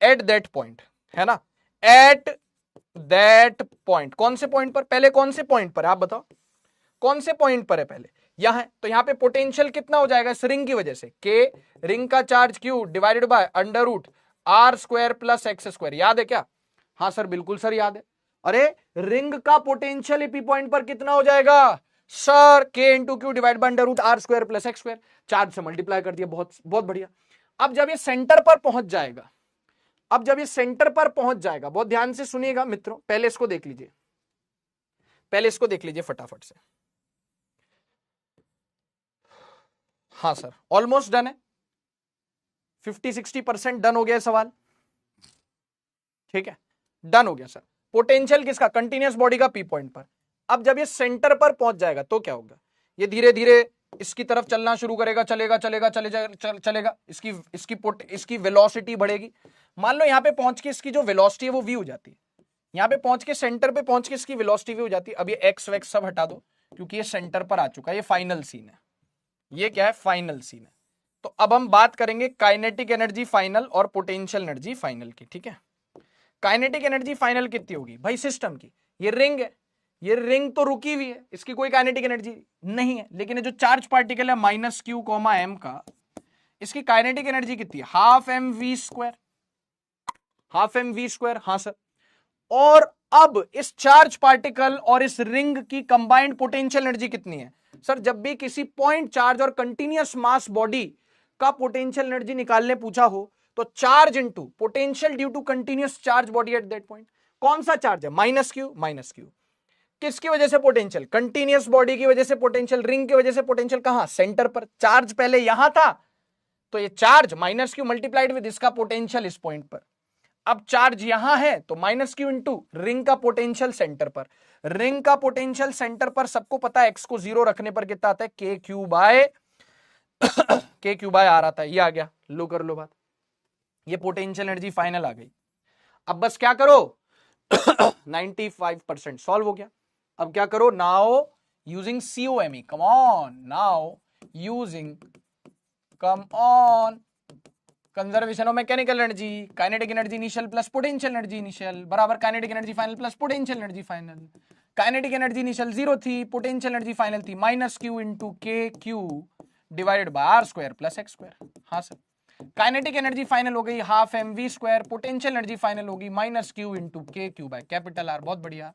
at that point, है ना, एट दैट पॉइंट। कौन से पॉइंट पर? पहले कौन से पॉइंट पर आप बताओ, कौन से पॉइंट पर है पहले? यहां है, तो यहां पे पोटेंशियल कितना हो जाएगा इस रिंग की वजह से, के रिंग का charge Q divided by under root R square plus X square. याद है क्या? हाँ सर बिल्कुल सर याद है। अरे रिंग का पोटेंशियल ईपी पॉइंट पर कितना हो जाएगा सर? K into Q divide by under root R square plus X square, charge से मल्टीप्लाई कर दिया, बहुत बहुत बढ़िया। अब जब ये सेंटर पर पहुंच जाएगा, अब जब ये सेंटर पर पहुंच जाएगा, बहुत ध्यान से सुनिएगा मित्रों, पहले इसको देख लीजिए, पहले इसको देख लीजिए फटाफट से। हाँ सर ऑलमोस्ट डन है, 50-60% डन हो गया सवाल। ठीक है डन हो गया सर। पोटेंशियल किसका? कंटिन्यूअस बॉडी का पी पॉइंट पर। अब जब ये सेंटर पर पहुंच जाएगा तो क्या होगा, ये धीरे धीरे इसकी तरफ चलना शुरू करेगा, चलेगा चलेगा चलेगा, इसकी वेलोसिटी बढ़ेगी। मान लो यहां पे पहुंच के इसकी जो वेलोसिटी है वो वी हो जाती है, यहां पे पहुंच के सेंटर पे पहुंच के इसकी वेलोसिटी वी हो जाती है। अब ये एक्स वैक्स सब हटा दो क्योंकि ये सेंटर पर आ चुका है, ये फाइनल सीन है, ये क्या है फाइनल सीन है। तो अब हम बात करेंगे काइनेटिक एनर्जी फाइनल और पोटेंशियल एनर्जी फाइनल की। ठीक है, काइनेटिक एनर्जी फाइनल कितनी होगी भाई सिस्टम की? ये रिंग है, ये रिंग तो रुकी हुई है, इसकी कोई काइनेटिक एनर्जी नहीं है, लेकिन ये जो चार्ज पार्टिकल है माइनस क्यू कॉमा एम का, इसकी काइनेटिक एनर्जी कितनी है? Half M V square, half M V square. हाँ सर, और अब इस चार्ज पार्टिकल और इस रिंग की कंबाइंड पोटेंशियल एनर्जी कितनी है? सर जब भी किसी पॉइंट चार्ज और कंटिन्यूअस मास बॉडी का पोटेंशियल एनर्जी निकालने पूछा हो तो charge into potential due to continuous charge body at that point. कौन सा चार्ज है? Minus Q, minus Q. किसकी वजह से पोटेंशियल? कंटिन्यूअस बॉडी की वजह से पोटेंशियल, रिंग की वजह से पोटेंशियल कहां? सेंटर पर। चार्ज पहले यहां था तो ये charge minus Q multiplied with इसका पोटेंशियल इस पॉइंट पर। अब चार्ज यहां है तो माइनस क्यू इंटू रिंग का पोटेंशियल सेंटर पर। रिंग का पोटेंशियल सेंटर पर सबको पता है एक्स को जीरो रखने पर कितना आता है? के क्यू बाय के क्यू बाय आर आता है। ये आ गया, लो कर लो बात, ये पोटेंशियल एनर्जी फाइनल आ गई। अब बस क्या करो 95% सॉल्व हो गया। अब क्या करो? Now using COME, come on, now using, come on, conservation of mechanical energy, kinetic energy initial plus potential energy initial बराबर kinetic energy final plus potential energy final. Kinetic energy initial 0 थी, पोटेंशियल एनर्जी फाइनल थी minus Q into K Q divided by R square plus X square. हाँ सर, काइनेटिक एनर्जी फाइनल हो गई half M V square, potential energy final होगी minus Q into K Q by capital R. बहुत बढ़िया,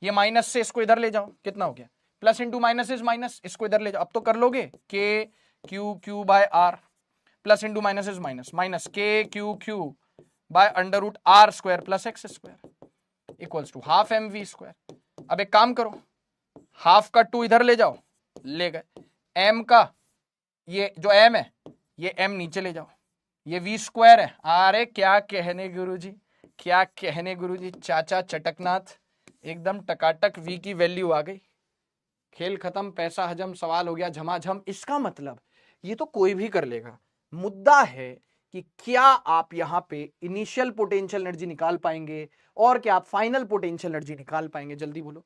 ये माइनस से इसको इधर ले जाओ, कितना हो गया? Plus into minus is minus, इसको इधर ले जाओ। अब तो कर लोगे, K Q Q by R plus into minus is minus, minus K Q Q by under root R square plus X square equals to half M V square. अब एक काम करो, हाफ का 2 इधर ले जाओ, ले गए। एम का ये जो एम है ये एम नीचे ले जाओ, ये वी स्क्वायर है। अरे क्या कहने गुरुजी, क्या कहने गुरुजी, चाचा चटकनाथ, एकदम टकाटक वी की वैल्यू आ गई, खेल खत्म, पैसा हजम, सवाल हो गया झमाझम। इसका मतलब ये तो कोई भी कर लेगा। मुद्दा है कि क्या आप यहां पे इनिशियल पोटेंशियल एनर्जी निकाल पाएंगे और क्या आप फाइनल पोटेंशियल एनर्जी निकाल पाएंगे, जल्दी बोलो।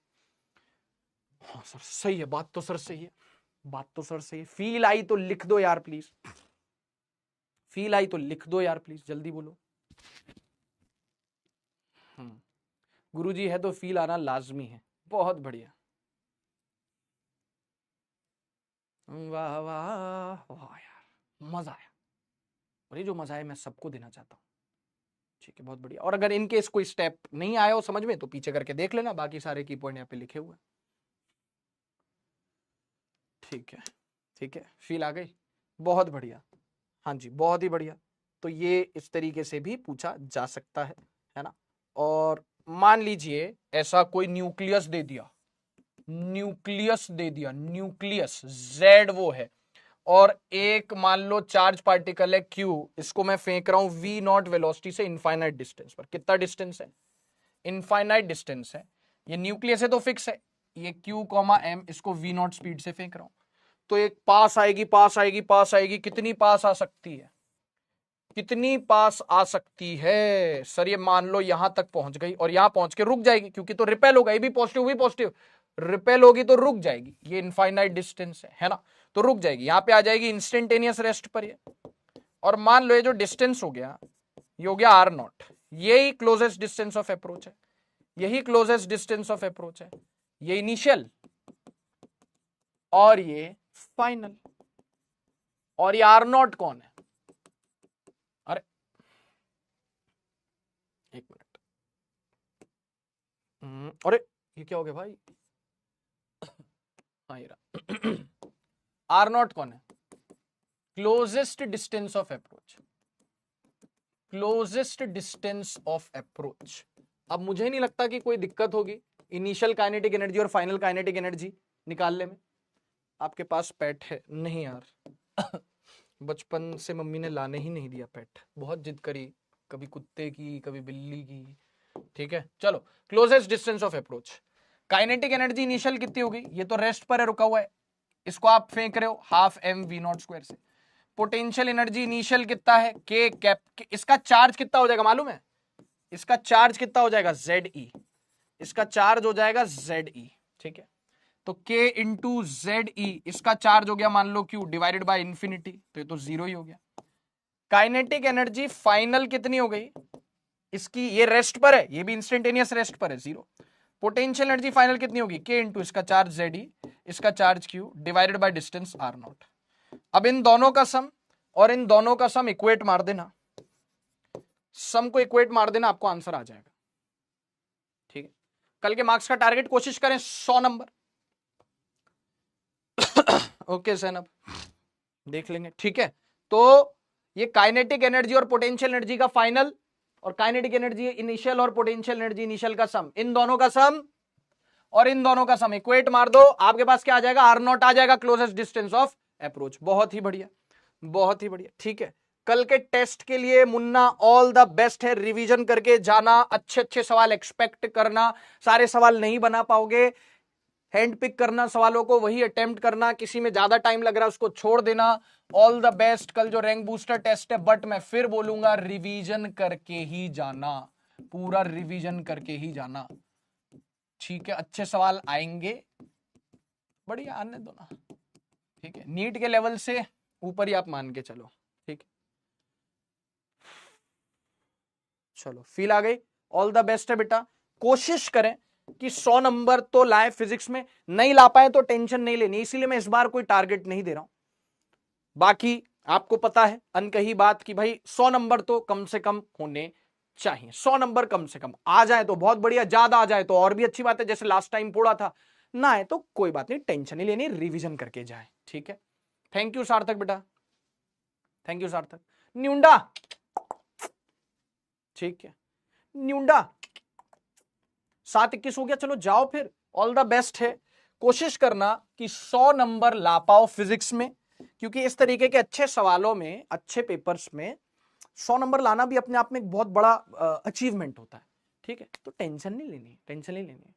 हाँ सर सही है, बात तो सर सही है, बात तो सर सही है। फील आई तो लिख दो यार प्लीज, फील आई तो लिख दो यार प्लीज, जल्दी बोलो। गुरुजी है तो फील आना लाजमी है, बहुत बढ़िया, वाह वाह वाह यार, मजा आया। और ये जो मजा है मैं सबको देना चाहता हूँ, ठीक है, बहुत बढ़िया। और अगर इनकेस कोई स्टेप नहीं आया हो समझ में तो पीछे करके देख लेना, बाकी सारे की पॉइंट यहाँ पे लिखे हुए। ठीक है, ठीक है, फील आ गई, बहुत बढ़िया, हाँ जी बहुत ही बढ़िया। तो ये इस तरीके से भी पूछा जा सकता है ना। और मान लीजिए ऐसा कोई न्यूक्लियस दे दिया, न्यूक्लियस दे दिया, न्यूक्लियस जेड वो है, और एक मान लो चार्ज पार्टिकल है क्यू, इसको मैं फेंक रहा हूं वी नॉट वेलोसिटी से इनफाइनाइट डिस्टेंस पर। कितना डिस्टेंस है? इनफाइनाइट डिस्टेंस है। ये न्यूक्लियस है तो फिक्स है, ये क्यू कॉमा एम, इसको वी नॉट स्पीड से फेंक रहा हूं, तो एक पास आएगी, पास आएगी, पास आएगी, कितनी पास आ सकती है? कितनी पास आ सकती है सर? ये मान लो यहां तक पहुंच गई और यहां पहुंच के रुक जाएगी, क्योंकि तो रिपेल होगा, ये भी पॉजिटिव भी पॉजिटिव, रिपेल होगी तो रुक जाएगी, ये इनफाइनाइट डिस्टेंस है ना, तो रुक जाएगी, यहां पे आ जाएगी इंस्टेंटेनियस रेस्ट पर ये। और मान लो ये जो डिस्टेंस हो गया, ये हो गया आर नॉट, यही क्लोजेस्ट डिस्टेंस ऑफ अप्रोच है, यही क्लोजेस्ट डिस्टेंस ऑफ अप्रोच है, ये इनिशियल और ये फाइनल। और ये आर नॉट कौन है? अरे एक मिनट, अरे ये क्या हो गया भाई? हाँ ये रहा। आर नॉट कौन है? Closest distance of approach, closest distance of approach. अब मुझे नहीं लगता कि कोई दिक्कत होगी इनिशियल काइनेटिक एनर्जी और फाइनल काइनेटिक एनर्जी निकालने में। आपके पास पेट है? नहीं यार, बचपन से मम्मी ने लाने ही नहीं दिया पेट, बहुत जिद करी, कभी कुत्ते की कभी बिल्ली की। ठीक है चलो, closest distance of approach, kinetic energy initial कितनी होगी? ये तो रेस्ट पर है, रुका हुआ है, इसको आप फेंक रहे हो half M V not square से। पोटेंशियल एनर्जी इनिशियल कितना है? के कैप, इसका चार्ज कितना हो जाएगा मालूम है? इसका चार्ज कितना हो जाएगा? जेड ई, इसका चार्ज हो जाएगा जेड ई, ठीक है। तो के इंटू जेड ई, इसका चार्ज हो गया मान लो क्यू, डिवाइडेड बाय इंफिनिटी, तो ये तो जीरो ही हो गया। काइनेटिक एनर्जी फाइनल कितनी हो गई इसकी? ये रेस्ट पर है, ये भी इंस्टेंटेनियस रेस्ट पर है, जीरो। पोटेंशियल एनर्जी फाइनल कितनी होगी? के इंटू इसका चार्ज जेड ई, इसका charge Q, divided by distance R naught. अब इन दोनों का सम और इन दोनों का सम इक्वेट मार देना, सम को इक्वेट मार देना, आपको आंसर आ जाएगा। ठीक है, कल के मार्क्स का टारगेट कोशिश करें 100 नंबर। ओके सैनब, देख लेंगे, ठीक है। तो ये काइनेटिक एनर्जी और पोटेंशियल एनर्जी का फाइनल, और काइनेटिक एनर्जी इनिशियल और पोटेंशियल एनर्जी इनिशियल का सम, इन दोनों का सम और इन दोनों का सम इक्वेट मार दो, आपके पास क्या आ जाएगा? आर नॉट आ जाएगा, क्लोजेस्ट डिस्टेंस ऑफ अप्रोच। बहुत ही बढ़िया, बहुत ही बढ़िया, ठीक है। कल के टेस्ट के लिए मुन्ना ऑल द बेस्ट है, रिवीजन करके जाना, अच्छे अच्छे सवाल एक्सपेक्ट करना, सारे सवाल नहीं बना पाओगे, हैंड पिक करना सवालों को, वही अटेम्प्ट करना, किसी में ज्यादा टाइम लग रहा है उसको छोड़ देना। ऑल द बेस्ट, कल जो रैंक बूस्टर टेस्ट है, बट मैं फिर बोलूंगा रिवीजन करके ही जाना, पूरा रिवीजन करके ही जाना, ठीक है। अच्छे सवाल आएंगे, बढ़िया आने दो ना, ठीक है। नीट के लेवल से ऊपर ही आप मान के चलो, ठीक है। चलो फील आ गई, ऑल द बेस्ट है बेटा, कोशिश करें कि 100 नंबर तो लाए फिजिक्स में, नहीं ला पाए तो टेंशन नहीं लेनी, इसीलिए मैं इस बार कोई टारगेट नहीं दे रहा हूं। बाकी आपको पता है अनकही बात कि भाई 100 नंबर तो कम से कम होने चाहिए, 100 नंबर कम से कम आ जाए तो बहुत बढ़िया, ज्यादा आ जाए तो और भी अच्छी बात है, जैसे लास्ट टाइम पढ़ा था, ना आए तो कोई बात नहीं, टेंशन नहीं लेनी, रिवीजन करके जाए, ठीक है। थैंक यू सार्थक बेटा, थैंक यू सार्थक। न्यूंडा, ठीक है, न्यूंडा 7:21 हो गया, चलो जाओ फिर, ऑल द बेस्ट है। कोशिश करना कि 100 नंबर ला पाओ फिजिक्स में, क्योंकि इस तरीके के अच्छे सवालों में, अच्छे पेपर्स में 100 नंबर लाना भी अपने आप में एक बहुत बड़ा अचीवमेंट होता है, ठीक है। तो टेंशन नहीं लेनी,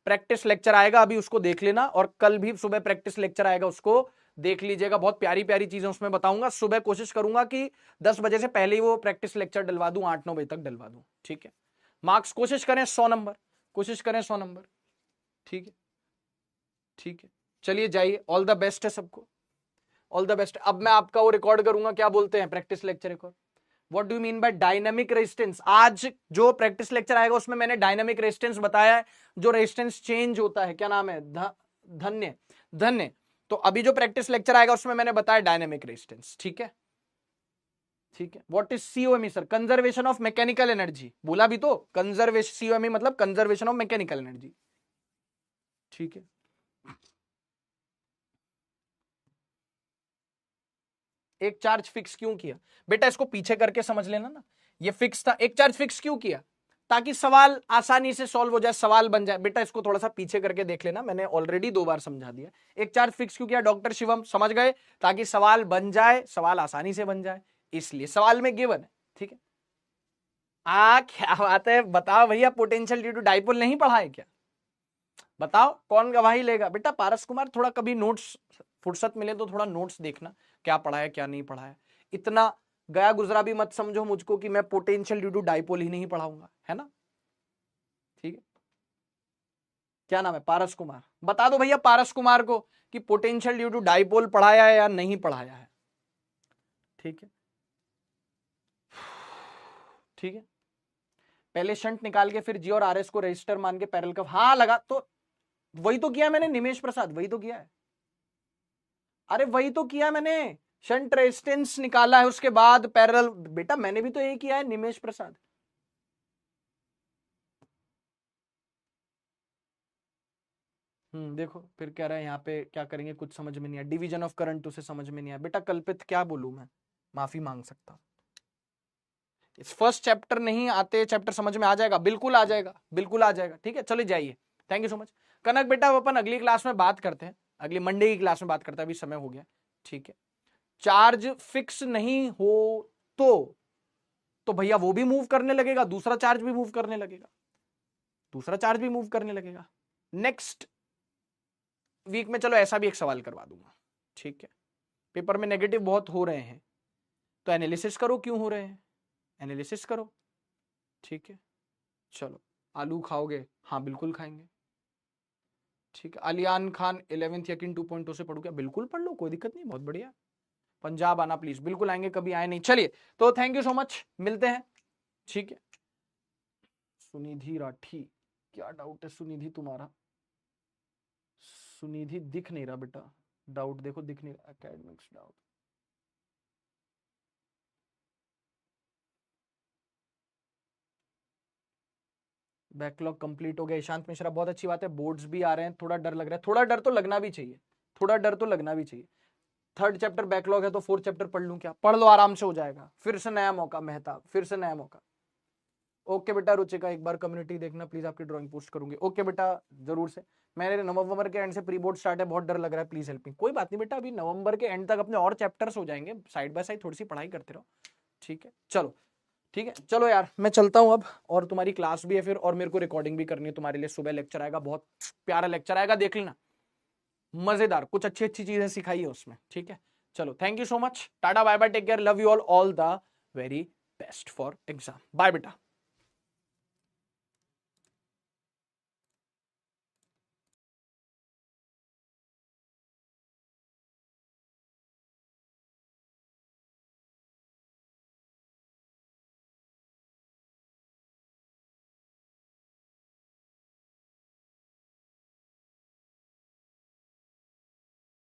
प्रैक्टिस लेक्चर आएगा अभी, उसको देख लेना, और कल भी सुबह प्रैक्टिस लेक्चर आएगा, उसको देख लीजिएगा, बहुत प्यारी प्यारी चीजें उसमें बताऊंगा। सुबह कोशिश करूंगा कि 10 बजे से पहले ही वो प्रैक्टिस लेक्चर डलवा दूं, 8-9 बजे तक डलवा दूं, ठीक है। मार्क्स कोशिश करें 100 नंबर, कोशिश करें 100 नंबर, ठीक है, ठीक है। चलिए जाइए, ऑल द बेस्ट है सबको, ऑल द बेस्ट। अब मैं आपका वो रिकॉर्ड करूंगा, क्या बोलते हैं practice lecture record. What do you mean by dynamic resistance? आज जो प्रैक्टिस लेक्चर आएगा उसमें मैंने डायनामिक रेजिस्टेंस बताया है, जो रेजिस्टेंस चेंज होता है, क्या नाम है, धन्य धन्य। तो अभी जो प्रैक्टिस लेक्चर आएगा उसमें मैंने बताया डायनामिक रेजिस्टेंस, ठीक है, ठीक है। What is COME sir? Conservation of mechanical energy, बोला भी तो, कंजर्वेशन, सीओएमई मतलब कंजर्वेशन ऑफ मैकेनिकल एनर्जी, ठीक है। एक चार्ज फिक्स क्यों किया बेटा, इसको पीछे करके समझ लेना ना, ये फिक्स था, एक चार्ज फिक्स क्यों किया, ताकि सवाल आसानी से सॉल्व हो जाए, सवाल बन जाए। बेटा इसको थोड़ा सा पीछे करके देख लेना, मैंने ऑलरेडी 2 बार समझा दिया। एक चार्ज फिक्स क्यों किया डॉक्टर शिवम, समझ गए, ताकि सवाल बन जाए, सवाल आसानी से बन जाए, इसलिए सवाल में गिवन है, ठीक है। क्या बात है, बताओ भैया, पोटेंशियल ड्यू टू डाइपोल नहीं पढ़ा है क्या? बताओ कौन गवाही लेगा? बेटा पारस कुमार, थोड़ा कभी नोट्स फुर्सत मिले तो थोड़ा नोट्स देखना, क्या पढ़ा है क्या नहीं पढ़ा है। इतना गया गुजरा भी मत समझो मुझको कि मैं पोटेंशियल ड्यू टू डाइपोल ही नहीं पढ़ाऊंगा, है ना, ठीक है। क्या नाम है? पारस कुमार। बता दो भैया पारस कुमार को कि पोटेंशियल ड्यू टू डाइपोल पढ़ाया है या नहीं पढ़ाया है, ठीक है, ठीक है। पहले शंट निकाल के फिर जी और आरएस को रजिस्टर मान के पैरेलल का, हाँ लगा, तो वही तो किया मैंने निमेश प्रसाद, वही तो किया है, अरे वही तो किया मैंने, शंट रेजिस्टेंस निकाला है, उसके बाद पैरेलल, बेटा मैंने भी तो यही किया है निमेश प्रसाद। देखो फिर कह रहा है यहाँ पे क्या करेंगे, कुछ समझ में नहीं आया, डिवीजन ऑफ करंट उसे समझ में नहीं आया। बेटा कल्पित क्या बोलूं मैं, माफी मांग सकता हूं। इस फर्स्ट चैप्टर नहीं आते, चैप्टर समझ में आ जाएगा, बिल्कुल आ जाएगा, बिल्कुल आ जाएगा, ठीक है। चलिए जाइए, थैंक यू सो मच कनक बेटा, अपन अगली क्लास में बात करते हैं, अगली मंडे की क्लास में बात करते हैं, अभी समय हो गया, ठीक है। चार्ज फिक्स नहीं हो तो भैया वो भी मूव करने लगेगा, दूसरा चार्ज भी मूव करने लगेगा, दूसरा चार्ज भी मूव करने लगेगा। नेक्स्ट वीक में चलो ऐसा भी एक सवाल करवा दूंगा, ठीक है। पेपर में नेगेटिव बहुत हो रहे हैं, तो एनालिसिस करो क्यों हो रहे हैं, एनालिसिस करो, ठीक है। चलो आलू खाओगे? हाँ बिल्कुल खाएंगे, ठीक है। अलियान खान 11th यकीन 2.0 से पढ़ू क्या? बिल्कुल पढ़ लो, कोई दिक्कत नहीं, बहुत बढ़िया। पंजाब आना प्लीज, बिल्कुल आएंगे, कभी आए नहीं। चलिए तो थैंक यू सो मच, मिलते हैं, ठीक है। सुनिधि राठी, क्या डाउट है सुनिधि तुम्हारा? सुनिधि दिख नहीं रहा बेटा, डाउट देखो दिख नहीं रहा, एकेडमिक्स डाउट। बैकलॉग कंप्लीट हो गया, ईशांत मिश्रा, बहुत अच्छी बात है। बोर्ड्स भी आ रहे हैं, थोड़ा डर लग रहा है, थोड़ा डर तो लगना भी चाहिए, थोड़ा डर तो लगना भी चाहिए। 3rd चैप्टर बैकलॉग है तो 4th चैप्टर पढ़ लूं क्या? पढ़ लो, आराम से हो जाएगा, फिर से नया मौका मेहताब, फिर से नया मौका। ओके बेटा रुचिका, एक बार कम्युनिटी देखना प्लीज, आपकी ड्राइंग पोस्ट करूंगी। ओके बेटा जरूर से। मेरे नवंबर के एंड से प्री बोर्ड स्टार्ट है, बहुत डर लग रहा है, प्लीज हेल्प मी। कोई बात नहीं बेटा, अभी नवंबर के एंड तक अपने और चैप्टर्स हो जाएंगे, साइड बाय साइड थोड़ी सी पढ़ाई करते रहो, ठीक है। चलो ठीक है, चलो यार मैं चलता हूं अब, और तुम्हारी क्लास भी है फिर, और मेरे को रिकॉर्डिंग भी करनी है तुम्हारे लिए। सुबह लेक्चर आएगा, बहुत प्यारा लेक्चर आएगा, देख लेना, मजेदार, कुछ अच्छी अच्छी चीजें सिखाई है उसमें, ठीक है। चलो thank you so much, tata bye bye, take care, love you all the very best for exam, bye बेटा।